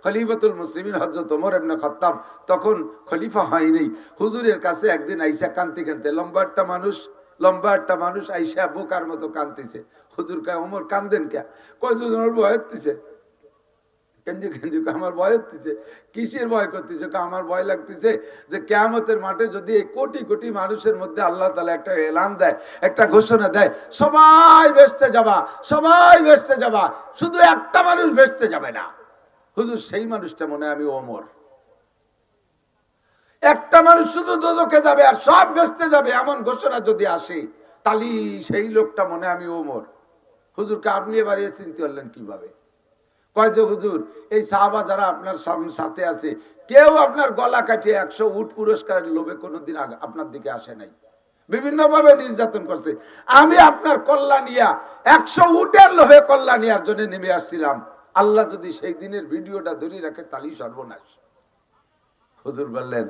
খলিফাতুল মুসলিমিন হযরত ওমর ইবনে খাত্তাব তখন খলিফা হয়নি। হুজুরের কাছে একদিন আইসা কান্তি কানতে, লম্বা একটা মানুষ আইসা বোকার মতো কান্দিছে। হুজুর কয়, ওমর কান্দেন কে? কয় হুজুর আমার ভয় হচ্ছে। আমার ভয় হচ্ছে। কিসের ভয় করতেছে? আমার ভয় লাগতেছে যে কিয়ামতের মাঠে যদি এই কোটি কোটি মানুষের মধ্যে আল্লাহ তাআলা একটা এলান দেয়, একটা ঘোষণা দেয়, সবাই বেহেশতে যাবা, সবাই বেহেশতে যাবা, শুধু একটা মানুষ বেহেশতে যাবে না। হুজুর সেই মানুষটা মনে হয় আমি ওমর। একটা মানুষ শুধু দোজখে যাবে আর সব বেহেশতে যাবে, এমন ঘোষণা যদি আসে, তাহলে সেই লোকটা মনে আমি ওমর। হুজুরকে আপনি এবারে চিনতে পারলেন কিভাবে? কয় যে হুজুর, এই সাহাবা যারা আপনার সাথে আছে, কেউ আপনার গলা কাটিয়ে 100 উট পুরস্কারের লোভে কোনোদিন আপনার দিকে আসে নাই, বিভিন্ন ভাবে নির্যাতন করছে। আমি আপনার কল্যাণিয়া 100 উটের লোভে কল্যাণিয়ার জন্য নেমে আসছিলাম। আল্লাহ যদি সেই দিনের ভিডিওটা ধরে রাখে, তাহলেই সর্বনাশ। হুজুর বললেন,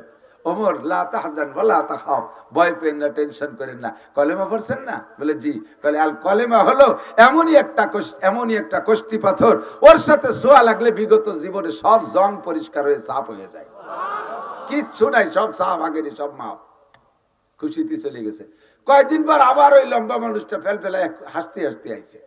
ওমর লা তাহজান ওয়ালা তাখাফ, ভয় পেন না, টেনশন করেন না। কলেমা পড়ছেন না? বলে জি। বলে আল কলেমা হলো এমনই একটা কষ্টি পাথর, ওর সাথে ছোঁয়া লাগলে বিগত জীবনে সব জং পরিষ্কার হয়ে সাফ হয়ে যায়, কিচ্ছু নাই, সব সাফ, আগেরই সব মাপ। খুশিতে চলে গেছে। কয়েকদিন পর আবার ওই লম্বা মানুষটা ফেলফেলায় হাসতে হাসতে আইছে।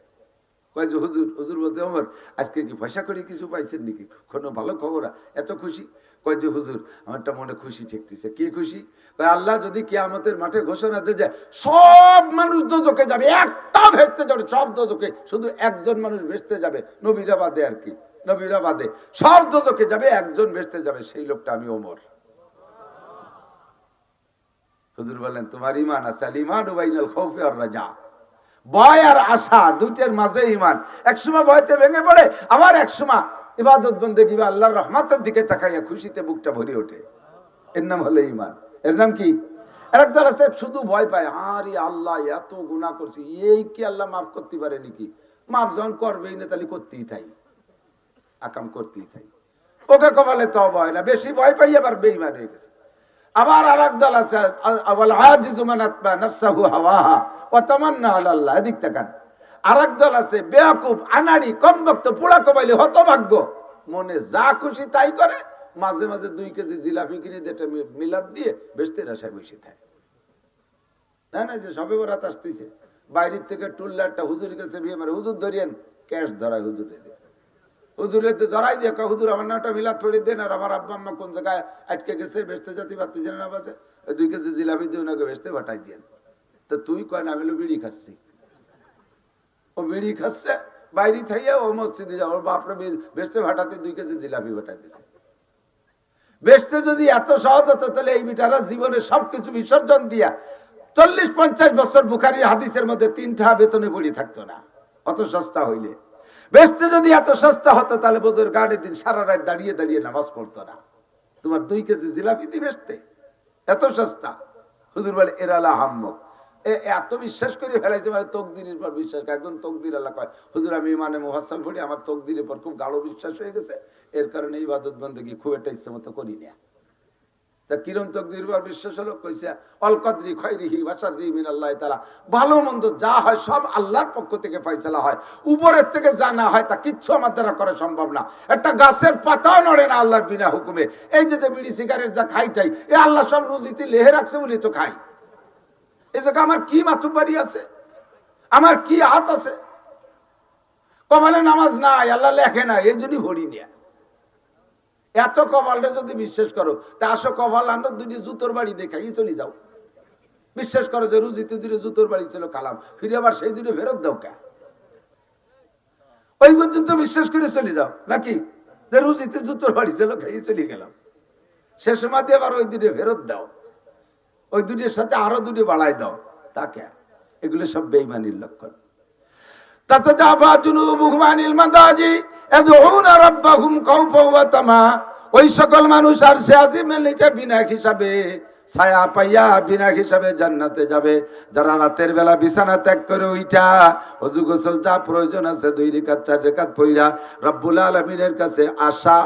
কয় যে হুজুর বলতে, ওমর আজকে কি পয়সা করে কিছু পাইছেন নাকি? কোনো ভালো খবর? এত খুশি? কয় যে হুজুর, আমারটা মনে খুশি ঠেকতেছে। কি খুশি? কয় আল্লাহ যদি কিয়ামতের মাঠে ঘোষণা দিয়ে যায়, সব মানুষ দোজখে যাবে, একটা ভেস্তে যাবে, সব দোজখে, শুধু একজন মানুষ ভেস্তে যাবে, নবীরা বাদে আর কি, নবীরা বাদে সব দোজখে যাবে, একজন ভেস্তে যাবে, সেই লোকটা আমি ওমর। হুজুর বলেন, তোমার ঈমান আছে, আল ঈমানু বাইনাল খাউফি ওয়ার রাজা, ভয় আর আশা দুইটার মাঝে ঈমান। একসময় ভয়তে ভেঙে পড়ে, আবার একসময় ইবাদত বন্দেগী বা আল্লাহর রহমতের দিকে তাকাইয়া খুশিতে বুকটা ভরে ওঠে। এর নাম হলো ঈমান। এর নাম কি? আরেকটা আছে শুধু ভয় পায়, আরে আল্লাহ এত গুনাহ করছি, এই কি আল্লাহ মাফ করতে পারে নাকি? মাফ যখন করবেই না, তাহলে করতেই থাই, আকাম করতেই থাই। ওকে কপালে তওবা হয় না, বেশি ভয় পাই আবার বেঈমান হয়ে গেছে। আবার আরেক দল আছে, ওয়াল আজিজু মান আতবা নাফসাহু হাওয়াহা ওয়া তামান্না আলা আল্লাহ। এদিক তাকান। আরেক দল আছে বেয়াকুব, আনাড়ি, কমবক্ত, পোড়া কবাইলে, হতভাগ্য, মনে যা খুশি তাই করে, মাঝে মাঝে 2 কেজি জিলাপি কিনে দিয়ে মিলাদ দিয়ে বেস্তের আশায় বসে থাকে। না যে সবে বরাত আসতেছে, বাইরের থেকে টুল্লারটা হুজুরের কাছে বিয়ে মারে, হুজুর ধরিয়েন, ক্যাশ ধরায় হুজুরে ধরাই দিয়ে, হুজুর আমার নামটা মিলাদ পড়ে দেন, আর আমার আব্বা আম্মা কোন জায়গায় আটকে গেছে, বেস্তে জাতি বাতি জেনে না বাসে, 2 কেজি জিলাপি দিয়ে ওনাকে বেস্তে ভাটাই দেন। তো তুই কয় না, আমি বিড়ি খাচ্ছি। ও বিড়ি খাচ্ছে বাইরে থাইয়া, ও মসজিদে যাও, ওর বাপরে বেস্তে ভাটাতে 2 কেজি জিলাপি ভাটাই দিছে। বেস্তে যদি এত সহজ হতো, তাহলে এই বিটারা জীবনে সবকিছু বিসর্জন দিয়া 40-50 বছর বুখারী হাদিসের মধ্যে 3টা বেতনে পড়ি থাকতো না, অত সস্তা হইলে। বেস্তে যদি এত সস্তা হতো, তাহলে বছর গাড়ির দিন সারা রাত দাঁড়িয়ে দাঁড়িয়ে নামাজ পড়তো না। তোমার 2 কেজি জিলাপি দি বেস্তে, এত সস্তা। হুজুর বলে এরালা হাম্মক, এত বিশ্বাস করে ফেলাইছে, মানে তকদিরের পর বিশ্বাস। একজন তকদির আল্লাহ কয়, হুজুর আমি মানে মুফাসসাল পড়ি, আমার তকদিরের পর খুব গাঢ় বিশ্বাস হয়ে গেছে, এর কারণে ইবাদত বন্দেগী খুব একটা ইচ্ছে মতো করি না। তা কিরম তকদির পর বিশ্বাস হলো? কইছে অল কদরি খায়রিহি ওয়া শাররিহি মিনাল্লাহি তাআলা, ভালো মন্দ যা হয় সব আল্লাহর পক্ষ থেকে ফয়সালা হয়, উপরের থেকে যা না হয় তা কিচ্ছু আমার দ্বারা করা সম্ভব না। একটা গাছের পাতাও নড়ে না আল্লাহর বিনা হুকুমে। এই যে বিড়ি সিগারেট যা খাইটাই, এ আল্লাহ সব রুজিতে লেহে রাখছে বলে তো খাই। এই জায়গা আমার কি মাতুব্বাড়ি আছে, আমার কি হাত আছে? কপালে নামাজ নাই, আল্লাহ লেখে না, এই জন্যই ভরি নিয়ে। এত কপালটা যদি বিশ্বাস করো, তা আসো কপাল আনো, 2টি জুতোর বাড়ি দেখাই চলে যাও। বিশ্বাস করো যে রুজিতে 2টি জুতোর বাড়ি ছিল, কালাম ফিরে আবার সেই 2টি ফেরত দাও কে? ওই পর্যন্ত বিশ্বাস করে চলে যাও নাকি? যে রুজিতে জুতোর বাড়ি ছিল, খাইয়ে চলে গেলাম, সে সময় দিয়ে আবার ওই 2টি ফেরত দাও, ওই 2টির সাথে আরো 2টি বাড়াই দাও, তাকে। এগুলো সব বেঈমানির লক্ষণ। তাতাজাফা জুনুবুহুম আনিল মাদাজি ইয়াদউনা রাব্বাহুম খাওফান ওয়া তামা। ওই সকল মানুষ আরশে আজিমের নিচে বিনা হিসাবে ছায়া পাইয়া বিনা হিসাবে জান্নাতে যাবে। যারা রাতের বেলা বিছানা ত্যাগ করে উঠা ওযু গোসল যা প্রয়োজন আছে 2 রাকাত 4 রাকাত পড়া রব্বুল আলামিনের কাছে আশা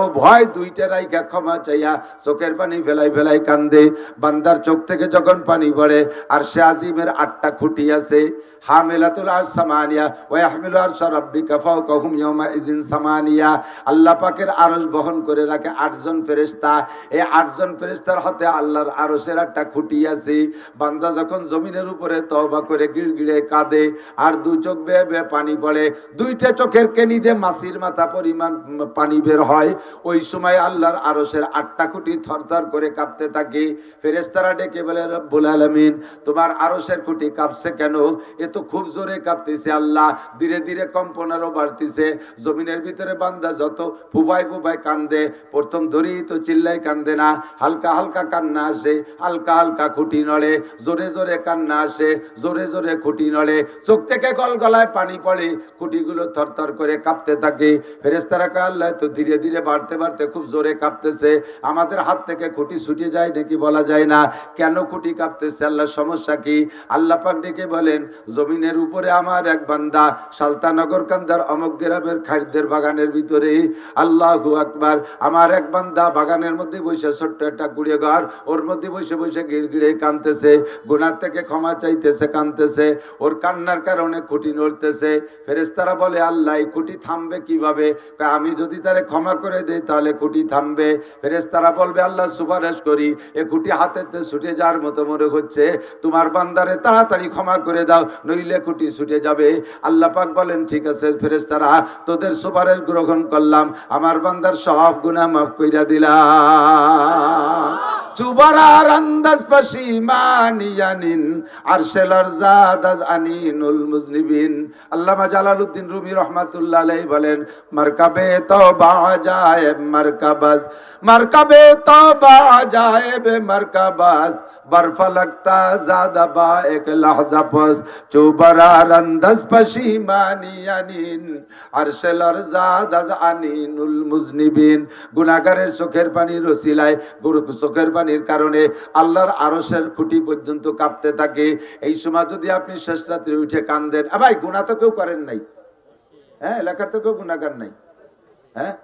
ও ভয় দুইটা রাইখা ক্ষমা চাইয়া চোখের পানি ফেলাই ফেলাই কান্দে। বান্দার চোখ থেকে যখন পানি পড়ে আর সে আজিমের 8টা খুঁটি আছে, হামিলাতুল আরশ সামানিয়া ওয়া ইয়াহমিলু আরশা রাব্বিকা ফাওকাহুম ইয়াওমা ইযিন সামানিয়া। আল্লাহ পাকের আরশ বহন করে রাখে 8 জন ফেরেশতা। এই 8 জন ফেরেশতার হাতে আল্লাহর আরশের 8টা খুঁটি আছে। বান্দা যখন জমিনের উপরে তওবা করে গিড়গিড়ে কাঁদে আর 2 চোখ বেয়ে বেয়ে পানি পড়ে, 2টা চোখের কেনিতে মাছির মাথা পরিমাণ পানি বের হয়, ওই সময় আল্লাহর আরশের 8টা খুঁটি থরথর করে কাঁপতে থাকে। ফেরেশতারা ডেকে বলে রব্বুল আলামিন তোমার আরশের খুঁটি কাঁপছে কেন? এ তো খুব জোরে কাঁপতেছে আল্লাহ, ধীরে ধীরে কম্পন আরো বাড়তেছে। জমিনের ভিতরে বান্দা যত ফুবাই ফুবাই কান্দে, প্রথম ধরেই তো চিল্লাই কান্দে না, হালকা হালকা কান্না আসে, হালকা হালকা খুঁটি নড়ে, জোরে জোরে কান্না আসে, জোরে জোরে খুঁটি নড়ে, চোখ থেকে গলগলায় পানি পড়ে, খুঁটিগুলো থরথর করে কাঁপতে থাকে। ফেরেশতারা কয় আল্লাহ তো ধীরে ধীরে বাড়তে বাড়তে খুব জোরে কাঁপতেছে, আমাদের হাত থেকে খুঁটি ছুটে যায় নাকি বলা যায় না, কেন খুঁটি কাঁপতেছে আল্লাহ, সমস্যা কি? আল্লাহ পাক ডেকে বলেন জমিনের উপরে আমার এক বান্দা সালতানগর কান্দার অমক গ্রামের খাদ্যের বাগানের ভিতরে, আল্লাহু আকবার, আমার এক বান্দা বাগানের মধ্যে বসে ছোট্ট একটা কুড়িয়ে ঘর, ওর মধ্যে বসে বসে গিড়গিড়ে কাঁদতেছে, গুনাহ থেকে ক্ষমা চাইতেছে, কাঁদতেছে, ওর কান্নার কারণে খুঁটি নড়তেছে। ফেরেশতারা বলে আল্লাহ এই খুঁটি থামবে কিভাবে? আমি যদি তারে ক্ষমা করে দেই তাহলে খুঁটি থামবে। ফেরেশতারা বলবে আল্লাহ সুপারিশ করি, এ খুঁটি হাতেতে ছুটে যাওয়ার মতো মনে হচ্ছে, তোমার বান্দারে তাড়াতাড়ি ক্ষমা করে দাও, নইলে খুঁটি ছুটে যাবে। আল্লাহ পাক বলেন ঠিক আছে ফেরেশতারা, তোদের সুপারিশ গ্রহণ করলাম, আমার বান্দার সব গুনাহ মাফ কইরা দিলাম। চুবারার আন্দাজ পাশিমানিয়ানিন আরশেলার জাদাজ আনিনুল মুজনিবিন। আল্লামা জালালউদ্দিন রুমি রাহমাতুল্লাহ আলাইহি বলেন মারকাবে তওবা আজায়েব মারকাবাস, মারকাবে তওবা আজায়েব মারকাবাস, বরফা লাগতা জাদা বা এক লহজা পাস, চুবারার আন্দাজ পাশিমানিয়ানিন আরশেলার জাদাজ আনিনুল মুজনিবিন। গুনাহগারের চোখের পানির ওসিলায়, চোখের পানির কারণে আল্লাহর আরশের খুঁটি পর্যন্ত কাঁপতে থাকে। এই সময় যদি আপনি শেষ রাত্রে উঠে কাঁদেন, ভাই গুনাহ তো কেউ করেন নাই, হ্যাঁ এলাকার তো কেউ গুনাহগার নাই, হ্যাঁ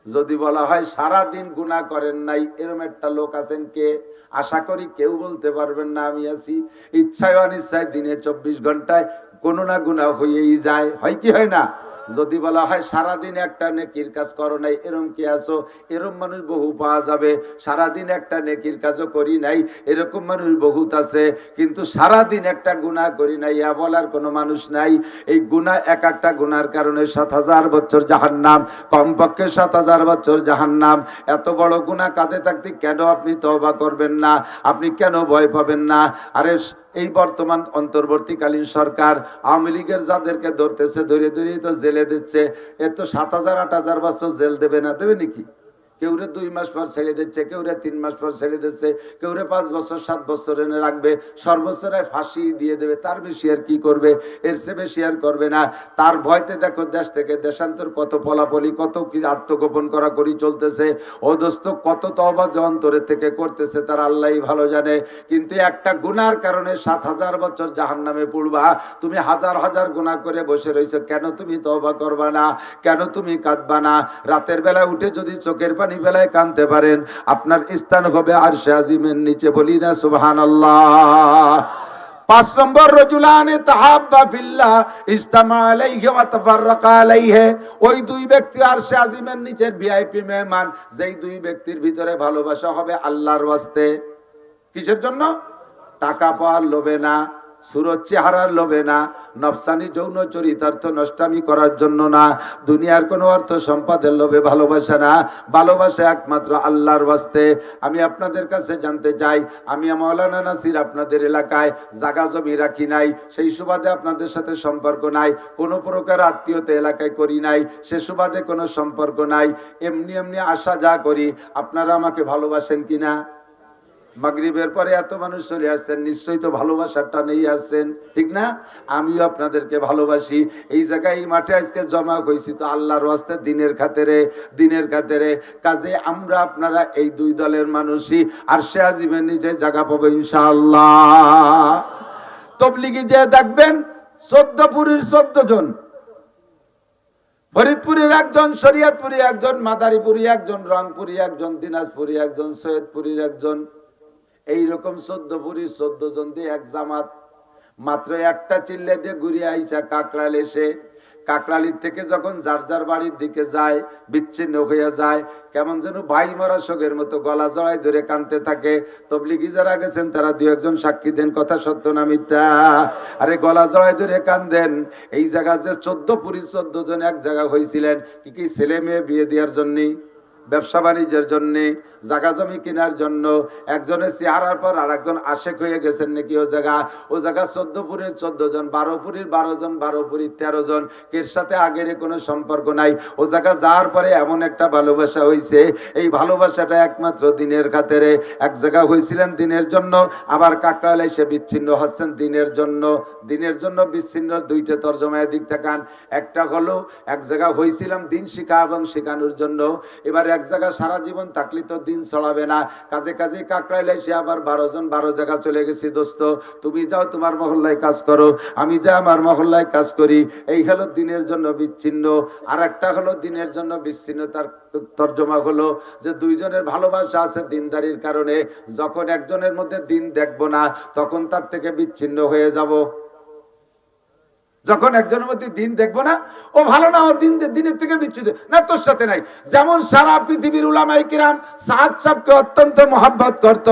যদি বলা হয় সারা দিন গুনাহ করেন নাই, এরকম একটা লোক আছেন কে? আশা করি কেউ বলতে পারবেন না আমি আছি। ইচ্ছায় অনিচ্ছায় দিনে 24 ঘন্টায় কোনো না গুনাহ হয়েই যায়, হয় কি হয় না? যদি বলা হয় সারাদিন একটা নেকির কাজ করো নাই, এরকম কি আছো? এরকম মানুষ বহু পাওয়া যাবে। সারাদিন একটা নেকির কাজও করি নাই, এরকম মানুষ বহুত আছে। কিন্তু সারাদিন একটা গুনাহ করি নাই ইয়া বলার কোনো মানুষ নাই। এই গুনাহ, এক একটা গুনার কারণে 7000 বছর জাহান্নাম, কমপক্ষে 7000 বছর জাহান্নাম। এত বড় গুনাহ কাঁধে থাকতে কেন আপনি তওবা করবেন না? আপনি কেন ভয় পাবেন না? আরে এই বর্তমান অন্তর্বর্তীকালীন সরকার আওয়ামী লীগের যাদেরকে ধরতেছে, ধরে ধরেই তো জেলে দিচ্ছে। এর তো 7000 8000 বছর জেল দেবে না, দেবে নাকি? কেউরে 2 মাস পর ছেড়ে দিচ্ছে, কেউরে 3 মাস পর ছেড়ে দিচ্ছে, কেউরে 5 বছর 7 বছর এনে রাখবে, সর্বোচ্চরে ফাঁসি দিয়ে দেবে। তার বেশি আর কি করবে? এর চেয়ে বেশি আর করবে না। তার ভয়তে দেখো দেশ থেকে দেশান্তর কত পলাপলি, কত কি আত্মগোপন করা করি চলতেছে। ও দোস্ত কত তওবা যে অন্তরের থেকে করতেছে তার আল্লাহই ভালো জানে। কিন্তু একটা গুনার কারণে 7000 বছর জাহান্নামে পড়বা। তুমি হাজার হাজার গুনাহ করে বসে রইছো, কেন তুমি তওবা করবা না? কেন তুমি কাঁদবা না? রাতের বেলা উঠে যদি চোখের পানি বেলায় কাঁদতে পারেন, আপনার স্থান হবে আরশে আজিমের নিচে। বলি না সুবহানাল্লাহ। 5 নম্বর রজুলানে তাহাব্বা ফিল্লাহ ইজতামা আলাইহি ওয়া তাফাররাকা আলাইহি। ওই 2 ব্যক্তি আরশে আজিমের নিচের ভিআইপি মেহমান, যেই 2 ব্যক্তির ভিতরে ভালোবাসা হবে আল্লাহর ওয়াস্তে। কিসের জন্য? টাকা পাওয়ার লোভে না, সুরত চেহারার লোভে না, নফসানি যৌন চরিতার্থ নষ্টামি করার জন্য না, দুনিয়ার কোনো অর্থ সম্পদের লোভে ভালোবাসা না, ভালোবাসা একমাত্র আল্লাহর ওয়াস্তে। আমি আপনাদের কাছে জানতে চাই, আমি মাওলানা নাসির আপনাদের এলাকায় জায়গা জমি রাখি নাই, সেই সুবাদে আপনাদের সাথে সম্পর্ক নাই, কোনো প্রকার আত্মীয়তা এলাকায় করি নাই, সে সুবাদে কোনো সম্পর্ক নাই। এমনি এমনি আশা যা করি, আপনারা আমাকে ভালোবাসেন কিনা? মাগরিবের পরে এত মানুষ চলে আসছেন, নিশ্চয়ই তো ভালোবাসার টানেই আসছেন, ঠিক না? আমিও আপনাদেরকে ভালোবাসি। এই জায়গায় এই মাঠে আজকে জমা হয়েছি তো আল্লাহর ওয়াস্তে, দিনের খাতিরে। কাজে আমরা আপনারা এই দুই দলের মানুষই আরশে আজিমের নিচে জায়গা পাবো ইনশাআল্লাহ। তবলিগি যে দেখবেন 14 পুরীর 14 জন, ফরিদপুরের একজন, শরীয়তপুরি একজন, মাদারীপুরি একজন, রংপুরি একজন, দিনাজপুরি একজন, সৈয়দপুরীর একজন, এইরকম 14 পুরীর 14 জন দিয়ে এক জামাত। মাত্র একটা চিল্লে দিয়ে ঘুরিয়ে আইসা কাকরাইল এসে, কাকরাইল থেকে যখন যার যার বাড়ির দিকে যায়, বিচ্ছিন্ন হয়ে যায়, কেমন যেন ভাই মরা শোকের মতো গলা জড়াই ধরে কাঁদতে থাকে। তবলিগি যারা গেছেন তারা দুই একজন সাক্ষী দেন, কথা সত্য না মিথ্যা? আরে গলা জড়াই ধরে কাঁদেন। এই জায়গা যে 14 পুরীর 14 জন এক জায়গা হয়েছিলেন, কি ছেলে মেয়ে বিয়ে দেওয়ার জন্য, ব্যবসা বাণিজ্যের জন্য, জায়গা জমি কেনার জন্য। একজনের চেহারার পর আর একজন আশেক হয়ে গেছেন নাকি ও জায়গা 14 পুরীর 14 জন, 12 পুরীর 12 জন, 12 পুরীর 13 জন, এর সাথে আগের কোনো সম্পর্ক নাই। ও জায়গা যাওয়ার পরে এমন একটা ভালোবাসা হয়েছে, এই ভালোবাসাটা একমাত্র দিনের খাতিরে। এক জায়গা হয়েছিলেন দিনের জন্য, আবার কাকরাইল এসে বিচ্ছিন্ন হচ্ছেন দিনের জন্য। দিনের জন্য বিচ্ছিন্ন দুইটা তর্জমায় দিক থাকান। একটা হলো এক জায়গা হয়েছিলাম দিন শিখা এবং শেখানোর জন্য, এবার এক জায়গা সারা জীবন থাকলে তো দিন ছড়াবে না। কাজে কাকরাইল এসে আবার 12 জন 12 জায়গা চলে গেছি। দোস্ত, তুমি যাও তোমার মহল্লায় কাজ করো, আমি যাই আমার মহল্লায় কাজ করি। এই হলো দিনের জন্য বিচ্ছিন্ন। আর একটা হলো দিনের জন্য বিচ্ছিন্ন, তার তর্জমা হলো যে দুইজনের ভালোবাসা আছে দিনদারির কারণে। যখন একজনের মধ্যে দিন দেখবো না, তখন তার থেকে বিচ্ছিন্ন হয়ে যাব। যখন একজনের মধ্যে দিন দেখবো না, ও ভালো না, ও দিনের থেকে বিচ্ছুত না, তোর সাথে নাই। যেমন সারা পৃথিবীর উলামায়ে কিরাম সাদ সাহেবকে অত্যন্ত মহব্বত করত।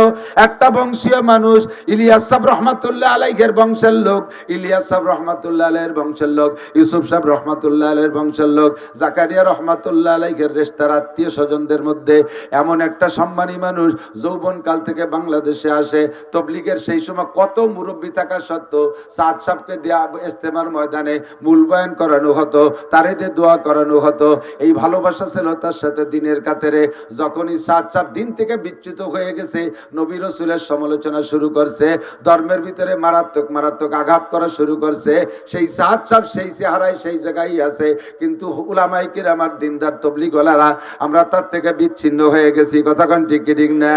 একটা বংশীয় মানুষ, ইলিয়াস সাহেব রহমাতুল্লাহ আলাইহির বংশের লোক, ইলিয়াস সাহেব রহমাতুল্লাহ আলাইহির বংশের লোক, ইউসুফ সাহেব রহমাতুল্লাহ আলাইহির বংশের লোক, জাকারিয়া রহমাতুল্লাহ আলাইহির রেশতার আত্মীয় স্বজনদের মধ্যে এমন একটা সম্মানী মানুষ যৌবন কাল থেকে বাংলাদেশে আসে। তবলিগের সেই সময় কত মুরব্বী থাকা সত্ত্বেও সাদ সাহেবকে দেয়া ইস্তেমার ময়দানে মূল্যায়ন করানো হতো, তারে দিয়ে দোয়া করানো হতো। এই ভালোবাসা ছিল তার সাথে দিনের খাতিরে। যখনই সাদ সাহেব দিন থেকে বিচ্যুত হয়ে গেছে, নবী রাসূলের সমালোচনা শুরু করছে, ধর্মের ভিতরে মারাত্মক আঘাত করা শুরু করছে, সেই সাদ সাহেব সেই চেহারায় সেই জায়গায় আছে। কিন্তু উলামায়ে কিরাম আর দিনদার তবলিগওয়ালারা আমরা তার থেকে বিচ্ছিন্ন হয়ে গেছি। কথা কোন ঠিক ঠিক না?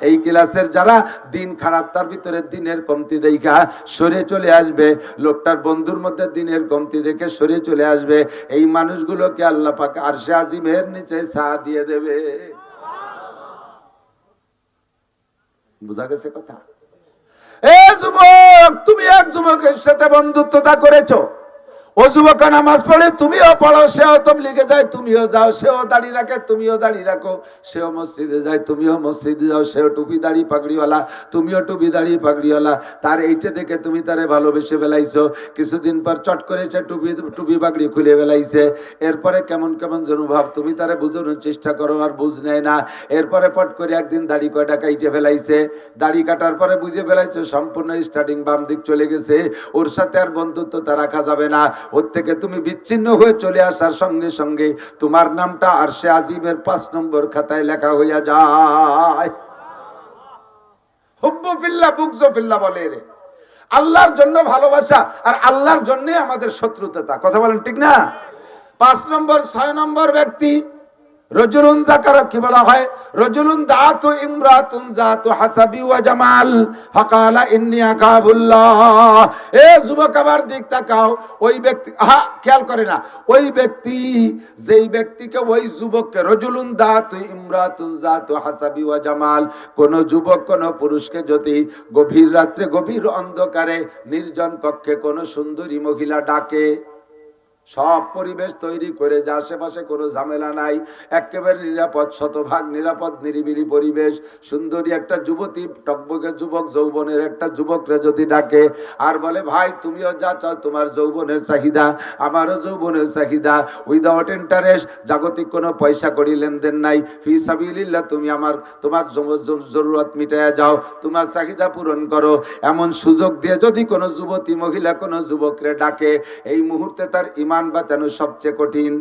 এই ক্লাসের যারা দিন খারাপ, তার ভিতরে দিনের কমতি দেখা সরে চলে আসবে, লোকটার বন্ধুর মধ্যে দিনের কমতি দেখে সরে চলে আসবে, এই মানুষগুলোকে আল্লাহ পাক আরশে আজিমের নিচে ছায়া দিয়ে দেবে। বুঝা গেছে কথা? এ যুবক, তুমি এক যুবকের সাথে বন্ধুত্বতা করেছো, ও যুবক নামাজ পড়ে, তুমিও পড়ো, সেও তবলিগে যায়, তুমিও যাও, সেও দাড়ি রাখে, তুমিও দাড়ি রাখো, সেও মসজিদে যায়, তুমিও মসজিদে যাও, সেও টুপি দাড়ি পাগড়িওয়ালা, তুমিও টুপি দাড়ি পাগড়িওয়ালা। তার এইটা দেখে তুমি তারে ভালোবেসে ফেলাইছো। কিছুদিন পর চট করেছে টুপি পাগড়ি খুলে ফেলাইছে। এরপরে কেমন যেন ভাব, তুমি তারে বুঝানোর চেষ্টা করো, আর বুঝ নেয় না। এরপরে পট করে একদিন দাড়ি কয়টা কাইটে ফেলাইছে। দাড়ি কাটার পরে বুঝে ফেলাইছে সম্পূর্ণ স্টার্টিং বাম দিক চলে গেছে, ওর সাথে আর বন্ধুত্ব তা রাখা যাবে না। ওর থেকে তুমি বিচ্ছিন্ন হয়ে চলে আসার সঙ্গে সঙ্গে তোমার নামটা আরশে আজিমের 5 নম্বর খাতায় লেখা হইয়া যায়। হুব্বু ফিল্লাহ বুগযু ফিল্লাহ বলে রে। আল্লাহর জন্য ভালোবাসা আর আল্লাহর জন্য আমাদের শত্রুতা। কথা বলেন ঠিক না? 5 নম্বর 6 নম্বর ব্যক্তি রজুলুন যাকারা, কি বলা হয়? রজুলুন দাতু ইমরাতুন যাতু হাসাবি ওয়া জামাল ফাকালা ইন্নী আকাবুল্লাহ। এ যুবক, আবার দিক তাকাও। ওই ব্যক্তি, খেয়াল করে না, ওই ব্যক্তি, যেই ব্যক্তিকে, ওই যুবককে, রজুলুন দাতু ইমরাতুন যাতু হাসাবি ওয়া জামাল, কোন যুবক কোন পুরুষকে যদি গভীর রাত্রে গভীর অন্ধকারে নির্জন কক্ষে কোন সুন্দরী মহিলা ডাকে, সব পরিবেশ তৈরি করে যে আশেপাশে কোনো ঝামেলা নাই, একেবারে নিরাপদ, 100% নিরাপদ নিরিবিলি পরিবেশ, সুন্দরী একটা যুবতী, টকবকে যুবক, যৌবনের একটা যুবকরে যদি ডাকে আর বলে, ভাই তুমিও যা চাও, তোমার যৌবনের চাহিদা, আমারও যৌবনের চাহিদা, উইদাউট ইন্টারেস্ট, জাগতিক কোনো পয়সা করি লেনদেন নাই, ফি সাবিলিল্লাহ, তুমি তোমার জরুরত মিটাইয়া যাও, তোমার চাহিদা পূরণ করো, এমন সুযোগ দিয়ে যদি কোনো যুবতী মহিলা কোনো যুবকরে ডাকে, এই মুহূর্তে তার ইমান বাঁচানো সবচেয়ে কঠিন।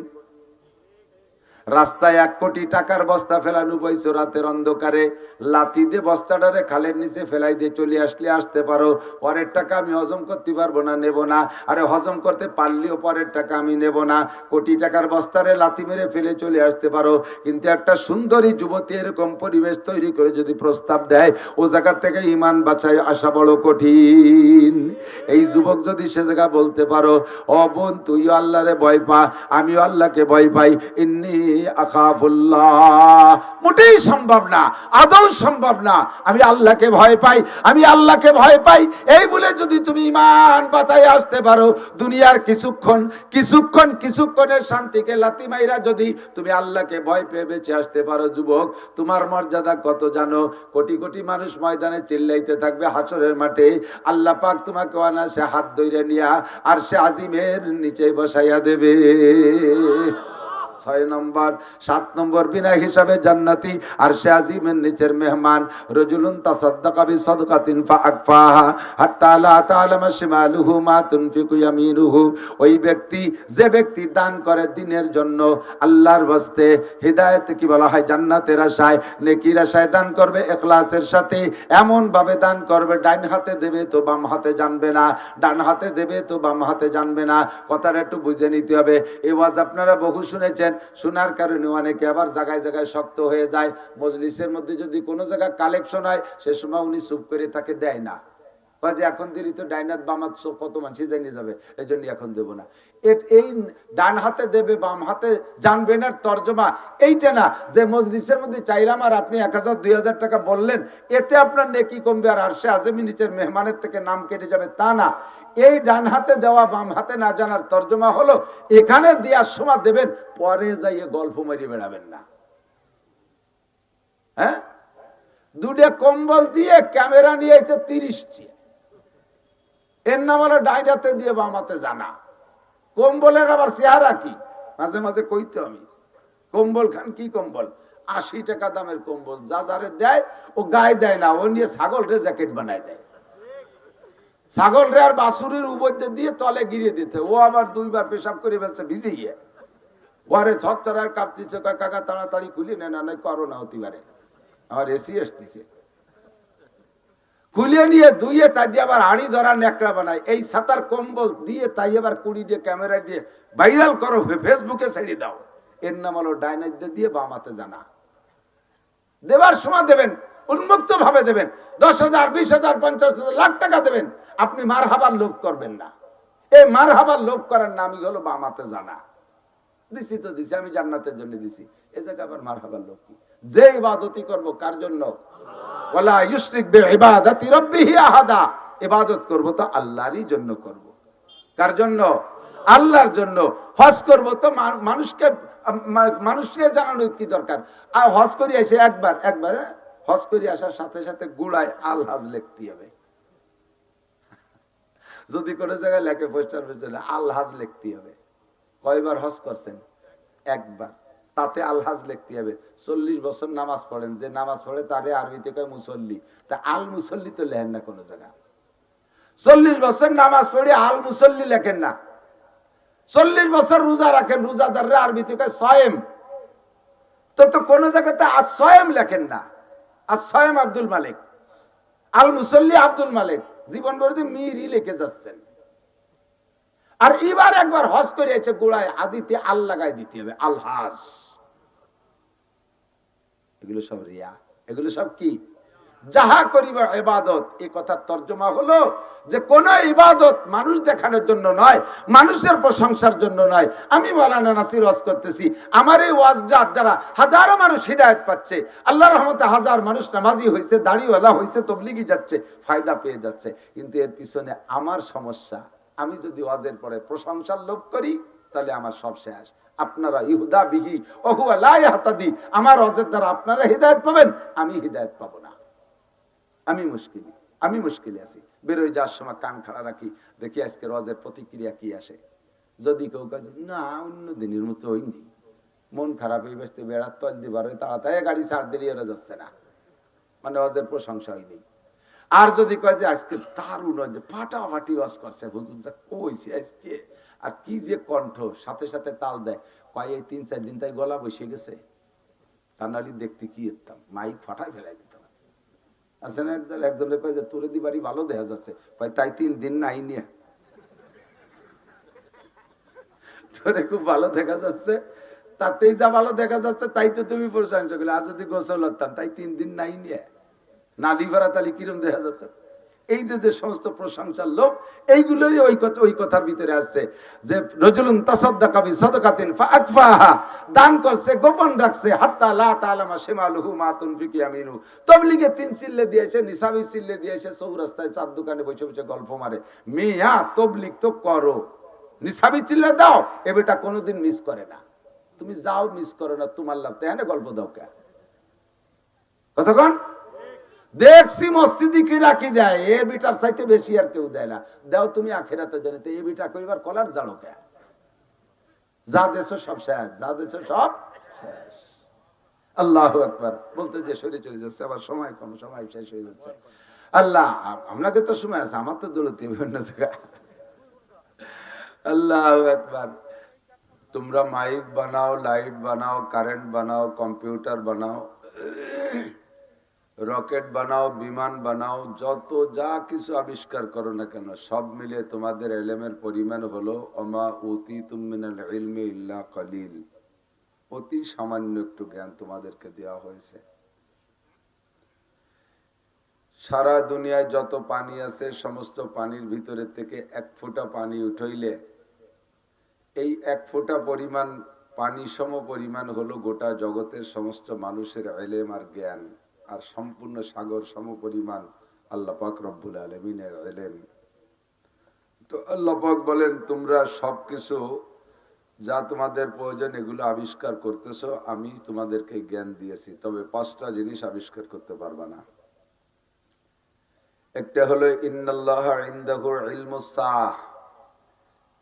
রাস্তায় 1 কোটি টাকার বস্তা ফেলানো পাইছো রাতের অন্ধকারে, লাথি দিয়ে বস্তাটারে খালের নিচে ফেলাই দিয়ে চলে আসলে আসতে পারো, পরের টাকা আমি হজম করতে পারবো না, নেব না। আরে হজম করতে পারলেও পরের টাকা আমি নেব না। কোটি টাকার বস্তারে লাথি মেরে ফেলে চলে আসতে পারো, কিন্তু একটা সুন্দরী যুবতী এরকম পরিবেশ তৈরি করে যদি প্রস্তাব দেয়, ও জায়গা থেকে ঈমান বাঁচায় আসা বড় কঠিন। এই যুবক যদি সে জায়গা বলতে পারো, ও বোন তুইও আল্লাহরে ভয় পা, আমিও আল্লাহকে ভয় পাই, ইন্নী আখাফুল্লাহ, মোটেই সম্ভব না, আদৌ সম্ভব না, আমি আল্লাহকে ভয় পাই, আমি আল্লাহকে ভয় পাই, এই বলে যদি তুমি ঈমান বাঁচায় আসতে পারো, দুনিয়ার কিছুক্ষণের শান্তিকে লাথি মাইরা যদি তুমি আল্লাহকে ভয় পেয়ে বেঁচে আসতে পারো, যুবক তোমার মর্যাদা কত জানো? কোটি কোটি মানুষ ময়দানে চিল্লাইতে থাকবে হাসরের মাঠে, আল্লাহ পাক তোমাকে অনায়াসে হাত ধরে নিয়া আর সে আজিমের নিচে বসাইয়া দেবে। 6 নম্বর, 7 নম্বর বিনা হিসাবে জান্নাতি আর সে আজিমের নিচের মেহমান। রজুলুন তাসাদ্দাকা বিসাদকাতিন ফাআকফাহা হাত্তা লা তা'লামা শিমালুহু মা তুনফিকু ইয়ামিনুহু। ওই ব্যক্তি, যে ব্যক্তি দান করে দিনের জন্য, আল্লাহর ওয়াস্তে, হিদায়াত কি বলা হয়, জান্নাতের আশায়, নেকির আশায় দান করবে, ইখলাসের সাথে এমন ভাবে দান করবে, ডান হাতে দেবে তো বাম হাতে জানবে না, ডান হাতে দেবে তো বাম হাতে জানবে না। কথাটা একটু বুঝে নিতে হবে। এই ওয়াজ আপনারা বহু শুনেছেন, শোনার কারণে অনেকে আবার জায়গায় জায়গায় শক্ত হয়ে যায়। মজলিসের মধ্যে যদি কোনো জায়গায় কালেকশন হয়, সে সময় উনি চুপ করে তাকে দেয় না, যে এখন দিলি তো ডাইনাত বামাত কত মানুষ জানিয়ে যাবে, এই জন্য এখন দেবো না। এই ডান হাতে দেবে বাম হাতে জানবে না তর্জমা এইটা না, যে মজলিসের মধ্যে চাইলাম আর আপনি 1000 2000 টাকা বললেন, এতে আপনার নেকি কমবে আর আরশে আযমি নিচের মেহমানের থেকে নাম কেটে যাবে, তা না। এই ডান হাতে দেওয়া বাম হাতে না জানার তর্জমা হলো, এখানে দেওয়ার সময় দেবেন, পরে যাইয়ে গল্প মারিয়ে বেড়াবেন না। হ্যাঁ, 2টা কম্বল দিয়ে ক্যামেরা নিয়ে এসে 30টি, এর নাম হলো ডাইন হাতে দিয়ে বাম হাতে জানা। কম্বলের আবার চেহারা কি, মাঝে মাঝে কইতে আমি, কম্বল খান কি কম্বল, 80 টাকা দামের কম্বল, যা যারে দেয় ও গায়ে দেয় না, ও নিয়ে ছাগল রে জ্যাকেট বানায় দেয়, ছাগল রে আর বাছুরের উপর দিয়ে তলে গিরিয়ে দিতে, ও আবার 2 বার পেশাব করে ফেলছে ভিজিয়ে, ওরে ছচ্ছরার কাঁপতিছে, কাকা তাড়াতাড়ি খুলি নেন, না করোনা হতে পারে, আমার এসি আসতেছে, খুলে নিয়ে ধুয়ে তাই দিয়ে আবার হাড়ি ধরা নেকড়া বানায়, এই সাতার কম্বল দিয়ে তাই আবার কুড়ি দিয়ে ক্যামেরা দিয়ে ভাইরাল করো, ফেসবুকে ছেড়ে দাও। এর নাম হলো ডাইন হাতে দিয়ে বাম হাতে জানা। দেবার সময় দেবেন, উন্মুক্ত ভাবে দেবেন, 10,000 20,000 50,000 লাখ টাকা দেবেন, আপনি মারহাবার লোভ করবেন না। এই মারহাবার লোভ করার নামই হলো বাম হাতে জানা। দিছি তো দিছি, আমি জান্নাতের জন্য দিছি, এই জায়গায় আবার মারহাবার লোভ কি? যে ইবাদতই করবো কার জন্য? ওয়ালা ইউশরিক বিইবাদাতি রাব্বিহি আহাদা, ইবাদত করব তো আল্লাহরই জন্য করব। কার জন্য? আল্লাহর জন্য। হজ করব তো মানুষকে জানানোর কি দরকার? আর হজ করে এসে একবার হজ করে আসার সাথে সাথে গুড়ায় আল হাজ লিখতে হবে। যদি কোনো জায়গায় লেখে পোস্টার পেছনে আল হাজ লিখতে হবে। কয়বার হজ করছেন? একবার, তাতে আলহাজ লিখতে হবে। 40 বছর নামাজ পড়েন, যে নামাজ পড়ে তারে আরবিতে কয় মুসল্লি, তা আল মুসল্লি তো লেখেন না কোনো জায়গা। 40 বছর নামাজ পড়ে আল মুসল্লি লেখেন না। 40 বছর রোজা রাখেন, রোজাদাররে আরবিতে কয় সায়েম, তো কোন জায়গাতে আসসায়েম লেখেন না। আসসায়েম আব্দুল মালিক, আল মুসল্লি আব্দুল মালিক, জীবন ভরে মিরি লিখে যাচ্ছেন। আর এবার একবার হজ করে এসে গোড়ায় হাজিতে আল লাগাই দিতে হবে, আল হাজ। এগুলো সব রিয়া, এগুলো সব কি? যাহা করিব ইবাদত। এই কথার তর্জমা হলো যে কোন ইবাদত মানুষ দেখানোর জন্য নয়, মানুষের প্রশংসার জন্য নয়। আমি মাওলানা নাসির ওয়াজ করতেছি, আমার এই ওয়াজ দ্বারা হাজারো মানুষ হিদায়াত পাচ্ছে, আল্লাহর রহমতে হাজার মানুষ নামাজি হয়েছে, দাড়িওয়ালা হয়েছে, তবলিগি যাচ্ছে, ফায়দা পেয়ে যাচ্ছে। কিন্তু এর পিছনে আমার সমস্যা, আমি যদি ওয়াজের পরে প্রশংসার লোভ করি তাহলে আমার সব শেষ। আপনারা ইহুদা বিহি ওহুয়া লা ইয়াহতাদি, আমার ওয়াজের দ্বারা আপনারা হিদায়াত পাবেন, আমি হিদায়াত পাবো না। আমি মুশকিলে আছি। বেরোয় যাওয়ার সময় কান খাড়া রাখি, দেখি আজকের ওয়াজের প্রতিক্রিয়া কি আসে। যদি কেউ না অন্য দিনের মতো হয়নি, মন খারাপ হয়ে বসতে বেড়ার তল দিবার তাড়াতাড়ি গাড়ি ছাড় দিয়ে যাচ্ছে না, মানে ওয়াজের প্রশংসা হয়নি। আর যদি কয় যে আজকে দারুণ ফাটাফাটি ওয়াজ করছে হুজুর, যা কইছে আজকে, আর কি যে কণ্ঠ, সাথে সাথে তাল দেয়, পাই এই 3-4 দিন তাই গলা বসে গেছে, তা নাহলে দেখতে কি যেতাম, মাইক ফাটাই ফেলাই দিতাম। আছে না একজনের পাই যে তোরে দিবারই ভালো দেখা যাচ্ছে, পাই তাই 3 দিন নাই নিয়ে তোরে খুব ভালো দেখা যাচ্ছে, তাতেই যা ভালো দেখা যাচ্ছে তাই তো তুমি প্রশংসা করলে। আর যদি গোসল হতাম তাই 3 দিন নাই নিয়ে নালি ভরা তাহলে কিরম দেখা যেত। এই যে সমস্ত প্রশংসার লোক, এইগুলোরই ওই কথার ভিতরে আসছে যে রজুলুন তাসাদ্দাকা বিসাদাকাতিন ফাআকফাহা, দান করছে গোপন রাখছে, হাত্তা লা তাআলামা শিমালুহু মা তুনফিকু ইয়ামিনু। তাবলীগে 3 চিল্লে দিয়েছে, নিসাবি চিল্লে দিয়েছে, চৌরাস্তায় চার দোকানে বসে বসে গল্প মারে। মিয়া তাবলীগ তো করো, নিসাবি চিল্লে দাও, এ বেটা কোনোদিন মিস করে না। তুমি যাও মিস করো না, তোমার লাভ, তাই না? গল্প দাও কে কতক্ষণ দেখছি মসজিদে কি রাখি দেয়, এ বিটার চাইতে বেশি আর কেউ দেয় না। দাও তুমি আখিরাতে জানিতে, এ বিটা কইবার কলার জানো কে? যা দেশ সব শেষ, যা দেশ সব শেষ। আল্লাহু আকবার বলতে যে সরে চলে যাচ্ছে, আবার সময় কম, সময় শেষ হয়ে যাচ্ছে। আল্লাহ আপনাকে তো সময় আছে, আমার তো দৌড়তে বিভিন্ন জায়গায়। আল্লাহু আকবার। তোমরা মাইক বানাও, লাইট বানাও, কারেন্ট বানাও, কম্পিউটার বানাও, রকেট বানাও, বিমান বানাও, যত যা কিছু আবিষ্কার করো না কেন, সব মিলে তোমাদের ইলমের পরিমাণ হলো ওমা উতিতুম মিনাল ইলমি ইল্লা কলিল, অতি সামান্য একটু জ্ঞান তোমাদেরকে দেওয়া হয়েছে। সারা দুনিয়ায় যত পানি আছে, সমস্ত পানির ভিতরে থেকে 1 ফোঁটা পানি উঠাইলে এই 1 ফোঁটা পরিমাণ পানি সম পরিমাণ হলো গোটা জগতের সমস্ত মানুষের ইলম আর জ্ঞান, আর সম্পূর্ণ সাগর সম পরিমাণ আল্লাহ পাক রব্বুল আলামিনের ইলম। তো আল্লাহ পাক বলেন, তোমরা সবকিছু যা তোমাদের প্রয়োজন এগুলো আবিষ্কার করতেছো, আমি তোমাদেরকে জ্ঞান দিয়েছি, তবে 5টা জিনিস আবিষ্কার করতে পারবা না। একটা হলো ইন্নাল্লাহা ইনদাহু ইলমুস সাআহ,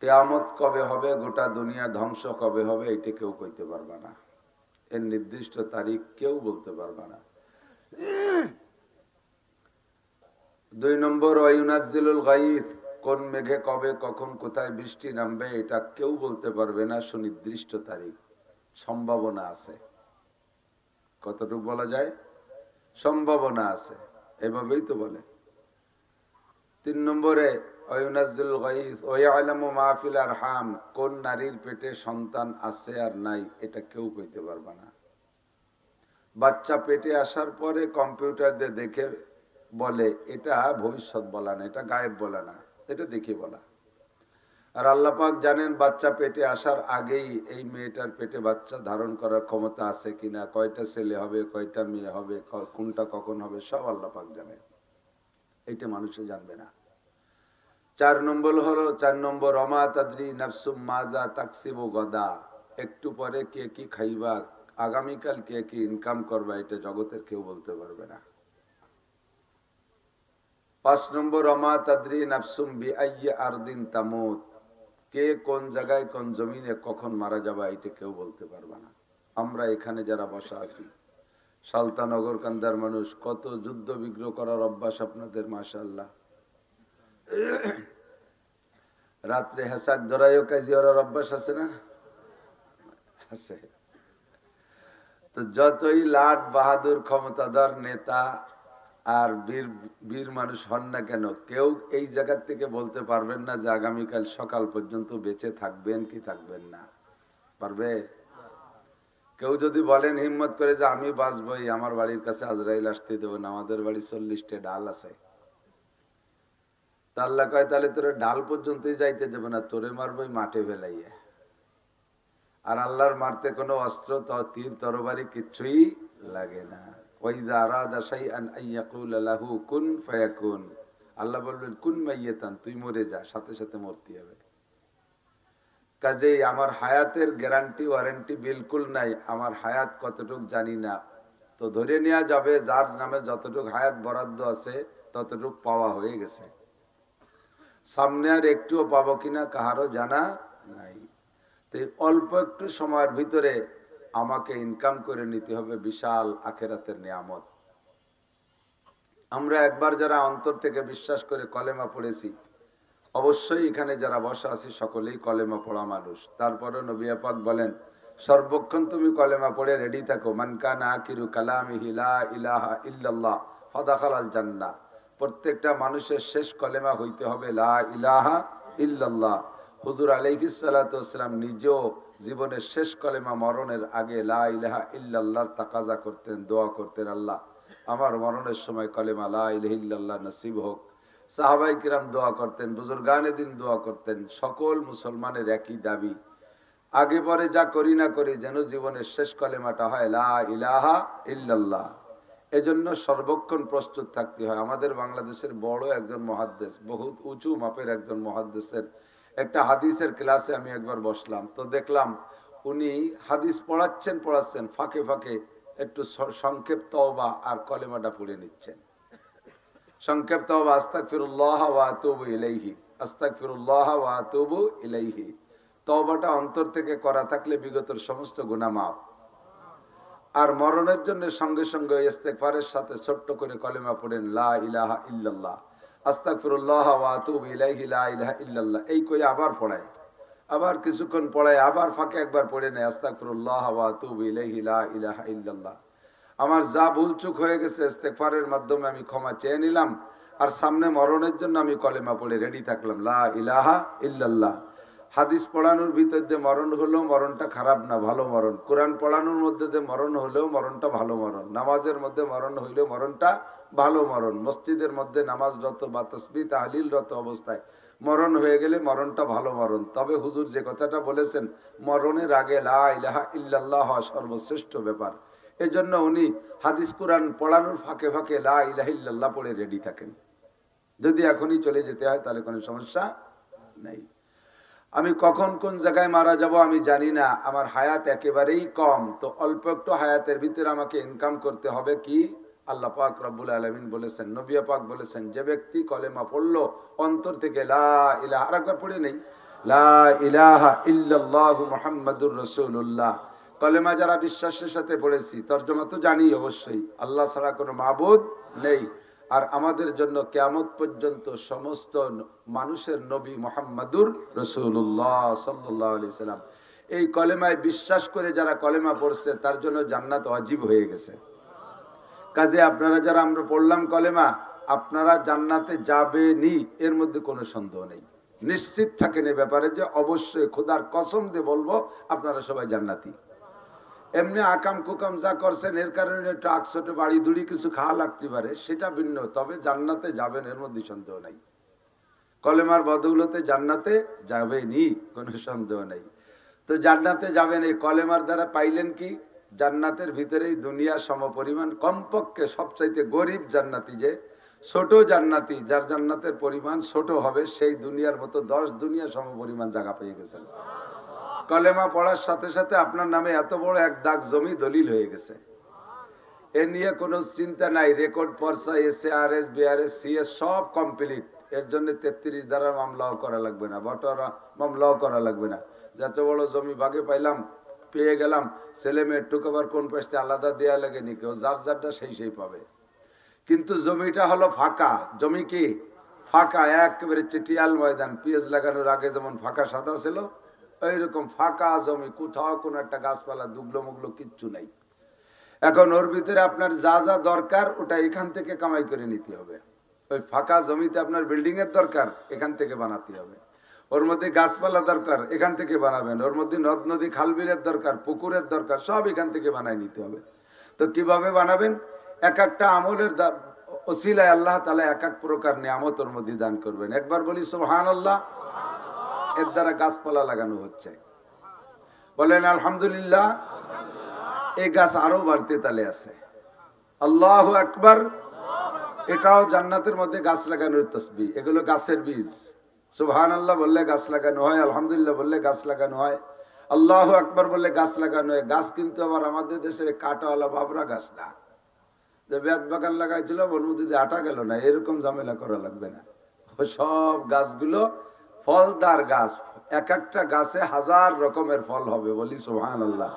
কিয়ামত কবে হবে, গোটা দুনিয়া ধ্বংস কবে হবে, এটা কেউ কইতে পারবা না। এর নির্দিষ্ট তারিখ কেউ বলতে পারবা না। 2 নম্বর ওয়ায়ুনাজ্জিলুল গায়থ, কোন মেঘে কবে কখন কোথায় বৃষ্টি নামবে এটা কেউ বলতে পারবে না, সুনির্দিষ্ট তারিখ। সম্ভাবনা আছে, কতটুকু বলা যায়? সম্ভাবনা আছে, এভাবেই তো বলে। 3 নম্বরে ওয়ায়ুনাজ্জিলুল গায়থ ওয়া ইয়ালামু মা ফিল আরহাম, কোন নারীর পেটে সন্তান আছে আর নাই এটা কেউ কইতে পারবে না। বাচ্চা পেটে আসার পরে কম্পিউটার দিয়ে দেখে বলে, এটা ভবিষ্যৎ বলা না, এটা গায়েব বলা না, এটা দেখে বলা। আর আল্লাহ পাক জানেন বাচ্চা পেটে আসার আগেই এই মেয়েটার পেটে বাচ্চা ধারণ করার ক্ষমতা আছে কিনা, কয়টা ছেলে হবে, কয়টা মেয়ে হবে, কোনটা কখন হবে, সব আল্লাহ পাক জানেন। এটা মানুষে জানবে না। 4 নম্বর ওমা তাদরি নাফসুম মাযা তাকসিবু গাদা, একটু পরে কে কি খাইবা, আগামীকাল কে কি ইনকাম করবা, এটা জগতের কেউ বলতে পারবে না। 5 নম্বর ওমা তাদরি নাফসুম বিআইয়ি আরদিন তামুত, কে কোন জায়গায় কোন জমিনে কখন মারা যাবে এটা কেউ বলতে পারবে না। আমরা এখানে যারা বসা আছি, সালতানগর কান্দার মানুষ, কত যুদ্ধ বিগ্রহ করার অভ্যাস আপনাদের, মাশাআল্লাহ। রাত্রে হেসাক ধরাইও কাজী ওরার অভ্যাস আছে না? আছে। তো যতই লাট বাহাদুর ক্ষমতাধর নেতা আর বীর মানুষ হন না কেন, কেউ এই জায়গার থেকে বলতে পারবেন না যে আগামীকাল সকাল পর্যন্ত বেঁচে থাকবেন কি থাকবেন না, পারবে? কেউ যদি বলেন হিম্মত করে যে আমি বাঁচবই, আমার বাড়ির কাছে আজরাইল আসতে দেবো না, আমাদের বাড়ি 40টা ডাল আছে, তা আল্লাহ কয় তাহলে তোরে ডাল পর্যন্তই যাইতে দেবো না, তোরে মারবই মাঠে ফেলাইয়া। আর আল্লাহর মারতে কোনো অস্ত্র, তীর, তরবারি কিচ্ছুই লাগে না। ওয়াইদা আরাদা শাইআন আইয়াকুলা লাহু কুন ফায়াকুন, আল্লাহ বলবেন কুন মাইয়াতান, তুই মরে যা, সাথে সাথে মরতে হবে। কাজেই আমার হায়াতের গ্যারান্টি ওয়ারেন্টি বিলকুল নাই, আমার হায়াত কতটুক জানি না। তো ধরে নেওয়া যাবে যার নামে যতটুক হায়াত বরাদ্দ আছে ততটুক পাওয়া হয়ে গেছে, সামনে আর একটুও পাবো কিনা কাহারও জানা নাই। তো অল্প একটু সময়ের ভিতরে আমাকে ইনকাম করে নিতে হবে বিশাল আখেরাতের নিয়ামত। আমরা একবার যারা অন্তর থেকে বিশ্বাস করে কলেমা পড়েছি, অবশ্যই এখানে যারা বসা আছি সকলেই কলেমা পড়া মানুষ। তারপরে নবী পাক বলেন সর্বক্ষণ তুমি কলেমা পড়ে রেডি থাকো, মান কানা আখিরু কালামিহি লা ইলাহা ইল্লাল্লাহ ফাদাখালাল জান্নাহ। প্রত্যেকটা মানুষের শেষ কলেমা হইতে হবে লা ইলাহা ইল্লাল্লাহ। হুজুর আলাইহিস সালাতু ওয়াসসালাম নিজেও জীবনের শেষ কলেমা মরণের আগে লা ইলাহা ইল্লাল্লাহর তাকাজা করতেন, দোয়া করতেন, আল্লাহ আমার মরণের সময় কলেমা লা ইলাহা ইল্লাল্লাহ নসিব হোক। সাহাবাই কিরাম দোয়া করতেন, বুজুর্গানে দিন দোয়া করতেন। সকল মুসলমানের একই দাবি, আগে পরে যা করি না করি যেন জীবনের শেষ কলেমাটা হয় লা ইলাহা ইল্লাল্লাহ। এজন্য সর্বক্ষণ প্রস্তুত থাকতে হয়। আমাদের বাংলাদেশের বড় একজন মুহাদ্দিস, বহুত উঁচু মাপের একজন মুহাদ্দিসের একটা হাদিসের ক্লাসে আমি একবার বসলাম, তো দেখলাম উনি হাদিস পড়াচ্ছেন ফাঁকে ফাঁকে একটু সংক্ষেপ তওবা আর কলেমাটা পড়ে নিচ্ছেন। সংক্ষেপ তওবা আস্তাগফিরুল্লাহ ওয়া আতুবু ইলাইহি, আস্তাগফিরুল্লাহ ওয়া আতুবু ইলাইহি। তওবাটা অন্তর থেকে করা থাকলে বিগতের সমস্ত গুনাহ মাফ। আর মরণের জন্য সঙ্গে সঙ্গে ইস্তেগফারের সাথে ছোট্ট করে কলেমা পড়েন লা ইলাহা ইল্লাল্লাহ, আস্তাগফিরুল্লাহ ওয়া আতুবু ইলাইহি, লা ইলাহা ইল্লাল্লাহ। এই কই আবার পড়ায়, আবার কিছুক্ষণ পড়ায়, আবার ফাঁকে একবার পড়ে নেয় আস্তাগফিরুল্লাহ ওয়া আতুবু ইলাইহি, লা ইলাহা ইল্লাল্লাহ। আমার যা ভুলচুক হয়ে গেছে ইস্তেগফারের মাধ্যমে আমি ক্ষমা চেয়ে নিলাম, আর সামনে মরণের জন্য আমি কলেমা পড়ে রেডি থাকলাম লা ইলাহা ইল্লাল্লাহ। হাদিস পড়ানোর ভিতর দিয়ে মরণ হলেও মরণটা খারাপ না, ভালো মরণ। কোরআন পড়ানোর মধ্যে দিয়ে মরণ হলেও মরণটা ভালো মরণ। নামাজের মধ্যে মরণ হইলেও মরণটা ভালো মরণ। মসজিদের মধ্যে নামাজরত বা তাসবিহ তাহলিলরত অবস্থায় মরণ হয়ে গেলে মরণটা ভালো মরণ। তবে হুজুর যে কথাটা বলেছেন মরণের আগে লা ইলাহা ইল্লাল্লাহ হওয়া সর্বশ্রেষ্ঠ ব্যাপার। এজন্য উনি হাদিস কোরআন পড়ানোর ফাঁকে ফাঁকে লা ইলাহা ইল্লাল্লাহ পড়ে রেডি থাকেন। যদি এখনই চলে যেতে হয় তাহলে কোনো সমস্যা নেই। আমি কখন কোন জায়গায় মারা যাব আমি জানি না, আমার হায়াত একেবারেই কম, তো অল্প একটু হায়াতের ভিতরে আমাকে ইনকাম করতে হবে। কি আল্লাহ পাক রব্বুল আলামিন বলেছেন, নবী পাক বলেছেন, যে ব্যক্তি কলেমা পড়লো অন্তর থেকে লা ইলাহা, আরেকবার পড়ে নেই, লা ইলাহা ইল্লাল্লাহু মুহাম্মাদুর রাসূলুল্লাহ। কলেমা যারা বিশ্বাসের সাথে পড়েছি, তর্জমা তো জানি অবশ্যই, আল্লাহ ছাড়া কোনো মাবুদ নেই, আর আমাদের জন্য কিয়ামত পর্যন্ত সমস্ত মানুষের নবী মুহাম্মাদুর রাসূলুল্লাহ সাল্লাল্লাহু আলাইহি সাল্লাম। এই কলেমায় বিশ্বাস করে যারা কলেমা পড়ছে তার জন্য জান্নাত ওয়াজিব হয়ে গেছে। কাজে আপনারা যারা আমরা পড়লাম কলেমা, আপনারা জান্নাতে যাবেনই, এর মধ্যে কোনো সন্দেহ নেই। নিশ্চিত থাকেন এই ব্যাপারে যে অবশ্যই খোদার কসম দিয়ে বলবো আপনারা সবাই জান্নাতি। এমনি আকাম কুকাম যা করছেন এর কারণে একটু আকছোটে বাড়ি দুড়ি কিছু খাওয়া লাগতে পারে, সেটা ভিন্ন, তবে জান্নাতে যাবেন এর মধ্যে সন্দেহ নাই। কলেমার বদৌলতে জান্নাতে যাবেনই, কোনো সন্দেহ নেই। তো জান্নাতে যাবেন এই কলেমার দ্বারা পাইলেন কি, জান্নাতের ভিতরেই দুনিয়া সমপরিমাণ, কমপক্ষে সবচাইতে গরিব জান্নাতি, যে ছোট জান্নাতি, যার জান্নাতের পরিমাণ ছোট হবে, সেই দুনিয়ার মতো 10 দুনিয়া সমপরিমাণ জায়গা পেয়ে গেছেন। কলেমা পড়ার সাথে সাথে আপনার নামে এত বড় এক দাগ জমি দলিল হয়ে গেছে, এ নিয়ে কোনো চিন্তা নাই। রেকর্ড পর্চা, SARS BRS CS সব কমপ্লিট। এর জন্য 33 ধারার মামলাও করা লাগবে না, বটরা মামলাও করা লাগবে না। যত বড় জমি ভাগে পাইলাম, পেয়ে গেলাম, ছেলে মেয়ের টুকাবার কোন পাশে আলাদা দেয়া লাগেনি, কেউ যার যারটা সেই পাবে। কিন্তু জমিটা হলো ফাঁকা জমি, কি ফাঁকা, একেবারে চিটিয়াল ময়দান। পেঁয়াজ লাগানোর আগে যেমন ফাঁকা সাদা ছিল, এইরকম ফাঁকা জমি, কোথাও কোনো একটা গাছপালা দুগলো মুগলো কিচ্ছু নাই। এখন ওর ভিতরে আপনার যা যা দরকার ওটা এখান থেকে কামাই করে নিতে হবে। ওই ফাঁকা জমিতে আপনার বিল্ডিং এর দরকার, এখান থেকে বানাতে হবে। ওর মধ্যে গাছপালা দরকার, এখান থেকে বানাবেন। ওর মধ্যে নদ নদী খাল বিলের দরকার, পুকুরের দরকার, সব এখান থেকে বানাই নিতে হবে। তো কিভাবে বানাবেন? এক একটা আমলের ওসিলায় আল্লাহ তাআলা এক এক প্রকার নিয়ামত ওর মধ্যে দান করবেন। একবার বলি সুবহানাল্লাহ। এর দ্বারা গাছপালা লাগানো হচ্ছে, বলেন আলহামদুলিল্লাহ। এই গাছ আরো বাড়তে তালে আছে, আল্লাহু আকবার। এটাও জান্নাতের মধ্যে গাছ লাগানোর তাসবিহ, এগুলো গাছের বীজ। সুবহানাল্লাহ বললে গাছ লাগানো হয়, আলহামদুলিল্লাহ বললে গাছ লাগানো হয়, আল্লাহু আকবার বললে গাছ লাগানো হয়। গাছ কিন্তু আবার আমাদের দেশের কাটাওয়ালা বাবরা গাছ না, যে বেত বাগান লাগাইছিল ওর মধ্যে দিয়ে আটা গেল না, এরকম ঝামেলা করা লাগবে না। সব গাছগুলো ফলদার গাছ, এক একটা গাছে 1000 রকমের ফল হবে, বলি সুবহানাল্লাহ।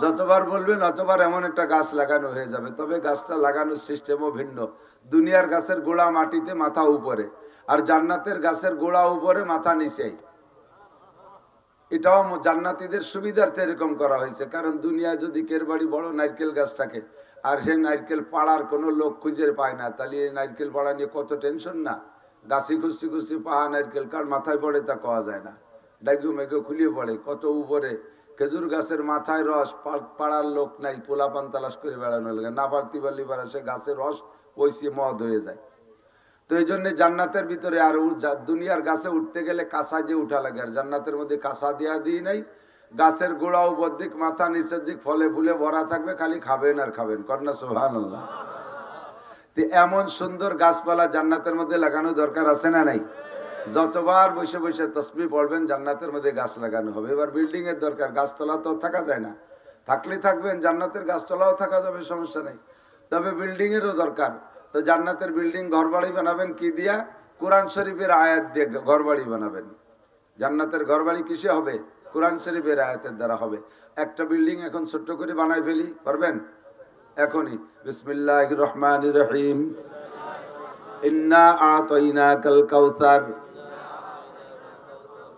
যতবার বলবেন অতবার এমন একটা গাছ লাগানো হয়ে যাবে। তবে গাছটা লাগানোর সিস্টেমও ভিন্ন। দুনিয়ার গাছের গোড়া মাটিতে, মাথা উপরে, আর জান্নাতের গাছের গোড়া উপরে, মাথা নিচে। এটাও জান্নাতীদের সুবিধার্থে এরকম করা হয়েছে, কারণ দুনিয়ায় যদি কের বাড়ি বড় নারকেল গাছ থাকে আর সে নারকেল পাড়ার কোনো লোক খুঁজে পায় না, তাহলে এই নারকেল পাড়া নিয়ে কত টেনশন না। গাছি খুঁজছি খুঁজছি পাহা নারকেল কার মাথায় পড়ে তা কওয়া যায় না, ডাইগু মেঘু খুলিয়ে পড়ে কত উপরে। খেজুর গাছের মাথায় রস পাড়ার লোক নাই, পোলাপান তালাশ করে বেড়ানো লাগে, না পারতে পারলে পারে সে গাছের রস পয়সে মদ হয়ে যায়। তো এই জন্য জান্নাতের ভিতরে আর দুনিয়ার গাছে উঠতে গেলে কাঁচা দিয়ে উঠা লাগে, আর জান্নাতের মধ্যে কাঁচা দিয়া দিই নাই। গাছের গোড়া উপর দিক মাথা নিচের দিক ফলে ফুলে ভরা থাকবে, খালি খাবেন আর খাবেন। কন্যা সুবহানাল্লাহ। এমন সুন্দর গাছপালা জান্নাতের মধ্যে লাগানো দরকার আছে না নাই? যতবার বসে বসে তাসবিহ পড়বেন জান্নাতের মধ্যে গাছ লাগানো হবে। এবার বিল্ডিং এর দরকার, গাছতলা তো থাকা যায় না, থাকলে থাকবেন, জান্নাতের গাছতলাও থাকা যাবে, সমস্যা নেই। তবে বিল্ডিং এরও দরকার। তো জান্নাতের বিল্ডিং ঘর বাড়ি বানাবেন কি দিয়া? কোরআন শরীফের আয়াত দিয়ে ঘর বাড়ি বানাবেন। জান্নাতের ঘর বাড়ি কিসে হবে? কোরআন শরীফের আয়াতের দ্বারা হবে। একটা বিল্ডিং এখন ছোট্ট করে বানাই ফেলি, পারবেন এখনই? বিসমিল্লাহির রহমানির রহিম। ইন্না আতাইনাকাল কাউসার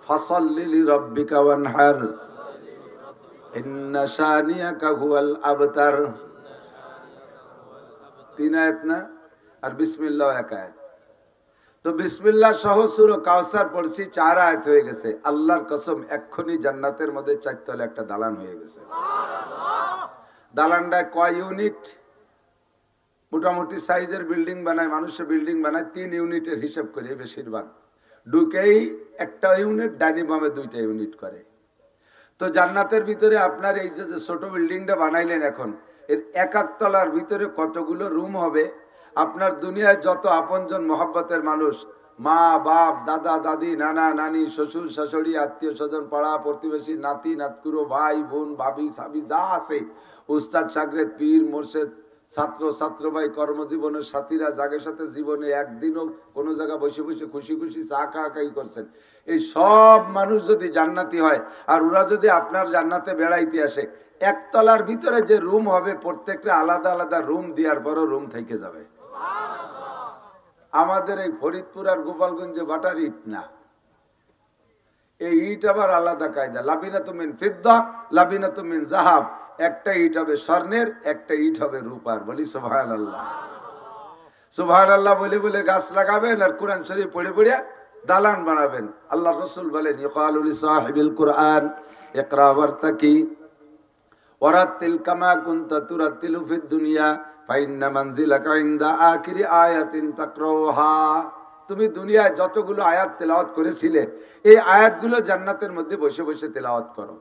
ফাসাল্লি লিরাব্বিকা ওয়ানহার ইন্না শানিয়াকা হুয়াল আবতার। 3 আয়াত না? আর বিসমিল্লাহ এক আয়াত। তো বিসমিল্লাহ সহ সূরা কাউসার পড়ছি, 4 আয়াত হয়ে গেছে। আল্লাহর কসম এক্ষুনি জান্নাতের মধ্যে 4 তলে একটা দালান হয়ে গেছে। দালানটায় কয় ইউনিট? মোটামুটি সাইজের বিল্ডিং বানায়, মানুষের বিল্ডিং বানায় 3 ইউনিটের হিসাব করে বেশিরভাগ। ঢুকেই একটা ইউনিট, ডাইনি বামে 2টা ইউনিট করে। তো জান্নাতের ভিতরে আপনার এই যে ছোট বিল্ডিংটা বানাইলেন, এখন এর এক তলার ভিতরে কতগুলো রুম হবে? আপনার দুনিয়ায় যত আপনজন মহব্বতের মানুষ, মা বাপ, দাদা দাদি, নানা নানি, শ্বশুর শাশুড়ি, আত্মীয় স্বজন, পাড়া প্রতিবেশী, নাতি নাতকুরো, ভাই বোন, ভাবি সাবি যা আছে, উস্তাদ শাগরেদ, পীর মোর্শেদ, ছাত্র ছাত্র ভাই, কর্মজীবনের সাথীরা, যাদের সাথে জীবনে একদিনও কোনো জায়গা বসে বসে খুশি খুশি চা খাই করছেন, এই সব মানুষ যদি জান্নাতি হয় আর ওরা যদি আপনার জান্নাতে বেড়াইতে আসে, একতলার ভিতরে যে রুম হবে প্রত্যেকটা আলাদা আলাদা রুম দেওয়ার পরও রুম থেকে যাবে। আমাদের এই ফরিদপুর আর গোপালগঞ্জে বাটার ইট না, এই ইট আবার আলাদা কায়দা। লাবিনাতু মিন ফিদ্দা, লাবিনাতু মিন যাহাব। একটা ইট হবে স্বর্ণের, একটা ইট হবে রূপার। বলি সুবহানাল্লাহ। সুবহানাল্লাহ বলে বলে গাছ লাগাবেন আর কোরআন শরীফ পড়ে পড়ে দালান বানাবেন। আল্লাহ রাসূল বলেন, ইকালু লিসাহিবিল কুরআন ইকরা ওয়ারতাকি ওয়ারাতিল কামা কুনতা তুরাতিলু ফিদ দুনিয়া ফাইন্না মানজিলাকা ইনদা আখিরি আয়াতিন তাকরাউহা। তুমি দুনিয়ায় যতগুলো আয়াত তেলাওয়াত করেছিলে, এই আয়াতগুলো জান্নাতের মধ্যে বসে বসে তেলাওয়াত করো।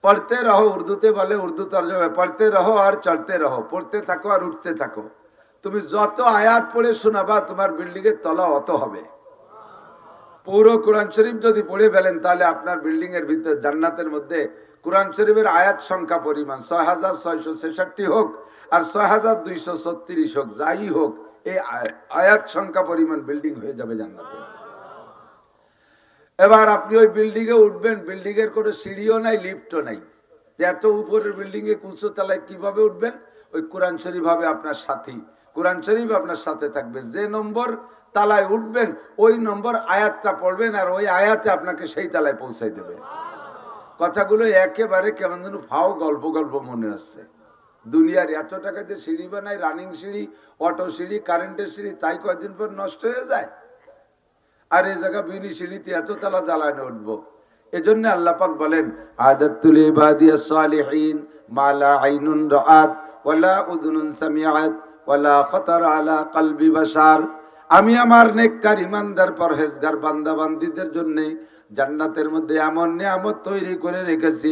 পড়তে রহো, উর্দুতে বলে, উর্দু তরজমা, পড়তে রহো আর চলতে রহো, পড়তে থাকো আর উঠতে থাকো। তুমি যত আয়াত পড়ে শোনাবা তোমার বিল্ডিং এর তলা অত হবে। পুরো কোরআন শরীফ যদি পড়ে ফেলেন তাহলে আপনার বিল্ডিং এর ভিতরে জান্নাতের মধ্যে কোরআন শরীফের আয়াত সংখ্যা পরিমাণ 6666 হোক আর 6236 হোক, যাই হোক, এই আয়াত সংখ্যা পরিমাণ বিল্ডিং হয়ে যাবে জান্নাতে। এবার আপনি ওই বিল্ডিং এ উঠবেন, বিল্ডিং এর কোনো সিঁড়িও নাই, লিফটও নাই। এত উপরের বিল্ডিং এ উঁচু তলায় কিভাবে উঠবেন? ওই কোরআন শরীফ হবে আপনার সাথী, কোরআন শরীফ আপনার সাথে থাকবে। যে নম্বর তালায় উঠবেন ওই নম্বর আয়াতটা পড়বেন আর ওই আয়াতে আপনাকে সেই তালায় পৌঁছাই দেবে। কথাগুলো একেবারে কেমন যেন ফাও গল্প গল্প মনে আসছে। দুনিয়ার এত টাকাতে সিঁড়ি বানায়, রানিং সিঁড়ি, অটো সিঁড়ি, কারেন্টের সিঁড়ি, তাই কয়েকদিন পর নষ্ট হয়ে যায়। আর এই জায়গা বিনি সিঁড়িতে এত তালা জ্বালানো উঠবো। এজন্য আল্লাহ পাক বলেন, আদাতুল ইবাদিয়াস সালিহিন মালা আইনুন রাআত ওয়ালা উযুনুন সামিআত ওয়ালা খাতার আলা কলবি বাশার। আমি আমার নেককার ইমানদার পরহেজগার বান্দা বান্দীদের জন্য জান্নাতের মধ্যে এমন নিয়ামত তৈরি করে রেখেছি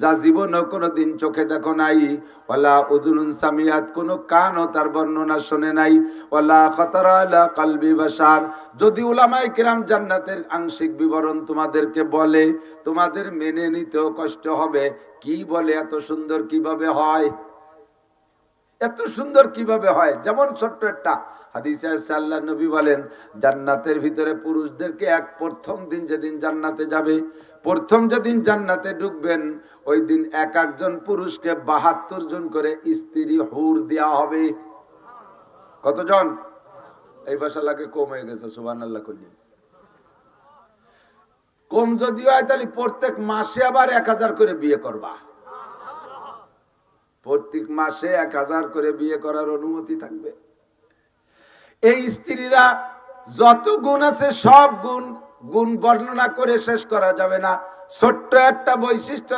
যা জীবনে কোনোদিন চোখে দেখো নাই। ওয়ালা উযুনুন সামিআত, কোনো কানও তার বর্ণনা শুনে নাই। ওয়ালা খাতারা আলা কলবি বাশার। যদি উলামায়ে কিরাম জান্নাতের আংশিক বিবরণ তোমাদেরকে বলে, তোমাদের মেনে নিতেও কষ্ট হবে। কি বলে এত সুন্দর কিভাবে হয়, এত সুন্দর কিভাবে হয়? যেমন ছোট্ট একটা হাদিসে আছে, আল্লাহর নবী বলেন, জান্নাতের ভিতরে পুরুষদেরকে প্রথম দিন যেদিন জান্নাতে যাবে, প্রথম যেদিন জান্নাতে ঢুকবেন, ওই দিন এক একজন পুরুষকে 72 জন করে স্ত্রী হুর দেওয়া হবে। কতজন? এই ভাষা লাগে কম হয়ে গেছে, সুবহানাল্লাহ কইলেন। কম যদি হয় তাহলে প্রত্যেক মাসে আবার 1000 করে বিয়ে করবা, প্রত্যেক মাসে 1000 করে বিয়ে করার অনুমতি থাকবে। এই স্ত্রীরা যত গুণ আছে সব গুণ বর্ণনা করে শেষ করা যাবে না। ছোট্ট একটা বৈশিষ্ট্য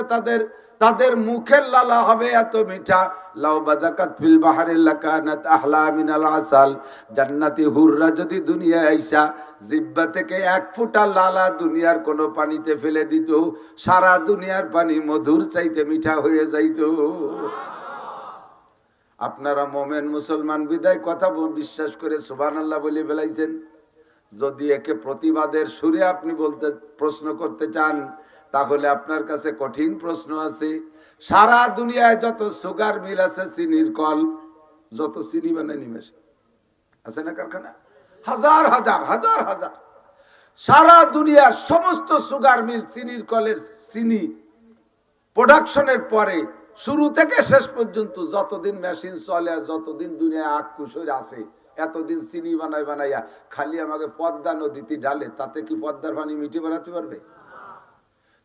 তাদের মুখের লালা হবে এত মিঠা, লাউ বাদাকাত ফিল বাহরি লাকানাত আহলা মিনাল আসাল। জান্নাতি হুররা যদি দুনিয়ায় আইসা জিহ্বা থেকে এক ফোঁটা লালা দুনিয়ার কোন পানিতে ফেলে দিত, সারা দুনিয়ার পানি মধুর চাইতে মিঠা হয়ে যাইত। আপনারা মোমেন মুসলমান বিদায় কথা বিশ্বাস করে সুবহানাল্লাহ বলে ফেলাইছেন। যদি একে প্রতিবাদের সুরে আপনি প্রশ্ন করতে চান, তাহলে আপনার কাছে কঠিন প্রশ্ন আছে। সারা দুনিয়ায় যত সুগার মিল আছে, চিনির কল, যত চিনি বানায় নিমেষে আছে না কারখানা, হাজার হাজার হাজার হাজার, সারা দুনিয়ার সমস্ত সুগার মিল চিনির কলের চিনি প্রোডাকশনের পরে শুরু থেকে শেষ পর্যন্ত যতদিন মেশিন চলে আর যতদিন দুনিয়ায় আখ কুশর আছে, এতদিন চিনি বানাইয়া খালি আমাকে পদ্মা নদীতে ডালে, তাতে কি পদ্মার পানি মিঠে বানাতে পারবে?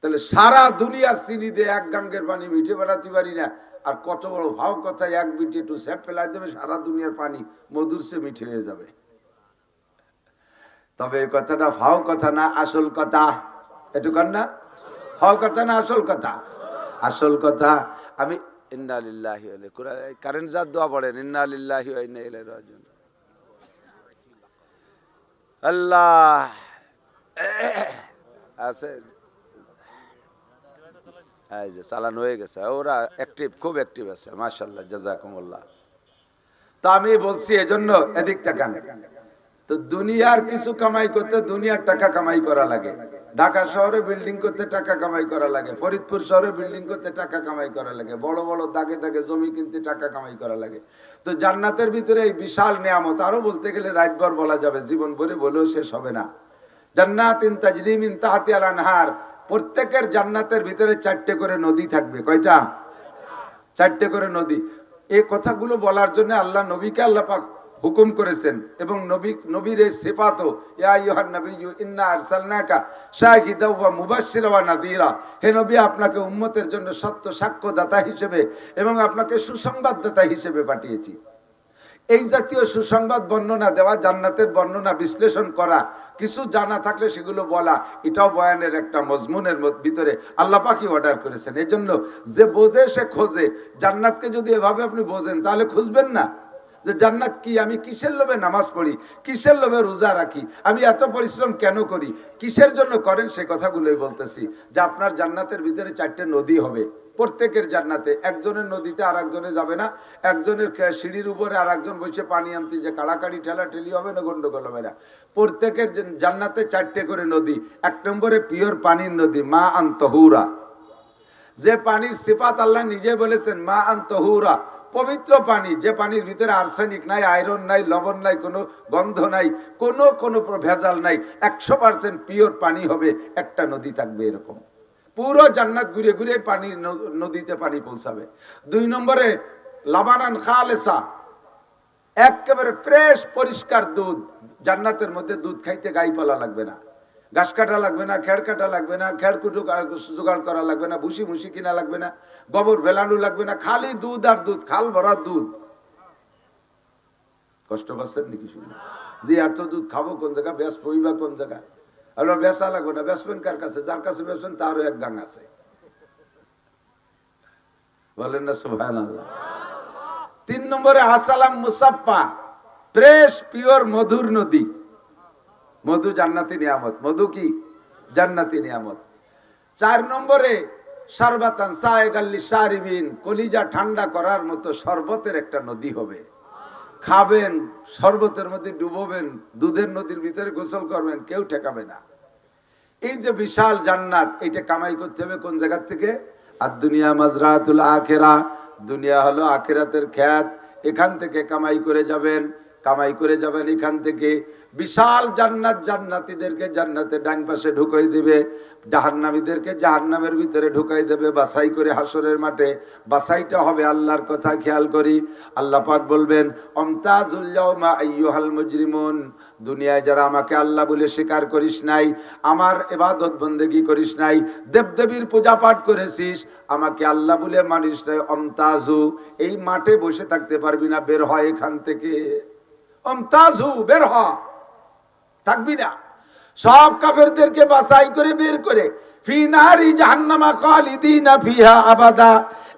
তাহলে সারা দুনিয়ার চিনি দিয়ে এক গাঙ্গের পানি মিঠে বানাতে পারি না। আর কত বড় ভাব কথা, এক বিটে একটু স্যাপ ফেলাই দেবে, সারা দুনিয়ার পানি মধুর সে মিঠে হয়ে যাবে। তবে এই কথাটা ভাও কথা না আসল কথা, একটু কর না, ভাও কথা না আসল কথা? আসল কথা আমি ইন্না লিল্লাহি ওয়া ইন্না ইলাইহি, কারেন্ট যা দোয়া পড়েন, ইন্না লিল্লাহি ওয়া ইন্না ইলাইহি রাজিউন। আল্লাহ আছে, এই যে চালানো হয়ে গেছে, ওরা অ্যাক্টিভ, খুব অ্যাক্টিভ আছে, মাশাআল্লাহ, জাযাকুমুল্লাহ। তো আমি বলছি এজন্য এদিকটা কেন, তো দুনিয়ার কিছু কামাই করতে দুনিয়ার টাকা কামাই করা লাগে। ঢাকা শহরে বিল্ডিং করতে টাকা কামাই করা লাগে, ফরিদপুর শহরে বিল্ডিং করতে টাকা কামাই করা লাগে, বড় বড় দাগে দাগে জমি কিনতে টাকা কামাই করা লাগে। তো জান্নাতের ভিতরে এই বিশাল নিয়ামত, আরো বলতে গেলে রাতভর বলা যাবে, জীবন ভরে বলেও শেষ হবে না। জান্নাতিন তাজরি মিন তাহতিহাল আনহার, প্রত্যেকের জান্নাতের ভিতরে 4টে করে নদী থাকবে। কয়টা? 4টে করে নদী। এই কথাগুলো বলার জন্য আল্লাহ নবীকে আল্লাহ পাক হুকুম করেছেন, এবং নবীর এই সিফাতও, ইয়া আইয়ুহান নাবিয়্যু ইন্না আরসালনাকা শাহিদাও ওয়া মুবাশশিরা ওয়া নাযীরা, হে নবী আপনাকে উম্মতের জন্য সত্য সাক্ষ্যদাতা হিসেবে এবং আপনাকে সুসংবাদদাতা হিসেবে পাঠিয়েছি। এই জাতীয় সুসংবাদ বর্ণনা দেওয়া, জান্নাতের বর্ণনা বিশ্লেষণ করা, কিছু জানা থাকলে সেগুলো বলা, এটাও বয়ানের একটা মজমুনের ভিতরে আল্লাহ পাকই অর্ডার করেছেন। এই জন্য যে বোঝে সে খোঁজে। জান্নাতকে যদি এভাবে আপনি বোঝেন তাহলে খুঁজবেন না যে জান্নাত কি, আমি কিসের লোভে নামাজ পড়ি, কিসের লোভে রোজা রাখি, আমি এত পরিশ্রম কেন করি, কিসের জন্য করেন, সেই কথাগুলোই বলতেছি। যে আপনার জান্নাতের ভিতরে 4টে নদী হবে, প্রত্যেকের জান্নাতে। একজনের নদীতে আর একজনে যাবে না, একজনের সিঁড়ির উপরে আর একজন বসে পানি আনতে যে কাড়াকাড়ি ঠেলা ঠেলি হবে না, গন্ডগোল হবে না। প্রত্যেকের জান্নাতে 4টে করে নদী। 1 নম্বরে পিওর পানির নদী, মা আন তহুরা, যে পানির সিফাত আল্লাহ নিজে বলেছেন, মা আন তহুরা, পবিত্র পানি, যে পানির ভিতরে আর্সেনিক নাই, আয়রন নাই, লবণ নাই, কোনো গন্ধ নাই, কোনো ভেজাল নাই, 100% পিওর পানি হবে। একটা নদী থাকবে এরকম, পুরো জান্নাত ঘুরে ঘুরে পানি, নদীতে পানি পৌঁছাবে। 2 নম্বরে লাবানান খালেসা, একেবারে ফ্রেশ পরিষ্কার দুধ। জান্নাতের মধ্যে দুধ খাইতে গাই পালা লাগবে না, ঘাস কাটা লাগবে না, খেড় কাটা লাগবে না, খেড়কুটো জোগাড় করা লাগবে না, ভুসি মুসি কিনা লাগবে না, গোবর ভেলানো লাগবে না, খালি দুধ আর দুধ, খাল ভরা দুধ। কষ্ট পাচ্ছেন নাকি শুনে? যে এত দুধ খাবো কোন জায়গা, ব্যাস পইবা কোন জায়গা? আপনার বেচা লাগবে না, বেচবেন কার কাছে? যার কাছে বেচবেন তারও এক গাং আছে, বলেন না সুবহানাল্লাহ। 3 নম্বরে আসালাম মুসাফফা, ফ্রেশ পিওর মধুর নদী। মধু জান্নাতি নিয়ামত, মধু কি জান্নাতি নিয়ামত। 4 নম্বরে শারবাতান সায়গাল লিশারিবিন, কলিজা ঠান্ডা করার মতো শরবতের একটা নদী হবে। খাবেন, শরবতের মধ্যে ডুবোবেন, দুধের নদীর ভিতরে গোসল করবেন, কেউ ঠেকাবে না। এই যে বিশাল জান্নাত, এটা কামাই করতে হবে কোন জায়গা থেকে? আর দুনিয়া মাজরাতুল আখিরা, দুনিয়া হলো আখিরাতের ক্ষেত, এখান থেকে কামাই করে যাবেন, কামাই করে যাবেন এখান থেকে। বিশাল জান্নাত, জান্নাতীদেরকে জান্নাতে ডান পাশে ঢুকাই দিবে, জাহান্নামীদেরকে জাহান্নামের ভিতরে ঢুকাই দেবে বাছাই করে হাসরের মাঠে। বাছাইটা হবে আল্লাহর কথা খেয়াল করি। আল্লাহ পাক বলবেন আমতাজুল ইয়াউমা আইয়ুহাল মুজরিমুন, দুনিয়ায় যারা আমাকে আল্লাহ বলে স্বীকার করিস নাই, আমার ইবাদত বন্দেগী করিস নাই, দেবদেবীর পূজা পাঠ করেছিস, আমাকে আল্লাহ বলে মানিস নাই, আমতাজু, এই মাঠে বসে থাকতে পারবি না, বের হয় এখান থেকে। আমতাজু, বের হ, থাকবি না। সব কাফেরদেরকে বাছাই করে বের করে ফি নারি জাহান্নামা খালিদিনা ফিহা আবাদা।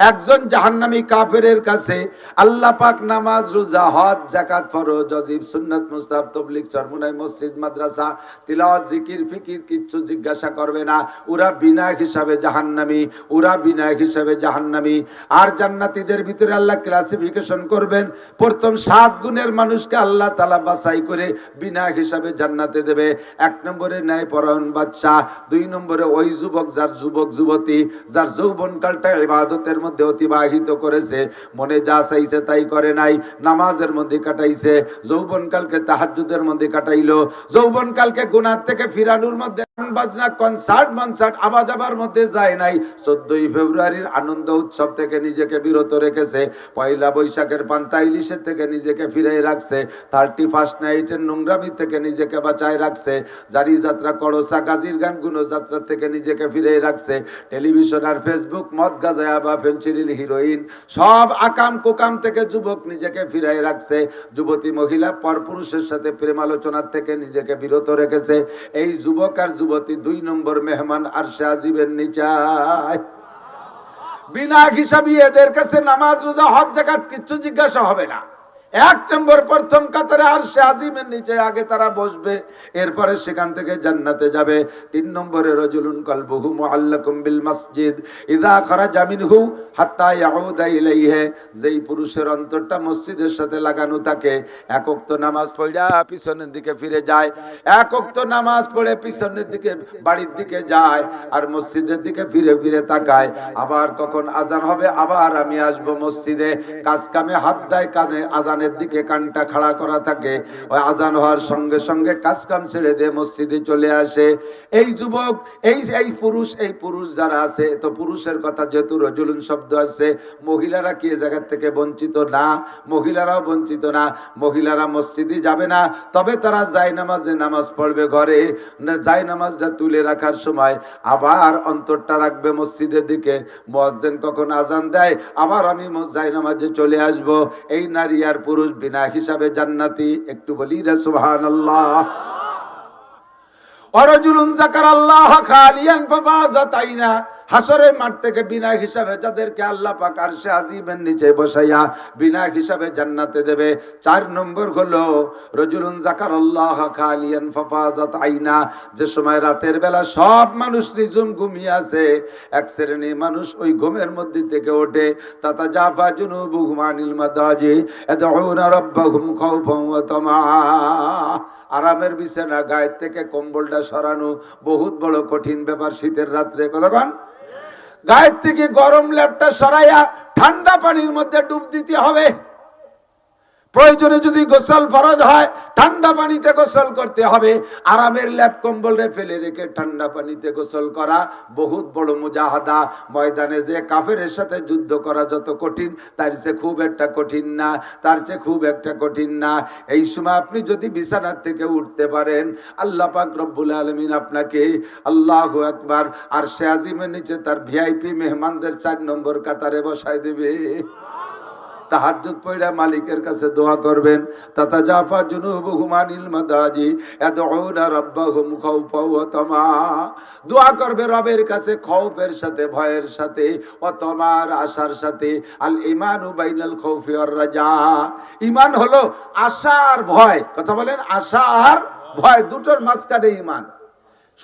একজন জাহান্নামী কাফেরের কাছে আল্লাহ পাক নামাজ, রোজা, হজ, যাকাত, ফরজ, ওয়াজিব, সুন্নাত, মুস্তাহাব, তাবলীগ, চরমুনাই, মসজিদ, মাদ্রাসা, তিলাওয়াত, জিকির, ফিকির কিচ্ছু জিজ্ঞাসা করবে না। ওরা বিনা হিসাবে জাহান্নামী, ওরা বিনা হিসাবে জাহান্নামী। আর জান্নাতীদের ভিতরে আল্লাহ ক্লাসিফিকেশন করবেন। প্রথম 7 গুণের মানুষকে আল্লাহ তাআলা বাছাই করে বিনা হিসাবে জান্নাতে দেবে। 1 নম্বরে ন্যায়পরায়ণ বাদশা, 2 নম্বরে ওই যুবক যার যুবক যুবতী যার যৌবনকালটা ইবাদতের মধ্যে অতিবাহিত করেছে, মনে যা চাইছে তাই করে নাই, নামাজের মধ্যে কাটাইছে, যৌবনকালকে তাহাজ্জুদের মধ্যে কাটাইলো, যৌবনকালকে গুনাহ থেকে ফিরানোর মধ্যে বাজনা, কনসার্ট মনসার্ট আবাজাবার মধ্যে যায় নাই, 14ই ফেব্রুয়ারির আনন্দ উৎসব থেকে নিজেকে বিরত রেখেছে, পয়লা বৈশাখের পান্তা ইলিশের থেকে নিজেকে ফিরিয়ে রাখছে, 31st নাইটের নোংরামি থেকে নিজেকে বাঁচায় রাখছে, জারি যাত্রা, কড়সা, গাজীর গান, গুণযাত্রা থেকে নিজেকে ফিরিয়ে রাখছে, টেলিভিশন আর ফেসবুক, মদ, গাঁজা বা ফেনসিডিল, হিরোইন, সব আকাম কুকাম থেকে যুবক নিজেকে ফিরিয়ে রাখছে, যুবতী মহিলা পরপুরুষের সাথে প্রেম আলোচনার থেকে নিজেকে বিরত রেখেছে। এই যুবক আর যুবতী 2 নম্বর মেহমান আরশে আজিমের নিচায়। বিনা হিসাবে এদের কাছে নামাজ, রোজা, হজ, যাকাত কিচ্ছু জিজ্ঞাসা হবে না। 1 নম্বর প্রথম কাতারে আরশে আজিমের নিচে আগে তারা বসবে, এরপরে সেখান থেকে জান্নাতে যাবে। 3 নম্বরে রাজুলুন কলবুহু মুআল্লাকুম বিল মসজিদ ইযা খারাজা মিনহু হাত্তা ইয়াউদা ইলাইহি, যেই পুরুষের অন্তরটা মসজিদের সাথে লাগানো থাকে, এক ওয়াক্ত নামাজ পড়া পিছনের দিকে ফিরে যায়, এক ওয়াক্ত নামাজ পড়ে পিছনের দিকে বাড়ির দিকে যায়, আর মসজিদের দিকে ফিরে ফিরে তাকায়, আবার কখন আজান হবে, আবার আমি আসব মসজিদে, কাজ কামে হাত দেয়, কাজে আজান দিকে কানটা খাড়া করা থাকে, ওই আজান হওয়ার সঙ্গে সঙ্গে কাজ কাম ছেড়ে দিয়ে মসজিদে চলে আসে। এই যুবক, এই পুরুষ যারা আছে, তো পুরুষের কথা যেহেতু রজুলুন শব্দ আছে, মহিলারা কি এই জায়গা থেকে বঞ্চিত না? মহিলারাও বঞ্চিত না। মহিলারা মসজিদে যাবে না, তবে তারা জায়নামাজে নামাজ পড়বে ঘরে, জায়নামাজটা তুলে রাখার সময় আবার অন্তরটা রাখবে মসজিদের দিকে, মুয়াজ্জিন কখন আজান দেয় আবার আমি জায়নামাজে চলে আসব। এই নারী আর পুরুষ বিনা হিসাবে জান্নাতি। একটু বলি না সুবহানাল্লাহ। ওয়ারাজুলুন যাকারাল্লাহ খালিয়ান ফাফাযাত আইনা, হাসরের মাঠ থেকে বিনা হিসাবে যাদেরকে আল্লাহ পাক আরশে আজিমের নিচে বসাইয়া বিনা হিসাবে জান্নাতে দেবে। 4 নম্বর হলো রাজুলুন যাকারাল্লাহ খালিয়ান ফাফাযাত আইনা, যে সময় রাতের বেলা সব মানুষ নিঝুম ঘুমিয়ে আছে, এক শ্রেণীর মানুষ ওই ঘুমের মধ্যে থেকে ওঠে, তাতাজাফা জুনুবুহুম আনিল মাদাজি ইয়াদউনা রাব্বাহুম খাওফান ওয়া তামা। আরামের বিছানা, গায়ের থেকে কম্বলটা সরানো বহুত বড় কঠিন ব্যাপার শীতের রাত্রে। কতক্ষণ গায়ের থেকে গরম ল্যাপটা সরাইয়া ঠান্ডা পানির মধ্যে ডুব দিতে হবে। প্রয়োজনে যদি গোসল ফরজ হয় ঠান্ডা পানিতে গোসল করতে হবে। আরামের ল্যাপ কম্বলে ফেলে রেখে ঠান্ডা পানিতে গোসল করা বহুত বড় মুজাহাদা। ময়দানে যে কাফেরের সাথে যুদ্ধ করা যত কঠিন, তার চেয়ে খুব একটা কঠিন না, তার চেয়ে খুব একটা কঠিন না। এই সময় আপনি যদি বিছানার থেকে উঠতে পারেন, আল্লাহ পাক রব্বুল আলামিন আপনাকে, আল্লাহু আকবার, আরশে আজিমের নিচে তার ভিআইপি মেহমানদের 4 নম্বর কাতারে বসায় দেবে। তাহাজ্জুদ পড়া মালিকের কাছে দোয়া করবেন, তাতাজাফা জুনুবুহুম আনিল মাদাজি ইয়াদউনা রাব্বাহুম খাওফা ওয়া তামা। দোয়া করবে রবের কাছে খৌফের সাথে, ভয়ের সাথে, ওয়া তামার আশার সাথে। আল ঈমানু বাইনাল খাউফি ওয়ার রাজা, ঈমান হলো আশা আর ভয়। কথা বলেন, আশা আর ভয় দুটোর মাঝখানে ঈমান।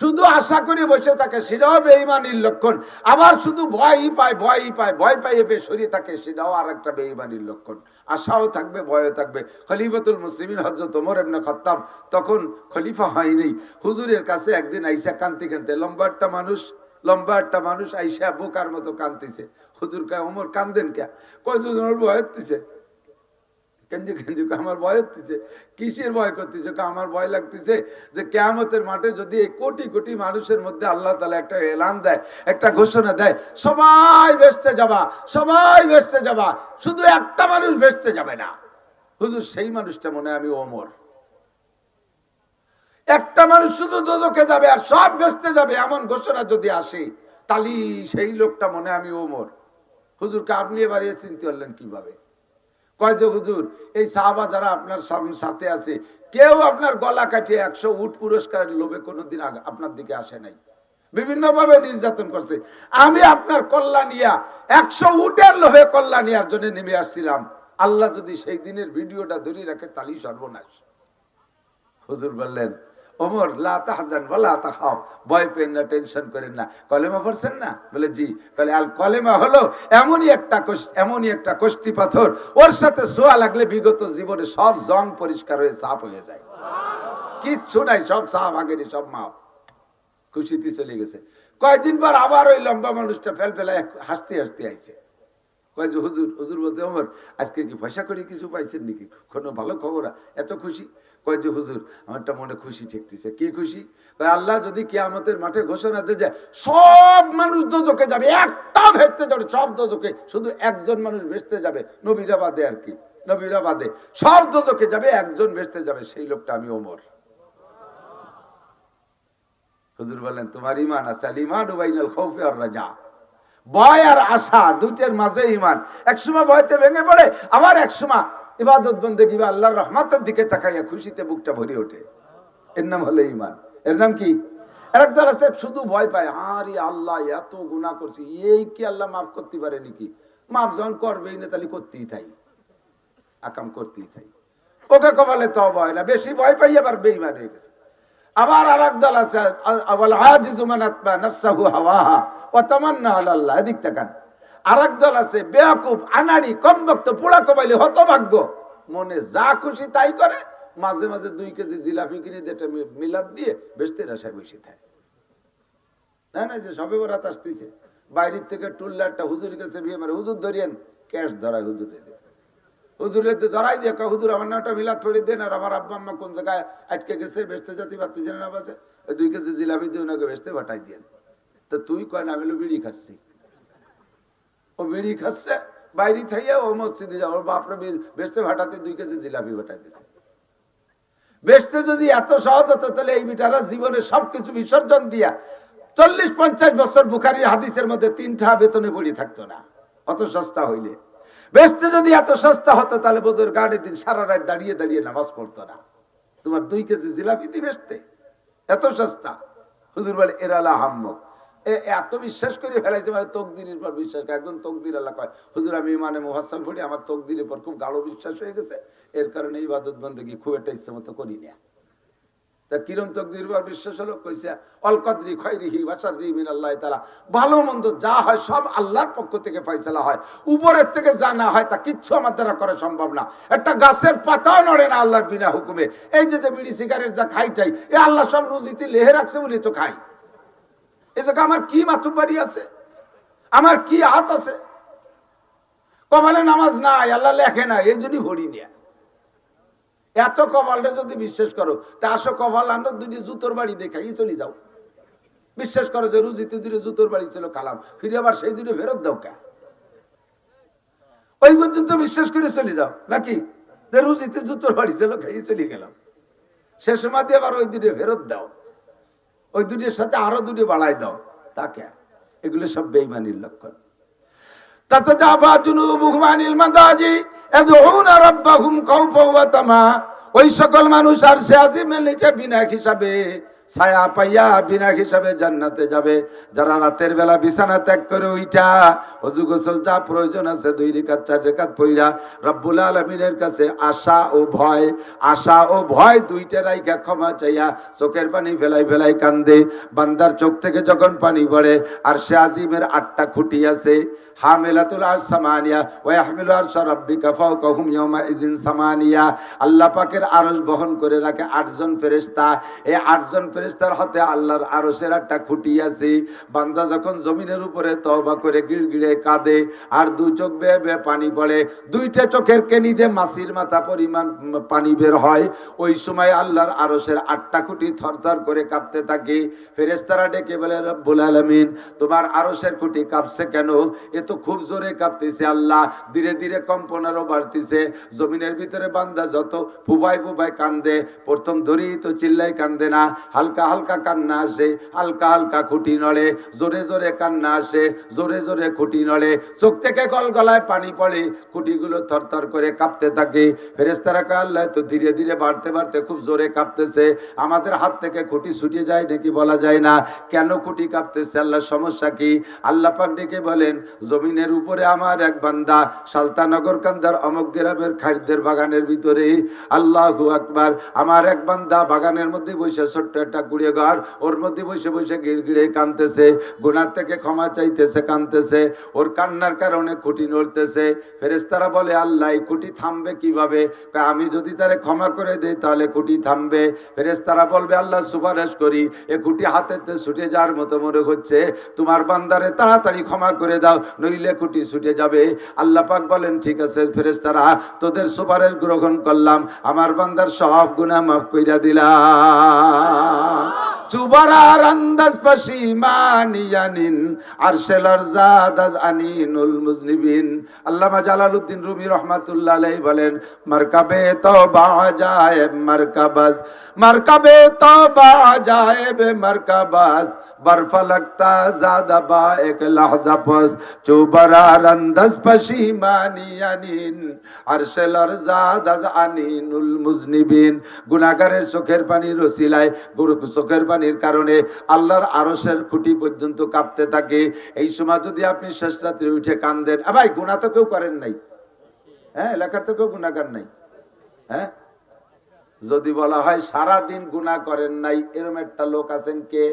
শুধু আশা করে বসে থাকে সেটাও বেঈমানির লক্ষণ, আবার শুধু ভয়ই পায় ভয় পাইয়ে সরিয়ে থাকে সেটাও আর একটা বেঈমানির লক্ষণ। আশাও থাকবে, ভয়ও থাকবে। খলিফাতুল মুসলিমিন হযরত ওমর ইবনে খাত্তাব তখন খলিফা হয়নি, হুজুরের কাছে একদিন আইসা কাঁদতে কাঁদতে, লম্বা একটা মানুষ আইসা বোকার মতো কাঁদতেছে। হুজুর কয়, ওমর কান্দেন কে? কয়, হুজুর ভয় হচ্ছে। কেন্দ্র কেন্দ্র আমার ভয় হচ্ছে। কিসের ভয় করতেছে? আমার ভয় লাগতেছে যে কিয়ামতের মাঠে যদি এই কোটি কোটি মানুষের মধ্যে আল্লাহ তাআলা একটা এলান দেয়, একটা ঘোষণা দেয়, সবাই বেহেশতে যাবা, সবাই বেহেশতে যাবা, শুধু একটা মানুষ বেহেশতে যাবে না। হুজুর সেই মানুষটা মনে হয় আমি ওমর। একটা মানুষ শুধু দোজখে যাবে আর সব বেহেশতে যাবে, এমন ঘোষণা যদি আসে, তাহলে সেই লোকটা মনে হয় আমি ওমর। হুজুরকে আপনি এবারে চিনতে পারলেন কিভাবে? কয় যে হুজুর, এই সাহাবা যারা আপনার সাথে আছে, কেউ আপনার গলা কাটিয়ে 100 উট পুরস্কারের লোভে কোনোদিন আপনার দিকে আসে নাই, বিভিন্ন ভাবে নির্যাতন করছে। আমি আপনার কল্যাণিয়া 100 উটের লোভে কল্যাণিয়ার জন্য নেমে আসছিলাম। আল্লাহ যদি সেই দিনের ভিডিওটা ধরে রাখে, তাহলেই সর্বনাশ। হুজুর বললেন, ওমর লা তাহজান ওয়ালা তাখাফ, ভয় পেন না, টেনশন করেন না। কলেমা পড়ছেন না? বলে জি। বলে আল কলেমা হলো এমনই একটা কষ্টি পাথর, ওর সাথে ছোঁয়া লাগলে বিগত জীবনে সব জং পরিষ্কার হয়ে সাফ হয়ে যায়, কিচ্ছু নাই, সব সাফ, আগের সব মাপ। খুশিতে চলে গেছে। কয়েকদিন পর আবার ওই লম্বা মানুষটা ফেলায় হাসতে হাসতে আইছে। কয় যে হুজুর, হুজুর বলতে ওমর আজকে কি পয়সা করে কিছু পাইছেন নাকি? কোনো ভালো খবর? এত খুশি? কয় যে হুজুর আমারটা মনে খুশি ঠেকতেছে। কি খুশি? কয় আল্লাহ যদি কিয়ামতের মাঠে ঘোষণা দিয়ে যায় সব মানুষ দোজখে যাবে, একটা ভেস্তে যাবে, সব দোজখে, শুধু একজন মানুষ ভেস্তে যাবে, নবীরা বাদে আর কি, নবীরা বাদে সব দোজখে যাবে, একজন ভেস্তে যাবে, সেই লোকটা আমি ওমর। হুজুর বলেন তোমার ঈমান আছে, আল ঈমানু বাইনাল খাউফি ওয়ার রাজা, ভয় আর আশা দুইটার মাঝে ঈমান। একসময় ভয়তে ভেঙে পড়ে, আবার একসময় ইবাদত বন্দেগী বা আল্লাহর রহমতের দিকে তাকাইয়া খুশিতে বুকটা ভরে ওঠে। এর নাম হলো ঈমান। এর নাম কি? একদল আছে শুধু ভয় পায়, আরে আল্লাহ এত গুনাহ করছি, এই কি আল্লাহ মাফ করতে পারে নাকি? মাফ যখন করবেই না, তাহলে করতেই থাই, আকাম করতেই থাই। ওকে কপালে তওবা হয় না, বেশি ভয় পাই আবার বেঈমান হয়ে গেছে। আবার আরেক দল আছে, আওয়াল আজিজু মান আতবা নাফসাহু হাওয়াহা ওয়া তামান্না আলাল্লাহ। এদিক তাকান। আরেক দল আছে বেয়াকুব, আনাড়ি, কমবক্ত, পোড়া কবাইলি, হতভাগ্য, মনে যা খুশি তাই করে, মাঝে মাঝে 2 কেজি জিলাপি কিনে দিয়ে মিলাদ দিয়ে বেস্তের আশায় বসে থাকে। তাই না? যে সবে বরাত আসতেছে, বাইরের থেকে টুল্লারটা হুজুরের কাছে বিয়ে মারে, হুজুর ধরিয়েন, ক্যাশ ধরায় হুজুরে দিয়ে, হুজুরের ধরাই দিয়ে হুজুর আমার নামটা মিলাদ পড়ে দেন, আর আমার আব্বা আম্মা কোন জায়গায় আটকে গেছে, বেচতে জাতি পারতে জানে না, বাসে 2 কেজি জিলাপি দিয়ে ওনাকে বেচতে পাঠাই দেন। তো তুই কয় না, আমি বিড়ি খাচ্ছি। ও বিড়ি খাচ্ছে বাইরে থেকে, ও মসজিদে যাও, ওর বাপরা বেচতে ভাটাতে 2 কেজি জিলাপি ভাটাই দিছে। বেচতে যদি এত সহজ হতো, তাহলে এই বিটারা জীবনে সবকিছু বিসর্জন দিয়া 40-50 বছর বুখারীর হাদিসের মধ্যে 3টা বেতনে পড়ি থাকতো না, অত সস্তা হইলে। বেচতে যদি এত সস্তা হতো, তাহলে বছর গাড়ির দিন সারা রাত দাঁড়িয়ে দাঁড়িয়ে নামাজ পড়তো না। তোমার 2 কেজি জিলাপি দিয়ে বেচতে এত সস্তা। হুজুর বলে এরালা হাম্মক, এত বিশ্বাস করে ফেলাইছে, মানে তকদিরের পর বিশ্বাস। একজন তকদির আল্লাহ কয়, হুজুর আমি ইমানে মুফাসসাল পড়ি, আমার তকদিরের পর খুব গাঢ় বিশ্বাস হয়ে গেছে, এর কারণে ইবাদত বন্দেগী খুব একটা ইচ্ছা মতো করি না। তা কিরম তকদির পর বিশ্বাস হলো? কইছে অল কদরি খায়রিহি ওয়া শাররিহি মিনাল্লাহি তাআলা, ভালো মন্দ যা হয় সব আল্লাহর পক্ষ থেকে ফয়সালা হয়, উপরের থেকে যা না হয় তা কিচ্ছু আমার দ্বারা করা সম্ভব না। একটা গাছের পাতাও নড়ে না আল্লাহর বিনা হুকুমে। এই যে বিড়ি সিগারেট যা খাইটাই, এ আল্লাহ সব রুজিতে লেহে রাখছে বলে তো খাই। এই জায়গা আমার কি মাতুব্বাড়ি আছে, আমার কি হাত আছে? কপালে নামাজ নাই, আল্লাহ লেখে না, এই জন্যই ভরি নিয়ে। এত কপালটা যদি বিশ্বাস করো, তা আসো কপাল আনো, 2টি জুতোর বাড়ি দেখাই চলে যাও। বিশ্বাস করো যে রুজিতে 2টি জুতোর বাড়ি ছিল, কালাম ফিরে আবার সেই 2টি ফেরত দাও কে? ওই পর্যন্ত বিশ্বাস করে চলে যাও নাকি? যে রুজিতে জুতোর বাড়ি ছিল, খাইয়ে চলে গেলাম, শেষ সময় দিয়ে আবার ওই 2টি ফেরত দাও, ওই 2টির সাথে আরো 2টি বাড়াই দাও, তাকে। এগুলো সব বেঈমানির লক্ষণ। তাতাজাফা জুনুবুহুম আনিল মাদাজি ইয়াদউনা রাব্বাহুম খাওফান ওয়া তামা। ওই সকল মানুষ আরশে আজিমের নিচে বিনা হিসাবে ছায়া পাইয়া বিনা হিসাবে জান্নাতে যাবে, যারা রাতের বেলা বিছানা ত্যাগ করে উইঠা ওযু গোসল যা প্রয়োজন আছে 2 রাকাত 4 রাকাত পড়িয়া রব্বুল আলামিনের কাছে আশা ও ভয় 2টা রাইখা ক্ষমা চাইয়া চোখের পানি ফেলাই কান্দে। বান্দার চোখ থেকে যখন পানি পড়ে, আরশে আজিমের 8টা খুঁটি আছে, হামিলাতুল আরশ সামানিয়া ওয়া ইয়াহমিলু আরশা রাব্বিকা ফাওকাহুম ইয়াওমা ইযিন সামানিয়া। আল্লাহ পাকের আরশ বহন করে রাখে 8 জন ফেরেশতা। এই 8 জন ফেরেশতার হাতে আল্লাহর আরশের একটা খুঁটি আছে। বান্দা যখন জমিনের উপরে তওবা করে গিড়গিড়ে কাঁদে আর দুই চোখ বেয়ে বেয়ে পানি পড়ে, দুইটা চোখের কেনিতে মাছির মাথা পরিমাণ পানি বের হয়, ওই সময় আল্লাহর আরশের 8টা খুঁটি থরথর করে কাঁপতে থাকে। ফেরেশতারা ডেকে বলে, রব্বুল আলামিন, তোমার আরশের খুঁটি কাঁপছে কেন? এ তো খুব জোরে কাঁপতেছে আল্লাহ, ধীরে ধীরে কম্পন আরো বাড়তেছে। জমিনের ভিতরে বান্দা যত ফুবাই ফুবাই কান্দে, প্রথম ধরেই তো চিল্লাই কান্দে না, হালকা হালকা কান্না আসে, হালকা হালকা খুঁটি নড়ে, জোরে জোরে কান্না আসে, জোরে জোরে খুঁটি নড়ে, চোখ থেকে গলগলায় পানি পড়ে, খুঁটিগুলো থরথর করে কাঁপতে থাকে। ফেরেশতারা কয়, আল্লাহ তো ধীরে ধীরে বাড়তে বাড়তে খুব জোরে কাঁপতেছে, আমাদের হাত থেকে খুঁটি ছুটে যায় নাকি বলা যায় না, কেন খুঁটি কাঁপতেছে, আল্লাহ সমস্যা কি? আল্লাহ পাক ডেকে বলেন, জমিনের উপরে আমার এক বান্দা সালতানগর কান্দার অমক গ্রামের খাদ্যের বাগানের ভিতরে, আল্লাহু আকবার, আমার এক বান্দা বাগানের মধ্যে বসে, ছোট্ট একটা কুড়িয়ে ঘর, ওর মধ্যে বসে বসে গিড়গিড়ে কাঁদতেছে, গুনাহ থেকে ক্ষমা চাইতেছে, কাঁদতেছে, ওর কান্নার কারণে খুঁটি নড়তেছে। ফেরেশতারা বলে, আল্লাহ এই খুঁটি থামবে কিভাবে? আমি যদি তারে ক্ষমা করে দেই তাহলে খুঁটি থামবে। ফেরেশতারা বলবে, আল্লাহ সুপারিশ করি, এ খুঁটি হাতেতে ছুটে যাওয়ার মতো মনে হচ্ছে, তোমার বান্দারে তাড়াতাড়ি ক্ষমা করে দাও, নইলে খুঁটি ছুটে যাবে। আল্লাহ পাক বলেন, ঠিক আছে ফেরেশতারা, তোদের সুপারিশ গ্রহণ করলাম, আমার বান্দার সব গুনাহ মাফ কইরা দিলাম। চুবারার আন্দাজ পাশিমানিয়ানিন আরশেলার জাদাজ আনিনুল মুজনিবিন। আল্লামা জালালউদ্দিন রুমি রহমাতুল্লাহ আলাইহি বলেন, মারকাবে তওবা আজায়েব মারকাবাস, মারকাবে তওবা আজায়েব মারকাবাস, বরফা লাগতা জাদা বা এক লহজা পাস, চুবারার আন্দাজ পাশিমানিয়ানিন আরশেলার জাদাজ আনিনুল মুজনিবিন। গুনাহগারের চোখের পানির ওসিলায়, চোখের পানির কারণে আল্লাহর আরশের খুঁটি পর্যন্ত কাঁপতে থাকে। এই সময় যদি আপনি শেষ রাত্রে উঠে কান্দেন, ভাই গুনাহ তো কেউ করেন নাই, হ্যাঁ, এলাকার তো কেউ গুনাহগার নাই, হ্যাঁ, যদি বলা হয় সারা দিন গুনাহ করেন নাই, এরকম একটা লোক আছেন কে?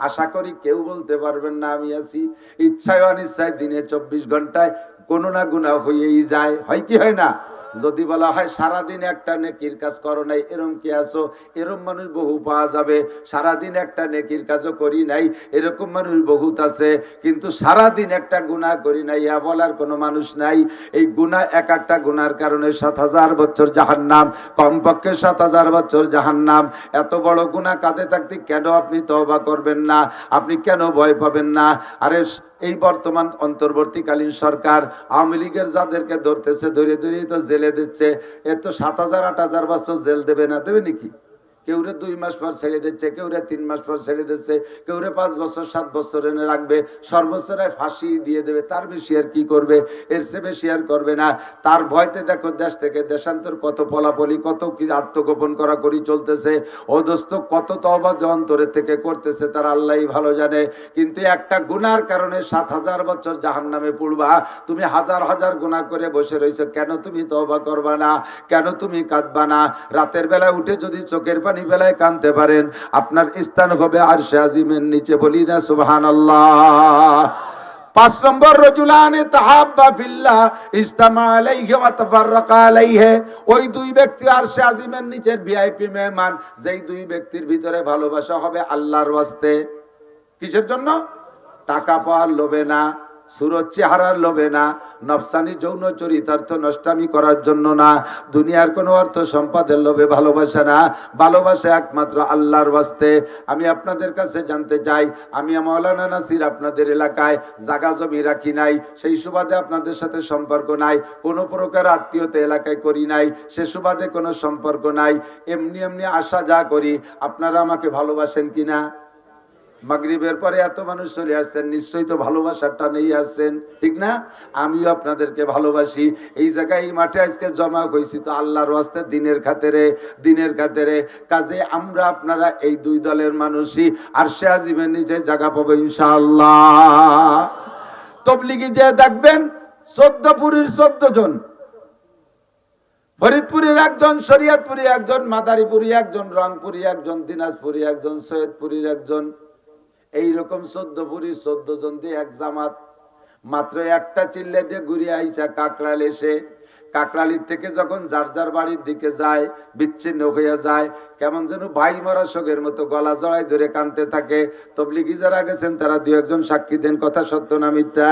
আশা করি কেউ বলতে পারবেন না আমি আছি। ইচ্ছায় অনিচ্ছায় দিনে 24 ঘন্টায় কোনো না গুনাহ হয়েই যায়, হয় কি হয় না? যদি বলা হয় সারাদিন একটা নেকির কাজ করো নাই, এরম কি আছো? এরম মানুষ বহু পাওয়া যাবে। সারাদিন একটা নেকির কাজও করি নাই, এরকম মানুষ বহুত আছে। কিন্তু সারাদিন একটা গুনাহ করি নাই ইয়া বলার কোনো মানুষ নাই। এই গুনাহ, এক একটা গুনার কারণে 7000 বছর জাহান্নাম, কমপক্ষে 7000 বছর জাহান্নাম। এত বড় গুনাহ কাঁধে থাকতে কেন আপনি তওবা করবেন না? আপনি কেন ভয় পাবেন না? আরে এই বর্তমান অন্তর্বর্তীকালীন সরকার আওয়ামী লীগের যাদেরকে ধরতেছে, ধরে ধরেই তো জেলে দিচ্ছে। এর তো 7000 8000 বছর জেল দেবে না, দেবে নাকি? কেউরে 2 মাস পর ছেড়ে দিচ্ছে, কেউরে 3 মাস পর ছেড়ে দিচ্ছে, কেউরে 5 বছর 7 বছর এনে রাখবে, সর্বোচ্চরায় ফাঁসি দিয়ে দেবে। তার বেশি আর কি করবে? এর চেয়ে বেশি আর করবে না। তার ভয়তে দেখো দেশ থেকে দেশান্তর কত পলাপলি, কত কি আত্মগোপন করা করি চলতেছে। ও দোস্ত, কত তওবা যে অন্তরের থেকে করতেছে তার আল্লাহই ভালো জানে। কিন্তু একটা গুনার কারণে 7000 বছর জাহান্নামে পড়বা। তুমি হাজার হাজার গুনাহ করে বসে রইছো, কেন তুমি তওবা করবা না? কেন তুমি কাঁদবা না? রাতের বেলা উঠে যদি চোখের পানি বেলায় কাঁদতে পারেন, আপনার স্থান হবে আরশে আজিমের নিচে। বলি না সুবহানাল্লাহ। 5 নম্বর, রজুলানে তাহাব্বা ফিল্লাহ ইজতামা আলাইহি ওয়া তাফাররাকা আলাইহি। ওই দুই ব্যক্তি আরশে আজিমের নিচের ভিআইপি মেহমান, যেই দুই ব্যক্তির ভিতরে ভালোবাসা হবে আল্লাহর ওয়াস্তে। কিসের জন্য? টাকা পাওয়ার লোভে না, সুরত চেহারার লোভে না, নফসানি যৌন চরিতার্থ নষ্টামি করার জন্য না, দুনিয়ার কোনো অর্থ সম্পদের লোভে ভালোবাসা না, ভালোবাসা একমাত্র আল্লাহর ওয়াস্তে। আমি আপনাদের কাছে জানতে চাই, আমি মাওলানা নাসির আপনাদের এলাকায় জায়গা জমি রাখি নাই, সেই সুবাদে আপনাদের সাথে সম্পর্ক নাই, কোনো প্রকার আত্মীয়তা এলাকায় করি নাই, সে সুবাদে কোনো সম্পর্ক নাই। এমনি এমনি আশা যা করি, আপনারা আমাকে ভালোবাসেন কিনা? মাগরিবের পরে এত মানুষ চলে আসছেন, নিশ্চয়ই তো ভালোবাসার টানেই আসছেন, ঠিক না? আমিও আপনাদেরকে ভালোবাসি। এই জায়গায় এই মাঠে আজকে জমা হয়েছি তো আল্লাহর ওয়াস্তে, দিনের খাতেরে, দিনের খাতেরে। কাজে আমরা আপনারা এই দুই দলের মানুষই আরশে আজিমের নিচে জায়গা পাবো ইনশাআল্লাহ। তবলিগি যে দেখবেন 14 পুরীর 14 জন, ফরিদপুরের একজন, শরীয়তপুরি একজন, মাদারীপুরি একজন, রংপুরি একজন, দিনাজপুরি একজন, সৈয়দপুরীর একজন, এইরকম 14 পুরীর 14 জন দিয়ে এক জামাত। মাত্র একটা চিল্লে দিয়ে ঘুরে আইসা কাকড়াল এসে কাকরালির থেকে যখন যার যার বাড়ির দিকে যায় বিচ্ছিন্ন হয়ে যায়, কেমন যেন ভাই মরা শোকের মতো গলা জড়াই ধরে কাঁদতে থাকে। তবলিগি যারা গেছেন তারা দু একজন সাক্ষী দেন, কথা সত্য না মিথ্যা?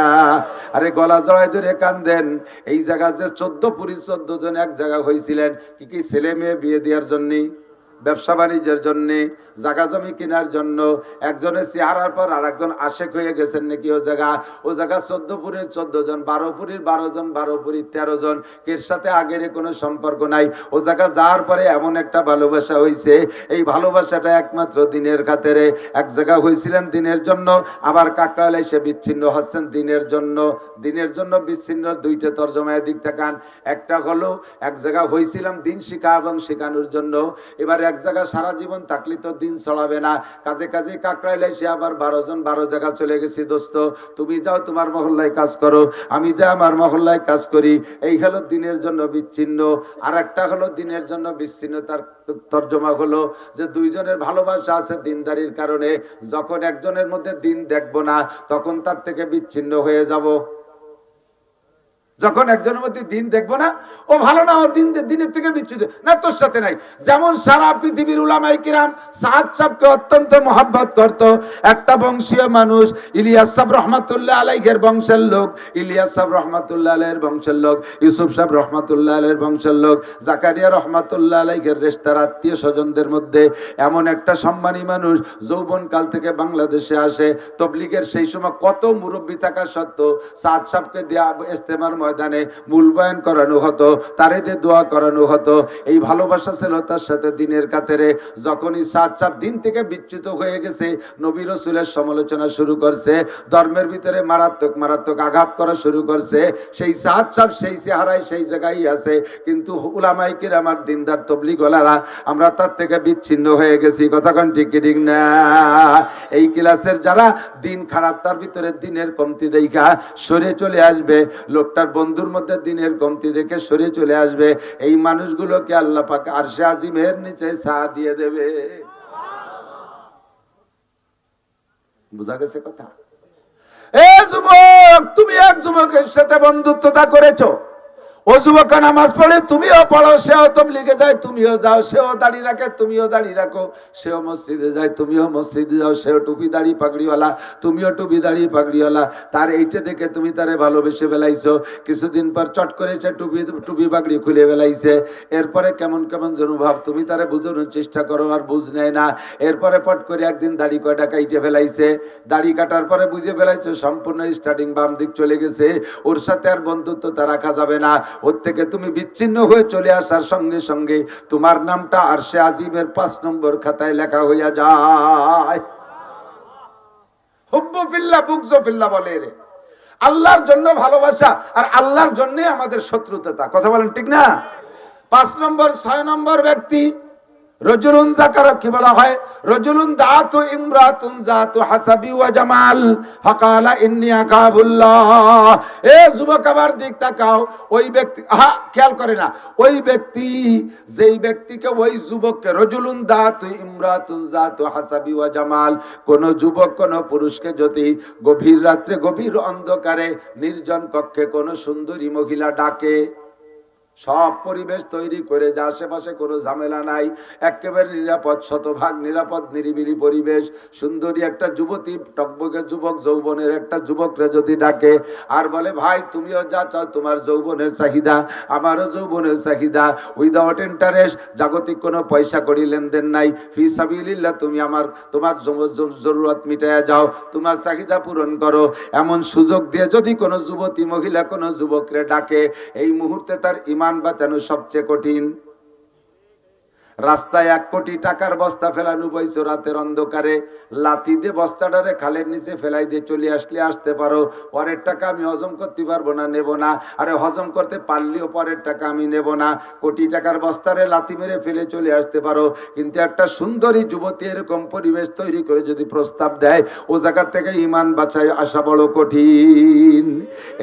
আরে গলা জড়াই ধরে কান্দেন। এই জায়গা যে 14 পুরী 14 জন এক জায়গা হয়েছিলেন, কি ছেলে মেয়ে বিয়ে দেওয়ার জন্য, ব্যবসা বাণিজ্যের জন্য, জায়গা জমি কেনার জন্য। একজনের চেহারার পর আর একজন আশেক হয়ে গেছেন নাকি ও জায়গা 14 পুরীর 14 জন, 12 পুরীর 12 জন, 12 পুরীর 13 জন, এর সাথে আগের কোনো সম্পর্ক নাই। ও জায়গা যাওয়ার পরে এমন একটা ভালোবাসা হয়েছে, এই ভালোবাসাটা একমাত্র দিনের খাতিরে। এক জায়গা হয়েছিলেন দিনের জন্য, আবার কাকরাইলে এসে বিচ্ছিন্ন হচ্ছেন দিনের জন্য। দিনের জন্য বিচ্ছিন্ন দুইটা তর্জমায় দিক তাকান। একটা হলো এক জায়গা হয়েছিলাম দিন শিখা এবং শেখানোর জন্য, এবার এক জায়গা সারা জীবন থাকলে তো দিন চলাবে না, কাজে কাজে কাকরাইলে এসে আবার 12 জন 12 জায়গা চলে গেছি। দোস্ত তুমি যাও তোমার মহল্লায় কাজ করো, আমি যা আমার মহল্লায় কাজ করি। এই হলো দিনের জন্য বিচ্ছিন্ন। আর একটা হলো দিনের জন্য বিচ্ছিন্ন, তার তর্জমা হলো যে দুইজনের ভালোবাসা আছে দিনদারির কারণে, যখন একজনের মধ্যে দিন দেখবো না তখন তার থেকে বিচ্ছিন্ন হয়ে যাব। যখন একজনের মধ্যে দিন দেখবো না, ও ভালো না, ও দিনের থেকে বিচ্ছুত না, তোর সাথে নাই। যেমন সারা পৃথিবীর উলামায়ে কিরাম সাদ সাহেবকে অত্যন্ত মহব্বত করত। একটা বংশীয় মানুষ ইলিয়াস সাহেব রহমাতুল্লাহ আলাইহির বংশের লোক, ইলিয়াস সাহেব রহমাতুল্লাহ আলাইহির বংশের লোক, ইউসুফ সাহেব রহমাতুল্লাহ আলাইহির বংশের লোক, জাকারিয়া রহমাতুল্লাহ আলাইহির রেশতার আত্মীয় স্বজনদের মধ্যে এমন একটা সম্মানী মানুষ যৌবন কাল থেকে বাংলাদেশে আসে। তবলিগের সেই সময় কত মুরব্বী থাকা সত্ত্বেও সাদ সাহেবকে দেয়া ইস্তেমার ময়দানে মূল বয়ান করানো হতো, তারে দিয়ে দোয়া করানো হতো। এই ভালোবাসা ছিল তার সাথে দিনের খাতিরে। যখনই সাদ সাহেব দিন থেকে বিচ্যুত হয়ে গেছে, নবী রাসূলের সমালোচনা শুরু করছে, ধর্মের ভিতরে মারাত্মক মারাত্মক আঘাত করা শুরু করছে, সেই সাদ সাহেব সেই চেহারায় সেই জায়গায় আছে। কিন্তু উলামায়ে কিরাম আর দিনদার তবলিগ ওয়ালারা আমরা তার থেকে বিচ্ছিন্ন হয়ে গেছি। কথা কোন ঠিক কি ঠিক না? এই ক্লাসের যারা দিন খারাপ, তার ভিতরে দিনের কমতি দেখা সরে চলে আসবে, লোকটার বন্ধুর মধ্যে দিনের কমতি দেখে সরে চলে আসবে, এই মানুষগুলোকে আল্লাহ পাক আরশে আজিমের নিচে ছায়া দিয়ে দেবে। বুঝা গেছে কথা? এ যুবক, তুমি এক যুবকের সাথে বন্ধুত্বতা করেছো, ও যুবক নামাজ পড়ে তুমিও পড়ো, সেও তবলিগে যায় তুমিও যাও, সেও দাড়ি রাখে তুমিও দাড়ি রাখো, সেও মসজিদে যায় তুমিও মসজিদে যাও, সেও টুপি দাড়ি পাগড়িওয়ালা তুমিও টুপি দাড়ি পাগড়িওয়ালা। তার এইটা দেখে তুমি তারে ভালোবেসে ফেলাইছো। কিছুদিন পর চট করে সে টুপি পাগড়ি খুলে ফেলাইছে। এরপরে কেমন কেমন যেন ভাব, তুমি তারে বুঝানোর চেষ্টা করো আর বুঝ নেয় না। এরপরে পট করে একদিন দাড়ি কয়টা কাইটে ফেলাইছে। দাড়ি কাটার পরে বুঝে ফেলাইছে সম্পূর্ণ স্টার্টিং বাম দিক চলে গেছে, ওর সাথে আর বন্ধুত্বতা রাখা যাবে না। ওর থেকে তুমি বিচ্ছিন্ন হয়ে চলে আসার সঙ্গে সঙ্গে তোমার নামটা আরশে আজিমের 5 নম্বর খাতায় লেখা হইয়া যায়। হুব্বু ফিল্লাহ বুগযু ফিল্লাহ বলে রে, আল্লাহর জন্য ভালোবাসা আর আল্লাহর জন্য আমাদের শত্রুতা। কথা বলেন ঠিক না? 5 নম্বর 6 নম্বর ব্যক্তি রজুলুন যাকারা, কি বলা হয়? রজুলুন দাতু ইমরাতুন যাতু হাসাবি ওয়া জামাল ফাকালা ইন্নী আকাবুল্লাহ। এ যুবক আবার দিক তাকাও, ওই ব্যক্তি খেয়াল করে না, ওই ব্যক্তি যেই ব্যক্তিকে, ওই যুবককে রজুলুন দাতু ইমরাতুন যাতু হাসাবি ওয়া জামাল, কোন যুবক কোন পুরুষকে যদি গভীর রাত্রে গভীর অন্ধকারে নির্জন কক্ষে কোন সুন্দরী মহিলা ডাকে, সব পরিবেশ তৈরি করে যে আশেপাশে কোনো ঝামেলা নাই, একেবারে নিরাপদ, শতভাগ নিরাপদ নিরিবিলি পরিবেশ, সুন্দরী একটা যুবতী, টকবকে যুবক, যৌবনের একটা যুবকরা যদি ডাকে আর বলে ভাই তুমিও যা চাও, তোমার যৌবনের চাহিদা আমারও যৌবনের চাহিদা, উইদাউট ইন্টারেস্ট, জাগতিক কোনো পয়সা করি লেনদেন নাই, ফি সাবিলিল্লাহ, তুমি তোমার জরুরত মিটাইয়া যাও, তোমার চাহিদা পূরণ করো, এমন সুযোগ দিয়ে যদি কোনো যুবতী মহিলা কোনো যুবকরে ডাকে, এই মুহূর্তে তার ইমান বাঁচানো সবচেয়ে কঠিন। রাস্তায় 1 কোটি টাকার বস্তা ফেলানো বইছো রাতের অন্ধকারে, লাথি দিয়ে বস্তাটারে খালের নিচে ফেলাই দিয়ে চলে আসলে আসতে পারো, পরের টাকা আমি হজম করতে পারবো না, নেব না। আরে হজম করতে পারলেও পরের টাকা আমি নেব না। কোটি টাকার বস্তারে লাথি মেরে ফেলে চলে আসতে পারো, কিন্তু একটা সুন্দরী যুবতী এরকম পরিবেশ তৈরি করে যদি প্রস্তাব দেয়, ও জায়গা থেকে ইমান বাঁচায় আসা বড় কঠিন।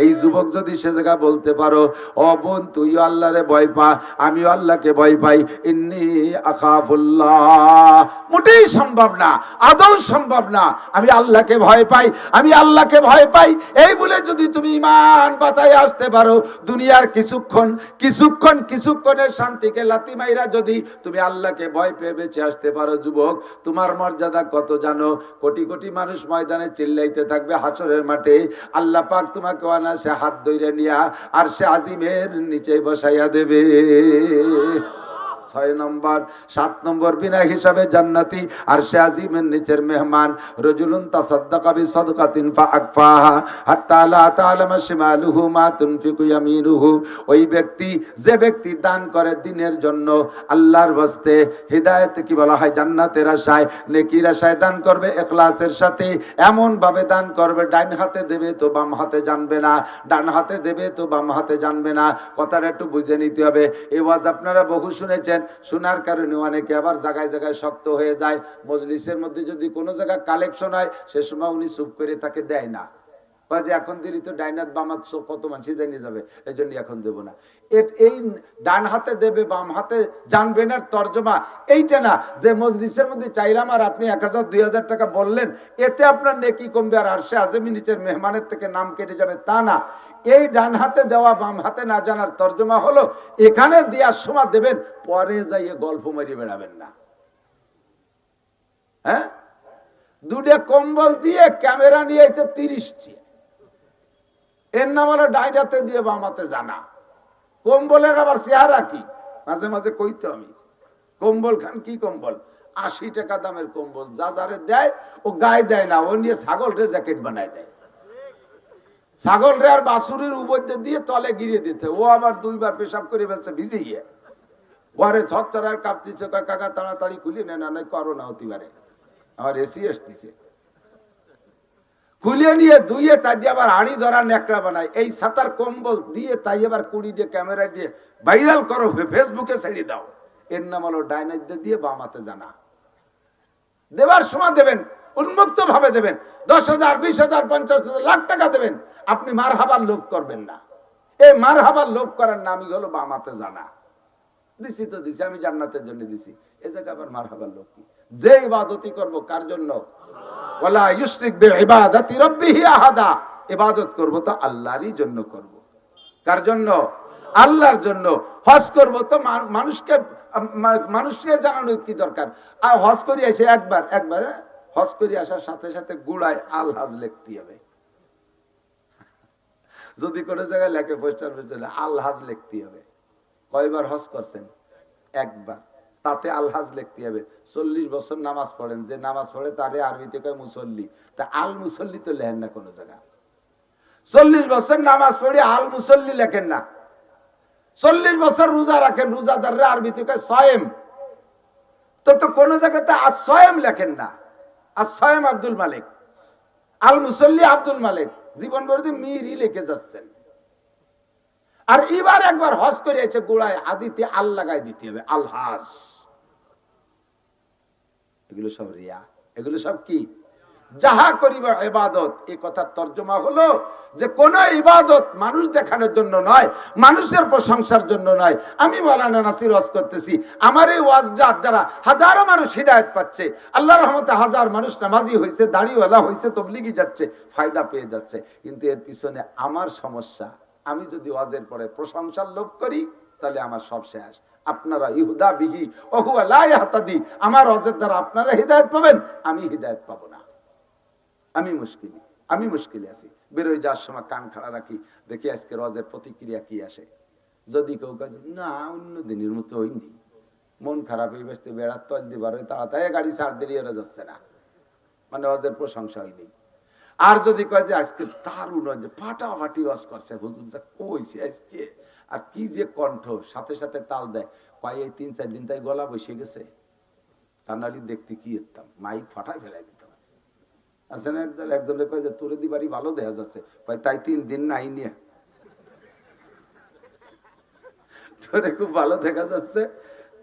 এই যুবক যদি সে জায়গা বলতে পারো, ও বোন তুইও আল্লাহরে ভয় পা, আমিও আল্লাহকে ভয় পাই, ইন্নী আখাফুল্লাহ, মোটেই সম্ভব না, আদৌ সম্ভব না। আমি আল্লাহকে ভয় পাই, আমি আল্লাহকে ভয় পাই, এই বলে যদি তুমি ঈমান বাঁচায় আসতে পারো, দুনিয়ার কিছুক্ষণের শান্তিকে লাথি মাইরা যদি তুমি আল্লাহকে ভয় পেয়ে বেঁচে আসতে পারো, যুবক, তোমার মর্যাদা কত জানো? কোটি কোটি মানুষ ময়দানে চিল্লাইতে থাকবে হাসরের মাঠে, আল্লাহ পাক তোমাকে অনায়াসে হাত ধরে নিয়া আর সে আজিমের নিচে বসাইয়া দেবে। 6 নম্বর, 7 নম্বর বিনা হিসাবে জান্নাতি আর সে আজিমের নিচের মেহমান। রজুলুন তাসাদ্দাকা বিসাদকাতিন ফাআকফাহা হাত্তা লা তা'লামা শিমালুহু মা তুনফিকু ইয়ামিনুহু। ওই ব্যক্তি, যে ব্যক্তি দান করে দিনের জন্য, আল্লাহর ওয়াস্তে, হিদায়াত কি বলা হয়, জান্নাতের আশায়, নেকির আশায় দান করবে, ইখলাসের সাথে এমন ভাবে দান করবে, ডান হাতে দেবে তো বাম হাতে জানবে না, ডান হাতে দেবে তো বাম হাতে জানবে না। কথাটা একটু বুঝে নিতে হবে। এই ওয়াজ আপনারা বহু শুনেছেন, শোনার কারণে অনেকে আবার জায়গায় জায়গায় শক্ত হয়ে যায়। মজলিসের মধ্যে যদি কোনো জায়গায় কালেকশন হয়, সে সময় উনি চুপ করে তাকে দেয় না, যে এখন দিলি তো ডাইনাত বামাত কত মানুষ জানিয়ে যাবে, এই জন্য এখন দেব না। এই ডান হাতে দেবে বাম হাতে জানবে না তর্জমা এইটা না, যে মজলিসের মধ্যে চাইলাম আর আপনি 1000 2000 টাকা বললেন, এতে আপনার নেকি কমবে আর আরশে আযমি নিচের মেহমানের থেকে নাম কেটে যাবে, তা না। এই ডান হাতে দেওয়া বাম হাতে না জানার তর্জমা হলো, এখানে দেওয়ার সময় দেবেন, পরে যাইয়ে গল্প মারিয়ে বেড়াবেন না। হ্যাঁ, দুটো কম্বল দিয়ে ক্যামেরা নিয়ে এসে 30টি, এর নাম হলো ডাইন হাতে দিয়ে বাম হাতে জানা। কম্বলের আবার চেহারা কি, মাঝে মাঝে কইতো আমি, কম্বল খান কি কম্বল, 80 টাকা দামের কম্বল, যা যারে দেয় ও গায়ে দেয় না, ও নিয়ে ছাগল রে জ্যাকেট বানায় দেয়, ছাগল রে আর বাছুরের উপর দিয়ে তলে গিরিয়ে দিতে, ও আবার 2 বার পেশাব করে ফেলছে ভিজিয়ে, ওরে থরথরার কাঁপতিছে, কাকা তাড়াতাড়ি খুলি নেন, না করোনা হতে পারে, আমার এসি আসতেছে, খুলে নিয়ে ধুয়ে তাই দিয়ে আবার হাড়ি ধরা নেকড়া বানায়, এই সাতার কম্বল দিয়ে তাই আবার 20 দিয়ে ক্যামেরা দিয়ে ভাইরাল করো, ফেসবুকে ছেড়ে দাও। এর নাম হলো ডাইনাইট দিয়ে বামাতে জানা। দেবার সময় দেবেন, উন্মুক্ত ভাবে দেবেন, 10,000 20,000 50,000 লাখ টাকা দেবেন, আপনি মারহাবার লোভ করবেন না। এই মারহাবার লোভ করার নামই হলো বামাতে জানা। দিছি তো দিছি, আমি জান্নাতের জন্য দিছি, এ জায়গায় আবার মারহাবার লোভ কি? যে ইবাদতই করব কার জন্য? ওয়ালা ইউশরিক বিইবাদাতি রাব্বিহি আহাদা, ইবাদত করব তো আল্লাহরই জন্য করব। কার জন্য? আল্লাহর জন্য। হজ করব তো মানুষকে জানানোর কি দরকার? আর হজ করে এসে একবার হজ করে আসার সাথে সাথে গুড়ায় আল হাজ লিখতে হবে। যদি কোনো জায়গায় লেখে পোস্টার আল হাজ লিখতে হবে। কয়বার হজ করছেন? একবার, তাতে আলহাজ লিখতে হবে। 40 বছর নামাজ পড়েন, যে নামাজ পড়ে তারে আরবিতে কয় মুসল্লি, তা আল মুসল্লি তো লেখেন না কোনো জায়গায়। 40 বছর নামাজ পড়ে আল মুসল্লি লেখেন না। 40 বছর রোজা রাখেন, রোজাদাররা আরবিতে কয় সায়েম, তো কোনো জায়গাতে আসসায়েম লেখেন না। আসসায়েম আব্দুল মালিক, আল মুসল্লি আব্দুল মালিক, জীবন ভরে মিরই লিখে যাচ্ছেন। আর এবার একবার হজ করে এসে গোড়ায় হাজিতে আল লাগাই দিতে হবে, আল হাজ। এগুলো সব রিয়া, এগুলো সব কি? যাহা করিব ইবাদত, এই কথার তর্জমা হলো যে কোন ইবাদত মানুষ দেখানোর জন্য নয়, মানুষের প্রশংসার জন্য নয়। আমি মাওলানা নাসির ওয়াজ করতেছি, আমার এই ওয়াজটার দ্বারা হাজারো মানুষ হিদায়াত পাচ্ছে, আল্লাহর রহমতে হাজার মানুষ নামাজি হয়েছে, দাড়িওয়ালা হয়েছে, তবলিগি যাচ্ছে, ফায়দা পেয়ে যাচ্ছে। কিন্তু এর পিছনে আমার সমস্যা, আমি যদি ওয়াজের পরে প্রশংসার লোভ করি তাহলে আমার সব শেষ। আপনারা ইহুদা বিহি ওহুয়া লা ইয়াহতাদি, আমার ওয়াজের দ্বারা আপনারা হিদায়াত পাবেন, আমি হিদায়াত পাবো না। আমি মুশকিলে আছি। বেরোয় যাওয়ার সময় কান খাড়া রাখি, দেখি আজকে ওয়াজের প্রতিক্রিয়া কি আসে। যদি কেউ কাজ না অন্য দিনের মতো হইনি, মন খারাপ হয়ে ব্যস্ত বেড়ার তল দিবার তাড়াতাড়ি গাড়ি ছাড় দিয়ে যাচ্ছে না, মানে ওয়াজের প্রশংসা হয়নি। আর যদি কয় যে আজকে দারুণ ফাটাফাটি ওয়াজ করছে হুজুর, যা কইছে আজকে, আর কি যে কণ্ঠ, সাথে সাথে তাল দেয়, কয় এই 3-4 দিন তাই গলা বসে গেছে, তা নালি দেখতে কি এতাম, মাইক ফাটাই ফেলাই দিতাম। আসলে একজনে কয় যে তোরে দিবারই ভালো দেখা যাচ্ছে, কয় তাই 3 দিন নাই নিয়ে তোরে খুব ভালো দেখা যাচ্ছে,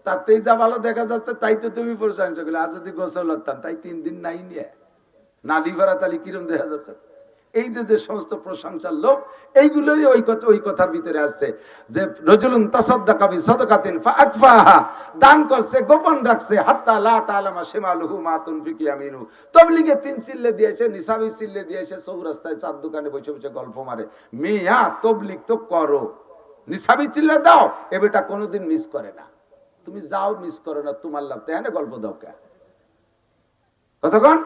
তাতেই যা ভালো দেখা যাচ্ছে তাই তো তুমি প্রশংসা করলে। আর যদি গোসল হতাম তাই 3 দিন নাই নিয়ে নালি ভরা তাহলে কিরম দেখা যেত? এই যে সমস্ত প্রশংসার লোক, এইগুলোরই ওই কথার ভিতরে আসছে যে রাজুলুন তাসাদ্দাকা বিসাদাকাতিন ফাআকফাহা, দান করছে গোপন রাখছে, হাত্তা লা তাআলামা শিমালুহু মা তুনফিকু ইয়ামিনু। তাবলীগে 3 চিল্লে দিয়েছে, নিসাবি চিল্লে দিয়েছে, চৌরাস্তায় চার দোকানে বসে বসে গল্প মারে। মিয়া তাবলীগ তো করো, নিসাবি চিল্লে দাও, এ বেটা কোনোদিন মিস করে না। তুমি যাও, মিস করো না, তোমার লাভ, তাই না? গল্প দাও কে কতক্ষণ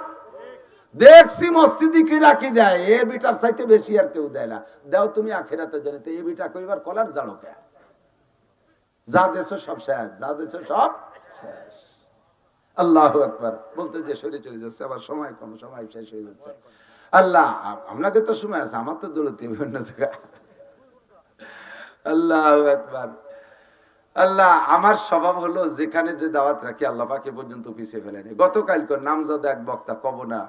দেখছি মসজিদে কি রাখি দেয়, এ বিটার চাইতে বেশি আর কেউ দেয় না। দাও তুমি আখিরাতে জানিতে, এ বিটা কইবার কলার জানো কে? যা দেছো সব শেষ, যা দেছো সব শেষ। আল্লাহু আকবার। বলতে যে সরে চলে যাচ্ছে, আবার সময় কম, সময় শেষ হয়ে যাচ্ছে। আল্লাহ, আপনাকে তো সময় আছে, আমার তো দৌড়তে বিভিন্ন জায়গায়। আল্লাহু আকবার। আল্লাহ, আমার স্বভাব হলো যেখানে যে দাওয়াত রাখি আল্লাহ পাক এ পর্যন্ত পিছিয়ে ফেলেনি। গতকালকে নামজাদা এক বক্তা, কব না,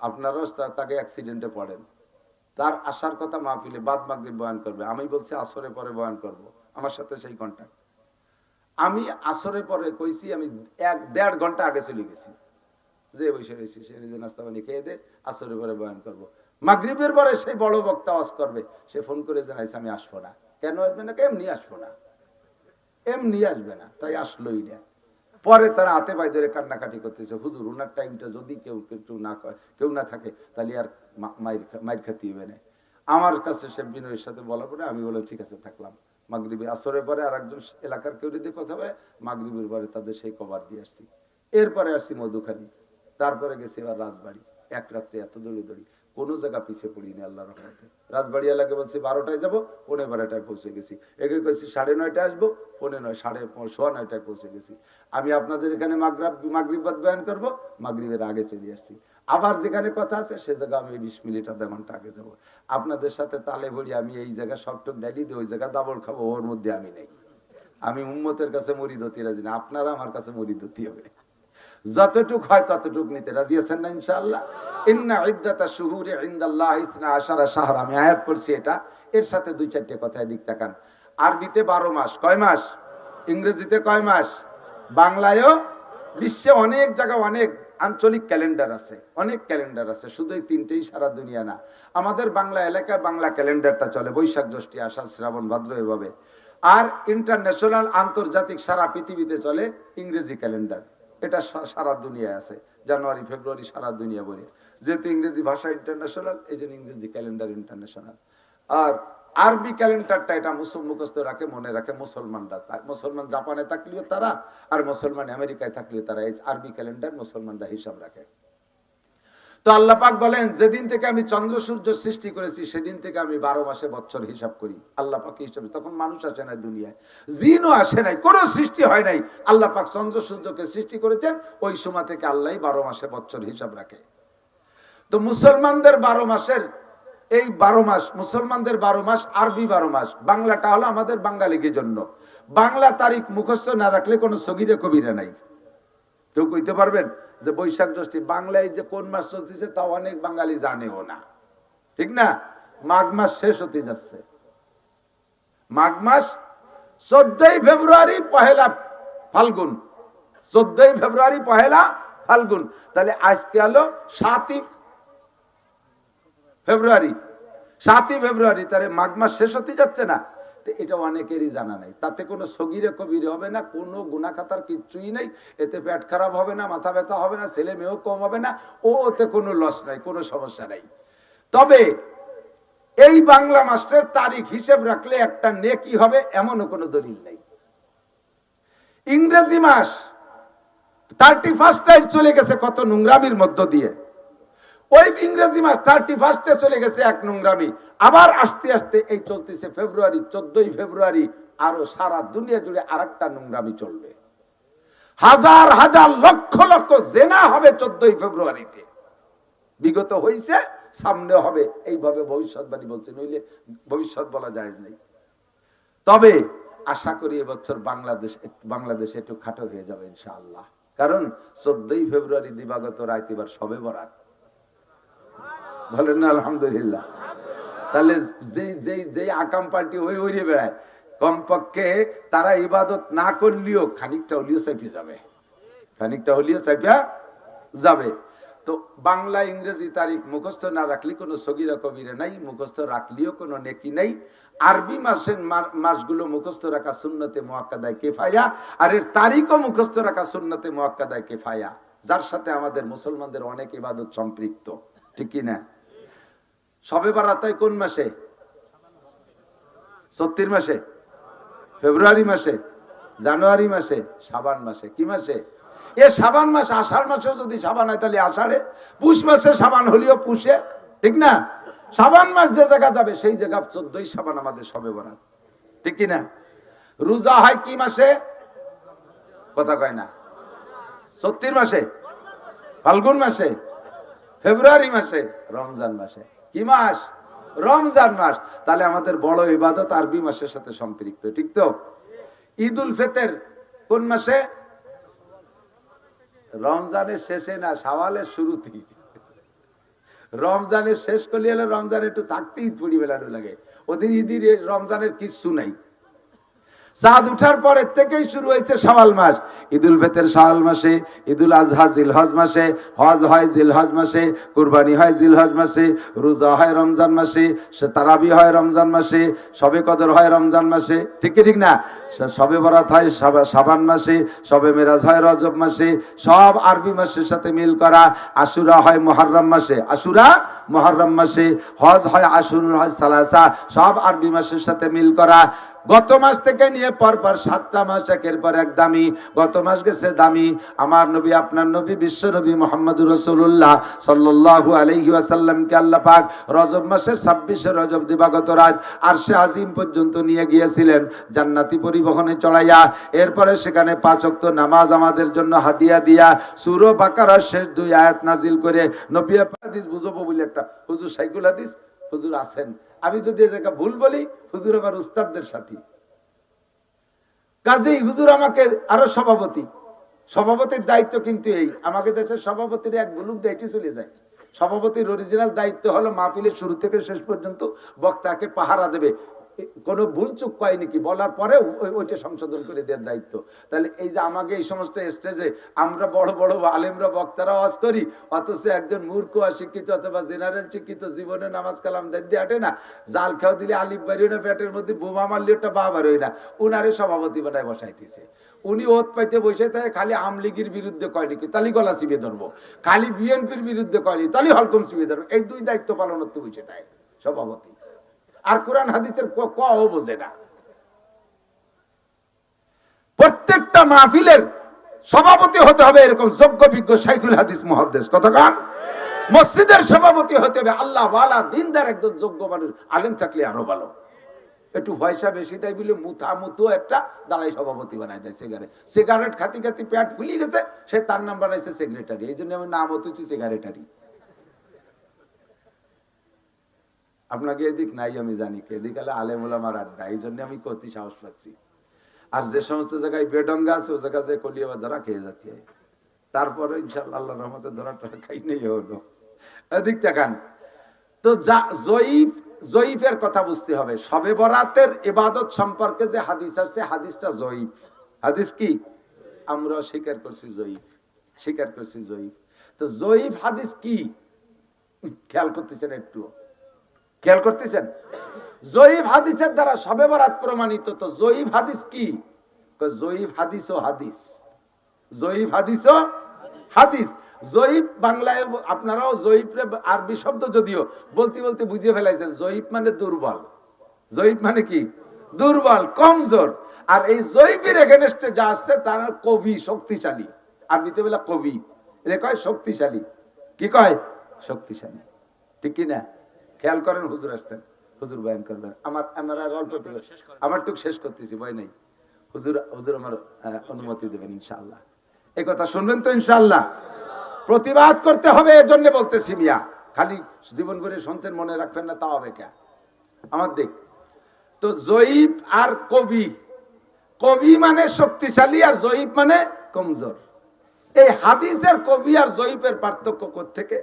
আপনারাও তাকে অ্যাক্সিডেন্টে পড়েন, তার আসার কথা মাহফিলে বাদ মাগরিব বয়ান করবে, আমি বলছি আসরে পরে বয়ান করব। আমার সাথে সেই কন্টাক্ট, আমি আসরে পরে কইছি, আমি 1-1.5 ঘন্টা আগে চলে গেছি, যে বসে রয়েছি, সে নিজে নাস্তা পানি খেয়ে দে, আসরে পরে বয়ান করব। মাগরিবের পরে সেই বড় বক্তা ওয়াজ করবে, সে ফোন করে জানাইছে আমি আসবো না। কেন আসবে না? এমনি আসবো না, এমনি আসবে না, তাই আসলোই না। পরে তারা হাতে পায়ে ধরে কান্নাকাটি করতেছে, হুজুর ওনার টাইমটা যদি কেউ না থাকে তাহলে আর মাইর খাতি হবে না। আমার কাছে সে বিনয়ের সাথে বলার পরে আমি বললাম ঠিক আছে, থাকলাম। মাগরিবে আসরের পরে আর একজন এলাকার কেউ যদি কথা বলে, মাগরিবের পরে তাদের সেই কভার দিয়ে আসছি। এরপরে আসছি মধুখালী, তারপরে গেছি এবার রাজবাড়ি। এক রাত্রে এত দৌড়ি, কোনো জায়গা পিছিয়ে পড়িনি আল্লাহর রহমতে। রাজবাড়ি এলাকায় বলছি 12টায় যাবো, 12:15 পৌঁছে গেছি। একে কইছি 9:30 আসবো, 9:30, 9:30 পৌঁছে গেছি। আমি আপনাদের এখানে মাগরিব বয়ান করবো, মাগরিবের আগে চলে আসছি। আবার যেখানে কথা আছে সে জায়গা আমি 20 মিনিট আধা ঘন্টা আগে যাবো। আপনাদের সাথে তালে ভরি আমি এই জায়গা সবটুক ডাইলি দিই, ওই জায়গা দাবল খাবো, ওর মধ্যে আমি নেই। আমি উম্মতের কাছে মরিদ হতে রাজি না, আপনারা আমার কাছে মরিদ হতে হবে। যতটুক হয় ততটুক নিতে রাজি আছেন না ইনশাআল্লাহ? ইন্না ইদ্দাতা শুহুরি ইনদাল্লাহি 12 শাহর, আমি আয়াত পড়ছি এটা, এর সাথে 2-4টে কথা এদিক তাকান। আরবিতে 12 মাস, কয় মাস? ইংরেজিতে কয় মাস? বাংলায়ও বিশ্বে অনেক জায়গা অনেক আঞ্চলিক ক্যালেন্ডার আছে, অনেক ক্যালেন্ডার আছে, শুধু এই 3টেই সারা দুনিয়া না। আমাদের বাংলা এলাকায় বাংলা ক্যালেন্ডারটা চলে, বৈশাখ, জ্যৈষ্ঠ, আষাঢ়, শ্রাবণ, ভাদ্র, এভাবে। আর ইন্টারন্যাশনাল, আন্তর্জাতিক সারা পৃথিবীতে চলে ইংরেজি ক্যালেন্ডার, এটা সারা দুনিয়ায় আছে। জানুয়ারি, ফেব্রুয়ারি সারা দুনিয়া বলে, যেহেতু ইংরেজি ভাষা ইন্টারন্যাশনাল, এই জন্য ইংরেজি ক্যালেন্ডার ইন্টারন্যাশনাল। আর আরবি ক্যালেন্ডারটা এটা মুখস্থ রাখে, মনে রাখে মুসলমানরা। মুসলমান জাপানে থাকলেও তারা, আর মুসলমান আমেরিকায় থাকলেও তারা এই আরবি ক্যালেন্ডার মুসলমানরা হিসাব রাখে। তো আল্লাহ পাক বলেন, যেদিন থেকে আমি চন্দ্র সূর্য সৃষ্টি করেছি সেদিন থেকে আমি 12 মাসে বছর হিসাব করি। আল্লাহ পাক হিসাবে, তখন মানুষ আসে নাই দুনিয়ায়, জিনও আসে নাই, কোনো সৃষ্টি হয় নাই। আল্লাহ পাক চন্দ্র সূর্যকে সৃষ্টি করেছেন, ওই সময় থেকে আল্লাহ 12 মাসে বছর হিসাব রাখে। তো মুসলমানদের 12 মাসের এই 12 মাস, মুসলমানদের 12 মাস, আরবি 12 মাস। বাংলাটা হলো আমাদের বাঙালিদের জন্য। বাংলা তারিখ মুখস্থ না রাখলে কোনো সগীরে কবিরা নাই। কেউ কইতে পারবেন যে বৈশাখ, জ্যৈষ্ঠ বাংলায় যে কোন মাস চলতেছে তা অনেক বাঙালি জানেও না, ঠিক না? মাঘ মাস শেষ হতে যাচ্ছে, মাঘ মাস 14ই ফেব্রুয়ারি পহেলা ফাল্গুন, 14ই ফেব্রুয়ারি পহেলা ফাল্গুন। তাহলে আজকে হলো 7ই ফেব্রুয়ারি, 7ই ফেব্রুয়ারি, তাহলে মাঘ মাস শেষ হতে যাচ্ছে না। এটা অনেকেরই জানা নাই। তাতে কোনো সগীরে কবিরে হবে না, কোনো গুনাহখাতার কিচ্ছুই নাই। এতে পেট খারাপ হবে না, মাথা ব্যথা হবে না, ছেলে মেয়েও কম হবে না, ওতে কোনো লস নাই, কোনো সমস্যা নাই। তবে এই বাংলা মাসের তারিখ হিসেব রাখলে একটা নেকি হবে, এমনও কোনো দলিল নাই। ইংরেজি মাস 31 চলে গেছে কত নোংরামির মধ্য দিয়ে, ওই ইংরেজি মাস 31 চলে গেছে এক নোংরামি। আবার আস্তে আস্তে এই চলতেছে ফেব্রুয়ারি, 14ই ফেব্রুয়ারি, আরো সারা দুনিয়া জুড়ে আরেকটা নোংরামি চলবে। হাজার হাজার লক্ষ লক্ষ জেনা হবে 14ই ফেব্রুয়ারিতে, বিগত হইছে, সামনে হবে, এইভাবে ভবিষ্যৎবাণী বলছে, নইলে ভবিষ্যৎ বলা জায়েজ নেই। তবে আশা করি এবছর বাংলাদেশে একটু খাটো হয়ে যাবে ইনশাআল্লাহ, কারণ 14ই ফেব্রুয়ারি দিবাগত রাত এবার শবে বরাত, বলেন না আলহামদুলিল্লাহ। তাহলে যে আকাম পার্টি ওই বেড়ায়, কমপক্ষে তারা ইবাদত না করলেও খানিকটা হলিও চাইপে যাবে, খানিকটা হলিও চাইপা যাবে। তো বাংলা ইংরেজি তারিখ মুখস্থ না রাখলে কোনো সগীরা কবিরা নাই, মুখস্থ রাখলেও কোনো নেকি নাই। আরবি মাসের মাসগুলো মুখস্থ রাখা সুন্নতে মুআক্কাদায়ে কিফায়া, আর এর তারিখও মুখস্থ রাখা সুন্নতে মুআক্কাদায়ে কিফায়া, যার সাথে আমাদের মুসলমানদের অনেক ইবাদত সম্পৃক্ত, ঠিক কি না? শবে বারাত কোন মাসে? ৩৪ মাসে, ফেব্রুয়ারি মাসে, জানুয়ারি মাসে, শাবান মাসে। কি মাসে? এ শাবান মাস, আষাঢ় মাসেও যদি শাবান হয় তাহলে আষাঢ়ে, পুষ মাসে শাবান হলেও পুষে, ঠিক না? শাবান মাস যে জায়গা যাবে সেই জায়গা 14ই শাবান আমাদের শবে বরাত, ঠিক কি না? রোজা হয় কি মাসে? কথা কয় না। ৩৪ মাসে, ফাল্গুন মাসে, ফেব্রুয়ারি মাসে, রমজান মাসে। কি মাস? রমজান মাস। তাহলে আমাদের বড় ইবাদত আরবি মাসের সাথে সম্পৃক্ত, ঠিক তো? ঈদ উল ফিতর কোন মাসে? রমজানের শেষে না, শাওয়ালের শুরুতেই। রমজানের শেষ করলে হলে রমজান একটু থাকতে ঈদ পড়ি বেলানো লাগে, ওদিন ঈদের রমজানের কিচ্ছু নাই। চাঁদ উঠার পরের থেকেই শুরু হয়েছে শাওয়াল মাস। ঈদুল ফিতর শাওয়াল মাসে, ঈদুল আজহা জিলহজ মাসে, হজ হয় জিলহজ মাসে, কুরবানি হয় জিলহজ মাসে, রোজা হয় রমজান মাসে, তারাবি হয় রমজান মাসে, শবে কদর হয় রমজান মাসে, ঠিক কি ঠিক না? শবে বরাত হয় শাবান মাসে, শবে মেরাজ হয় রজব মাসে, সব আরবি মাসের সাথে মিল করা। আশুরা হয় মুহররম মাসে, আশুরা মুহররম মাসে, হজ হয় আশুরুল হজ সালাসা, সব আরবি মাসের সাথে মিল করা। গত মাস থেকে নিয়ে পরপর 7টা মাস একের পর এক দামি। গত মাস গেছে দামি আমার নবী, আপনার নবী, বিশ্ব নবী মুহাম্মদুর রাসূলুল্লাহ সাল্লাল্লাহু আলাইহি ওয়াসাল্লামকে আল্লাহ পাক রজব মাসের 26শে রজব দিবাগত রাত আরশে আজিম পর্যন্ত নিয়ে গিয়েছিলেন জান্নাতি পরিবহনে চড়াইয়া। এরপরে সেখানে 5 ওয়াক্ত নামাজ আমাদের জন্য হাদিয়া দিয়া সূরা বাকারার শেষ 2 আয়াত নাজিল করে নবী হাদিস বুঝবো বলে একটা হুজুর সাইকুল হাদিস হুজুর আছেন। আমি যদি এটাকে ভুল বলি, হুজুর আমার উস্তাদদের সাথী, কাজেই হুজুর আমাকে আরো সভাপতির দায়িত্ব কিন্তু এই, আমাকে দেশের সভাপতির এক বুলুক দায়িত্ব চলে যায়। সভাপতির অরিজিনাল দায়িত্ব হলো মাহফিলের শুরু থেকে শেষ পর্যন্ত বক্তাকে পাহারা দেবে, কোনো ভুল চুক পাই নাকি বলার পরে ওইটা সংশোধন করে দেওয়ার দায়িত্ব। তাহলে এই যে আমাকে এই সমস্ত স্টেজে আমরা বড় বড় আলেমরা বক্তারা ওয়াজ করি, অথচ একজন মূর্খ অশিক্ষিত অথবা জেনারেল শিক্ষিত জীবনে নামাজ কালাম দিয়ে হাঁটে না, জাল খাওয়া দিলে আলিফ বাড়িও না, পেটের মধ্যে বোমা মারলে ওটা বা বাড়ি না, উনারে সভাপতি বানায় বসাইতেছে। উনি ওত পাইতে বসে থাকে, খালি আমলিগির বিরুদ্ধে কয় নাকি তালি গলা চিবিয়ে ধরবো, খালি বিএনপির বিরুদ্ধে কয়নি তালি হলকম চিবিয়ে ধরবো, এই 2 দায়িত্ব পালন করতে বসে থাকে সভাপতি। আর কোরআন হাদিসের কও বোঝে না। প্রত্যেকটা মাহফিলের সভাপতি হতে হবে এরকম যোগ্য বিজ্ঞ শাইখুল হাদিস মুহাদ্দিস, কতক্ষণ? মসজিদের সভাপতি হতে হবে আল্লাহ ওয়ালা দিনদার একজন যোগ্য মানুষ, আলেম থাকলে আরো ভালো। একটু পয়সা বেশি দেয় বলে মুতো একটা দাঁড়াই সভাপতি বানাই দেয়। সিগারেট খাতি খাতি পেট ফুলি গেছে, সে তার নাম বানাইছে সেক্রেটারি, এই জন্য আমি নাম হতেছি সিগারেটারি। আপনাকে এদিক নাই আমি জানি, এদিক আলে আলেম ওলামার আড্ডা, এই জন্য আমি কতি সাহস পাচ্ছি। আর যে সমস্ত জায়গায় বেডঙ্গা আছে ও জায়গায় যে কলিয়াবার ধরা খেয়ে যাচ্ছে, তারপরে ইনশাআল্লাহ আল্লাহর রহমতে ধরাটা খাই নেই হলো। এদিক দেখান তো জয়ীফের কথা বুঝতে হবে। শবে বরাতের ইবাদত সম্পর্কে যে হাদিস আছে, হাদিসটা জয়ীফ। হাদিস কি? আমরা স্বীকার করছি জয়ীফ। তো জয়ীফ হাদিস কি খেয়াল করতেছেন? একটু খেয়াল করতেছেন? জয়ীফ হাদিসের দ্বারা শবে বরাত প্রমাণিত। তো জয়ীফ হাদিস কি? জয়ীফ হাদিস ও হাদিস, জয়ীফ হাদিস ও হাদিস। জয়ীফ বাংলায় আপনারাও জয়ীফের আরবি শব্দ যদিও বলতে বলতে বুঝিয়ে ফেলাইছেন। জয়ীফ মানে দুর্বল, জয়ীফ মানে কি? দুর্বল, কমজোর। আর এই জয়ীফের এগেনস্টে যা আসছে তার কবি, শক্তিশালী। আরবিতে বলে কবি, এটা কয় শক্তিশালী। কি কয়? শক্তিশালী, ঠিক কি না? খেয়াল করেন, হুজুর আসছেন, হুজুর বয়ান করবেন। আমার টুক শেষ করতেছি, ভয় নেই। হুজুর আমার অনুমতি দেবেন ইনশাআল্লাহ। এই কথা শুনবেন তো ইনশাআল্লাহ? প্রতিবাদ করতে হবে, এজন্য বলতেছি মিয়া, খালি জীবন করে শুনছেন মনে রাখবেন না তা হবে কে? আমার দিক তো জয়ীফ আর কবি, কবি মানে শক্তিশালী আর জয়ীফ মানে কমজোর। এই হাদিসের কবি আর জয়ীফের পার্থক্য কোত্থেকে?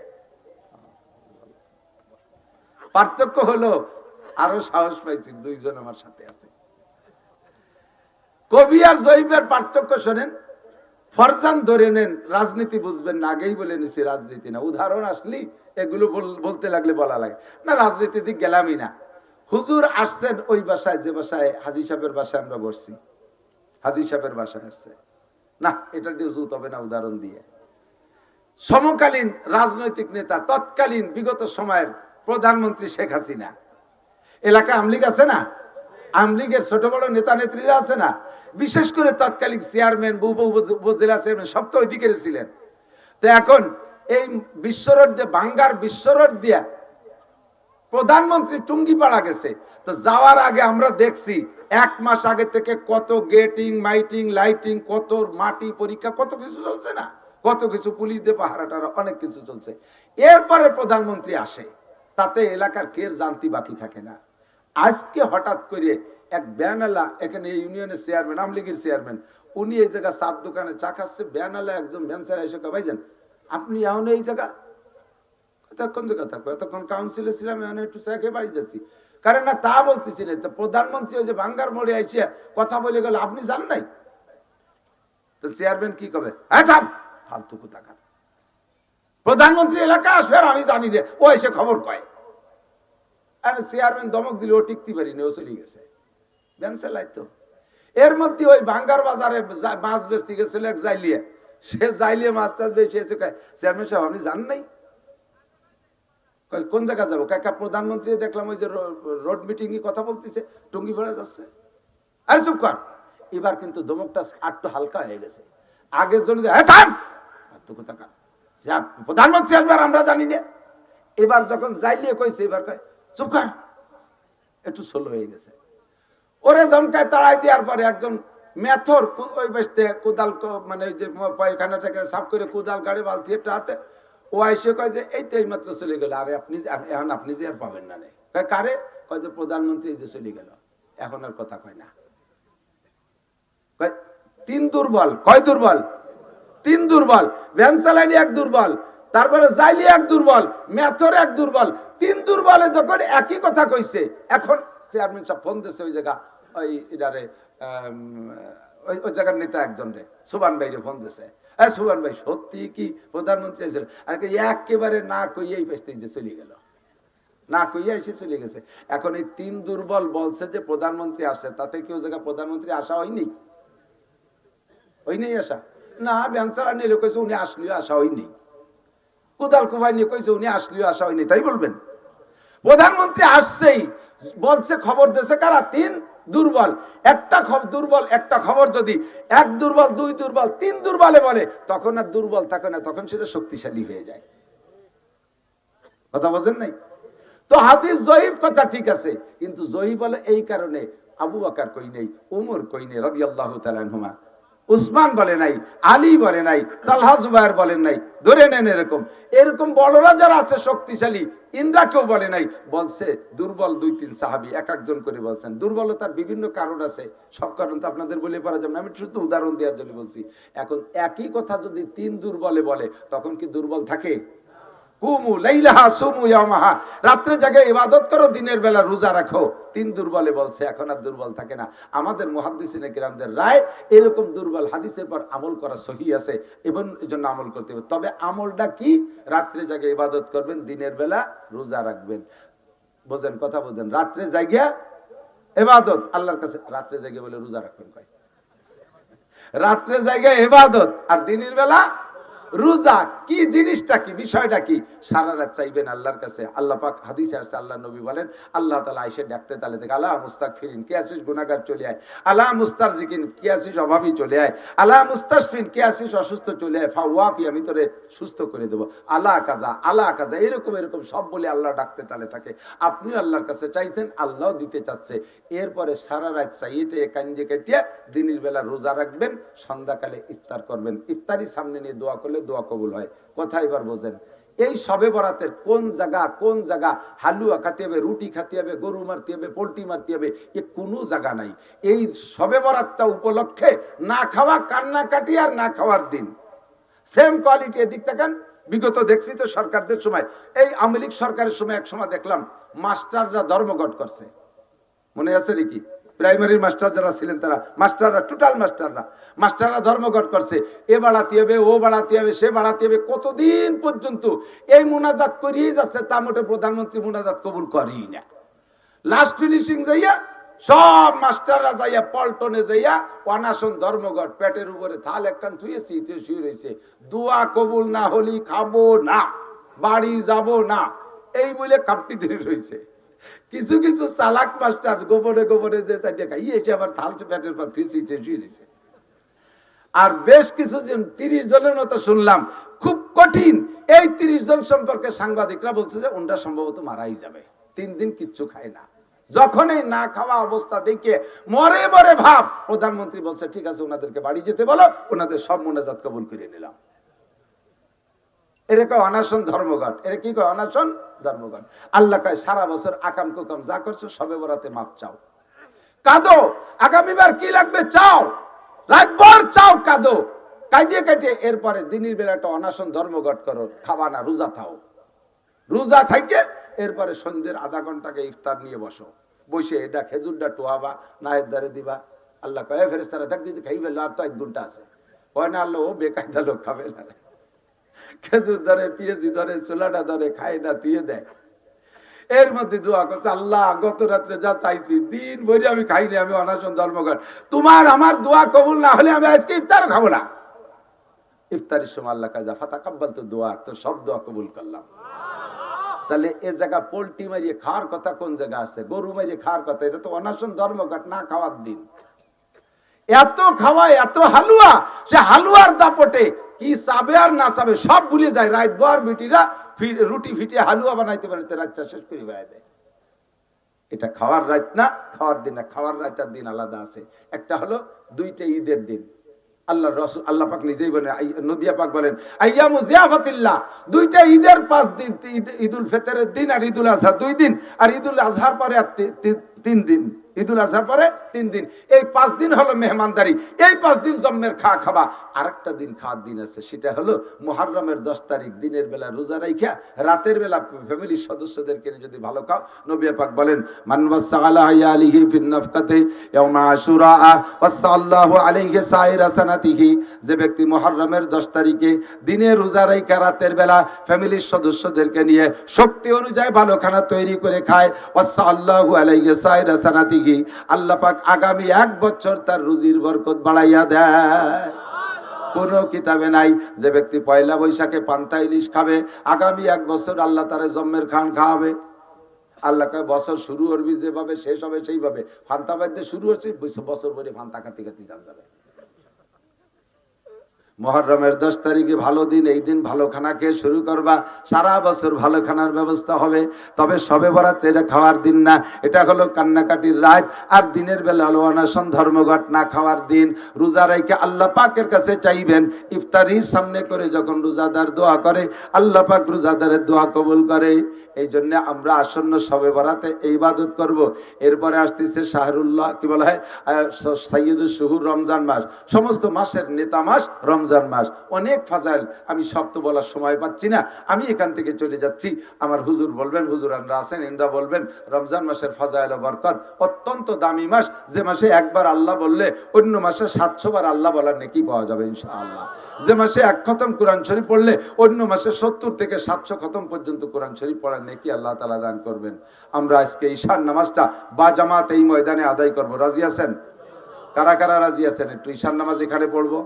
পার্থক্য হলো, আরো সাহস পাইছি, 2 জন আমার সাথে আছে। কবি আর জয়ীফের পার্থক্য শোনেন। ফরজান ধরে নেন, রাজনীতি বুঝবেন না, আগেই বলে নিছি রাজনীতি না। উদাহরণ আসলি এগুলো বলতে লাগলে বলা লাগে না, রাজনীতি দিক গেলামই না। হুজুর আসছেন ওই বাসায়, যে বাসায় হাজী সাহেবের বাসায় আমরা বসছি, হাজী সাহেবের বাসায় আসছে না, এটা দিয়ে জুত হবে না উদাহরণ দিয়ে। সমকালীন রাজনৈতিক নেতা, তৎকালীন বিগত সময়ের প্রধানমন্ত্রী শেখ হাসিনা, এলাকায় আমলিগ আছে না, আমলিগের ছোট বড় নেতা নেত্রীরা আছে না, বিশেষ করে তৎকালীন চেয়ারম্যান, উপজেলা চেয়ারম্যান সব তো ওইদিকে ছিলেন। তো এখন এই বিশ্বরোড দিয়ে, বাঙ্গার বিশ্বরোড দিয়া প্রধানমন্ত্রী টুঙ্গিপাড়া গেছে। তো যাওয়ার আগে আমরা দেখছি 1 মাস আগে থেকে কত গেটিং, মাইটিং, লাইটিং, কত মাটি পরীক্ষা, কত কিছু চলছে না, কত কিছু পুলিশ দিয়ে পাহারাটার অনেক কিছু চলছে। এরপরে প্রধানমন্ত্রী আসে, তাতে এলাকার কের জানতি বাকি থাকে না। আজকে হঠাৎ করে এক ব্যানালা, এখানে ইউনিয়নের চেয়ারম্যান, আমলিগের চেয়ারম্যান, উনি এই জায়গা চার দোকানে চা খাচ্ছে, ব্যানালা একজন ভ্যানসার এসে ভাইজান আপনি এখন এই জায়গা, কোন জায়গা থাকবো, এতক্ষণ কাউন্সিলে ছিলাম, এখন একটু চা খেয়ে বাড়ি যাচ্ছি। কারণ না তা বলতেছি না, প্রধানমন্ত্রী ওই যে বাঙ্গার মোড়ে আইসে কথা বলে গেল, আপনি জান নাই? তো চেয়ারম্যান কি কবে, থাম ফালতু কোথাকার, প্রধানমন্ত্রী এলাকা আসবে আর আমি জানি রে, ও এসে খবর কয়। আর চেয়ারম্যান দমক দিলে ও টিকতে পারিনি, ও চলে গেছে তো। এর মধ্যে ওই বাঙ্গার বাজারে মাছ বেচতে গেছিল এক জাইলিয়ে, সে জাইলিয়ে মাছ টাছ বেচে এসে কয়, চেয়ারম্যান সাহেব আপনি জান নাই? কোন জায়গা যাবো? কাকা প্রধানমন্ত্রী দেখলাম ওই যে রোড মিটিং এ কথা বলতেছে, টুঙ্গি পড়ে যাচ্ছে। আরে চুপ কর। এবার কিন্তু দমকটা একটু হালকা হয়ে গেছে। আগের জন্য প্রধানমন্ত্রী আসবে আর আমরা জানি না। এবার যখন যাইলিয়ে কইছে, এবার কয় চুপ কর, একটু স্লো হয়ে গেছে। ওরে দমকায় তাড়াই দেওয়ার পরে একজন মেথর ওই বেসতে কোদাল, মানে যে পায়খানাটাকে সাফ করে কোদাল গাড়ি বালতি একটা হাতে, ও আইসে কয় যে এই তো এই মাত্র চলে গেল, আরে আপনি এখন আপনি যে আর পাবেন না। কারে? কয় যে প্রধানমন্ত্রী যে চলে গেল, এখন আর কথা কয় না। তিন দুর্বল, কয় দুর্বল? 3 দুর্বল। ভ্যান চালানি 1 দুর্বল, তারপরে জাইলি 1 দুর্বল, মেথর 1 দুর্বল। 3 দুর্বলে যখন একই কথা কইছে, এখন চেয়ারম্যান সাহেব ফোন দিচ্ছে ওই জায়গা, ওই এটারে ওই জায়গার নেতা একজন রে, সুবান ভাইরে ফোন দিছে। সুবান ভাই সত্যি কি প্রধানমন্ত্রী এসেছিল? আর একেবারে না কইয়াই পেছতে যে চলে গেল, না কইয়া এসে চলে গেছে। এখন এই 3 দুর্বল বলছে যে প্রধানমন্ত্রী আসে, তাতে কি ওই জায়গা প্রধানমন্ত্রী আসা হয়নি? ওই নেই আসা না, ব্যাংসারা নিয়ে কইছে উনি আসলেও আসা হয়নি, কোদাল কুবাই নিয়ে কইছে উনি আসলেও আসা হয়নি, তাই বলবেন? প্রধানমন্ত্রী আসছেই বলছে, খবর দিয়েছে কারা? 3 দুর্বল। একটা দুর্বল একটা খবর যদি 1 দুর্বল, 2 দুর্বল, 3 দুর্বলে বলে, তখন আর দুর্বল থাকে না, তখন সেটা শক্তিশালী হয়ে যায়। কথা বলেন নাই? তো হাদিস জয়ীফ কথা ঠিক আছে, কিন্তু জয়ীফ বলে এই কারণে আবু বকর কই নেই, উমর কই নেই রাদিয়াল্লাহু তাআলা আনহুমা, উসমান বলে নাই, আলী বলে নাই, তালহা জুবায়ের বলেন নাই। ধরে নেন এরকম এরকম বড়রা যারা আছে শক্তিশালী, ইন্দ্রা কেউ বলে নাই, বলছে দুর্বল 2-3 সাহাবী এক একজন করে বলছেন। দুর্বলতার বিভিন্ন কারণ আছে, সব কারণ তো আপনাদের বলে পারা যাবে না, আমি শুধু উদাহরণ দেওয়ার জন্য বলছি। এখন একই কথা যদি 3 দুর্বলে বলে, তখন কি দুর্বল থাকে? কুমু লাইলাহা সুমু ইয়ামাহা, রাত্রে জাগে ইবাদত করো, দিনের বেলা রোজা রাখো। 3 দুর্বলে বলছে, এখন আর দুর্বল থাকে না। আমাদের মুহাদ্দিসিনে কিরামদের রায় এরকম দুর্বল হাদিসের পর আমল করা সহিহ আছে, এবং এজন্য আমল করতে হবে। তবে আমলটা কি? রাত্রে জাগে ইবাদত করবেন, দিনের বেলা রোজা রাখবেন। বুঝেন কথা? বুঝেন? রাত্রে জাগিয়া ইবাদত আল্লাহর কাছে, রাত্রে জাগে বলে রোজা রাখবেন কয়? রাত্রে জাগে ইবাদত আর দিনের বেলা রোজা। কি জিনিসটা কি, বিষয়টা কি? সারা রাত চাইবেন আল্লাহর কাছে। আল্লাহ পাক হাদিসে আছে, আল্লাহ নবী বলেন, আল্লাহ তাআলা আয়েশা ডাকতে তালে থেকে, আলা মুস্তাগফিরিন, কে আছিস গুনাহগার চলে আয়, আলা মুস্তারজিকিন, কে আছিস অভাবী চলে আয়, আলা মুস্তাশফিন, কে আছিস অসুস্থ চলে আয়, ফাওয়াফি, আমি তোরে সুস্থ করে দেব, আলা কাজা আলা কাজা, এরকম এরকম সব বলে আল্লাহ ডাকতে তালে থাকে। আপনি আল্লাহর কাছে চাইছেন, আল্লাহ দিতে চাচ্ছে। এরপরে সারা রাত চাইতে কাঞ্জে কেটিয়া দিনের বেলা রোজা রাখবেন, সন্ধ্যাকালে ইফতার করবেন। ইফতারি সামনে নিয়ে দোয়া করলে দোয়া কবুল হয়। কথা এবার বোঝেন? এই সবে বরাতের কোন জায়গা হালুয়া খাতে হবে, রুটি খাতে হবে, গরু মারতে হবে, পোল্ট্রি মারতে হবে, এ কোনো জায়গা নাই। এই সবে বরাতটা উপলক্ষে না খাওয়া, কান্নাকাটি আর না খাওয়ার দিন সেম কোয়ালিটি। এদিক থাকেন, বিগত দেখছি তো সরকারদের সময়, এই আওয়ামী লীগ সরকারের সময় এক সময় দেখলাম মাস্টাররা ধর্মঘট করছে, মনে আছে নাকি? প্রাইমারির মাস্টার যারা ছিলেন তারা মাস্টাররা, টোটাল মাস্টাররা ধর্মঘট করছে। এ বাড়াতে হবে, ও বাড়াতে হবে, সে বাড়াতে হবে, কতদিন পর্যন্ত এই মুনাজাত করিয়ে যাচ্ছে। তা মোটে প্রধানমন্ত্রী মুনাজাত কবুল করেই না। লাস্ট ফিনিশিং যাইয়া সব মাস্টাররা যাইয়া পল্টনে যাইয়া অনাশন ধর্মঘট, পেটের উপরে থাল একখান থুয়েছি, শুয়ে রয়েছে, দোয়া কবুল না হলি খাবো না, বাড়ি যাব না, এই বলে কাপটি ধরে রয়েছে। কিছু কিছু চালাক মাস্টার গোপনে গোপনে যে চারটে খাইয়ে এসে আবার থাল পেটের পর থুয়েছি, শুয়ে রয়েছে। আর বেশ কিছু জন 30 জনের মতো শুনলাম, খুব কঠিন। এই 30 জন সম্পর্কে সাংবাদিকরা বলছে যে ওনরা সম্ভবত মারাই যাবে, 3 দিন কিচ্ছু খায় না। যখন এই না খাওয়া অবস্থা দেখে মরে মরে ভাব, প্রধানমন্ত্রী বলছে ঠিক আছে ওনাদেরকে বাড়ি যেতে বলো, ওনাদের সব মোনাজাত কবুল করে নিলাম। এর কয় অনাশন ধর্মঘট। এর কি কয়? অনাশন ধর্মঘট। আল্লাহ কয় সারা বছর আকাম কুকাম যা করছো সবে বরাতে মাপ চাও, কাঁদো, আগামীবার কি লাগবে চাও, রাতভর চাও, কাঁদো, কাঁদিয়ে কাটিয়ে এরপরে দিনের বেলা একটা অনাশন ধর্মঘট করো, খাবা না, রোজা থাও, রোজা থাকে এরপরে সন্ধ্যের আধা ঘন্টাকে ইফতার নিয়ে বসো, বসে এটা খেজুরটা টোয়াবা, নায়ের দ্বারে দিবা। আল্লাহ কয়ে ফেরেশতারা দেখ দিদি খাই ফেললো, আর তো 1 ঘন্টা আছে। কয় না আল্লাহ ও বেকায়দা লোক খাবে না, খেজুর ধরে, পিএজি ধরে, চুলাটা ধরে, খায় না, তুইয়ে দেয়। এর মধ্যে দোয়া করছে, আল্লাহ গত রাত্রে যা চাইছি দিন ভরে আমি খাইনি, আমি অনাশন ধর্মঘট, তোমার আমার দোয়া কবুল না হলে আমি আজকে ইফতারও খাবো না। ইফতারের সময় আল্লাহ কাজা ফাতাকাব্বাল তো দোয়া, তো সব দোয়া কবুল করলাম। তাহলে এ জায়গা পোল্ট্রি মারিয়ে খাওয়ার কথা কোন জায়গা আছে? গরু মারিয়ে খাওয়ার কথা, এটা তো অনাশন ধর্মঘট, না খাওয়ার দিন। এত খাওয়ায়, এত হালুয়া, সে হালুয়ার দাপটে কি চাবে আর না চাবে সব ভুলে যায়। রাত ভর বিটিরা রুটি ফিটিয়ে হালুয়া বানাইতে বানাইতে রাতটা শেষ করে বেড়ায় দেয়। এটা খাওয়ার রাত না, খাওয়ার দিন না। খাওয়ার রাতের দিন আলাদা আছে। একটা হলো 2টা ঈদের দিন। আল্লাহ রাসূল, আল্লাহ পাক নিজেই বলেন, নবিয়া পাক বলেন আইয়ামু জিয়াফাতিল্লাহ, 2টা ঈদের 5 দিন, ঈদুল ফিতরের দিন আর ঈদুল আজহা 2 দিন, আর ঈদুল আজহার পরে 3 দিন, ঈদুল আজহার পরে 3 দিন। এই 5 দিন হলো মেহমানদারি, এই 5 দিন জম্মের খাওয়া। আরেকটা দিন খাওয়ার দিন আছে, সেটা হলো মুহররমের 10 তারিখ দিনের বেলা রোজা রাইখা রাতের বেলা ফ্যামিলির সদস্যদেরকে যদি ভালো খাও। নবী পাক বলেন মান ওয়াসালা আলিহি ফিন নাফকাতি ইয়াউমা আশুরা ওয়াসাল্লাহু আলাইহি সাইরা সানাতিহি, যে ব্যক্তি মুহররমের 10 তারিখে দিনে রোজা রাইখা রাতের বেলা ফ্যামিলির সদস্যদেরকে নিয়ে শক্তি অনুযায়ী ভালো খানা তৈরি করে খায়, ওয়াসাল্লাহু আলাইহি সাইরা সানাতিহি, আল্লাহ পাক আগামী 1 বছর তার রুজির বরকত বাড়াইয়া দেয়। কোন কিতাবে নাই যে ব্যক্তি পয়লা বৈশাখে পান্তা ইলিশ খাবে, আগামী 1 বছর আল্লাহ তারে জম্মের খান খাওয়াবে। আল্লাহ কয় বছর শুরু করবি যেভাবে শেষ হবে সেইভাবে। ফান্তা বাদ্যে শুরু হচ্ছে, বছর ভরে ফান্তা খাতি খাতি জান যাবে। মুহররমের 10 তারিখে ভালো দিন, এই দিন ভালো খানা খেয়ে শুরু করবা, সারা বছর ভালো খানার ব্যবস্থা হবে। তবে শবে বরাত এটা খাওয়ার দিন না, এটা হলো কান্নাকাটির রাত। আর দিনের বেলা হলো অনাশন ধর্মঘট, না খাওয়ার দিন। রোজা রাইখে আল্লাহ পাকের কাছে চাইবেন, ইফতারির সামনে করে যখন রোজাদার দোয়া করে আল্লাহ পাক রোজাদারের দোয়া কবুল করে। এই জন্য আমরা আসন্ন শবে বরাতে এই ইবাদত করব। এরপরে আসতেছে শাহরুল্লাহ, কি বলা হয়, সাইয়্যিদুশ শুহুর, রমজান মাস, সমস্ত মাসের নেতা মাস রমজান মাস। অনেক ফাজাইল, আমি সব তো বলার সময় পাচ্ছি না, আমি এখান থেকে চলে যাচ্ছি। আমার হুজুর বলবেন, হুজুরানরা আছেন, এনরা বলবেন। রমজান মাসের ফাজাইল ও বরকত, অত্যন্ত দামি মাস, যে মাসে একবার আল্লাহ বললে অন্য মাসে 700 বার আল্লাহ বলার নেকি পাওয়া যাবে ইনশাআল্লাহ। যে মাসে 1 খতম কোরআন শরীফ পড়লে অন্য মাসে 70 থেকে 700 খতম পর্যন্ত কোরআন শরীফ পড়ার নেকি আল্লাহ তাআলা দান করবেন। আমরা আজকে ঈশার নামাজটা বা জামাত এই ময়দানে আদায় করব। রাজি আছেন? কারা কারা রাজি আছেন? একটু ঈশার নামাজ এখানে পড়বো।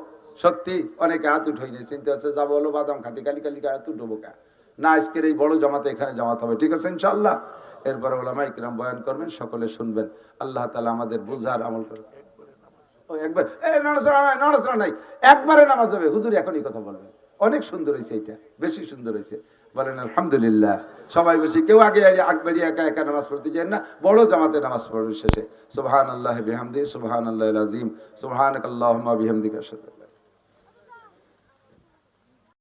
সত্যি অনেকে হাত উঠাই নেই, চিন্তা আছে যাবো হলো বাদাম খাতি, কালি কালি হাত উঠবো কা না, আজকের এই বড় জামাতে এখানে জামাত হবে, ঠিক আছে ইনশাআল্লাহ। এরপরে ওলামায়ে কিরাম বয়ান করবেন, সকলে শুনবেন। আল্লাহ তাআলা আমাদের বুঝার আমল করবে। একবার নড়াচড়া নাই, একবারে নামাজ হবে। হুজুর এখনই কথা বলবেন, অনেক সুন্দর হয়েছে, এটা বেশি সুন্দর হয়েছে। বলেন আলহামদুলিল্লাহ। সবাই বসে, কেউ আগে বেরিয়ে একা একা নামাজ পড়তে যান না, বড় জামাতে নামাজ পড়বেন শেষে। সুবহানাল্লাহি বিহামদিহি, সুবহানাল্লাহিল আযীম, সুবহানাকাল্লাহুম্মা বিহামদিকা।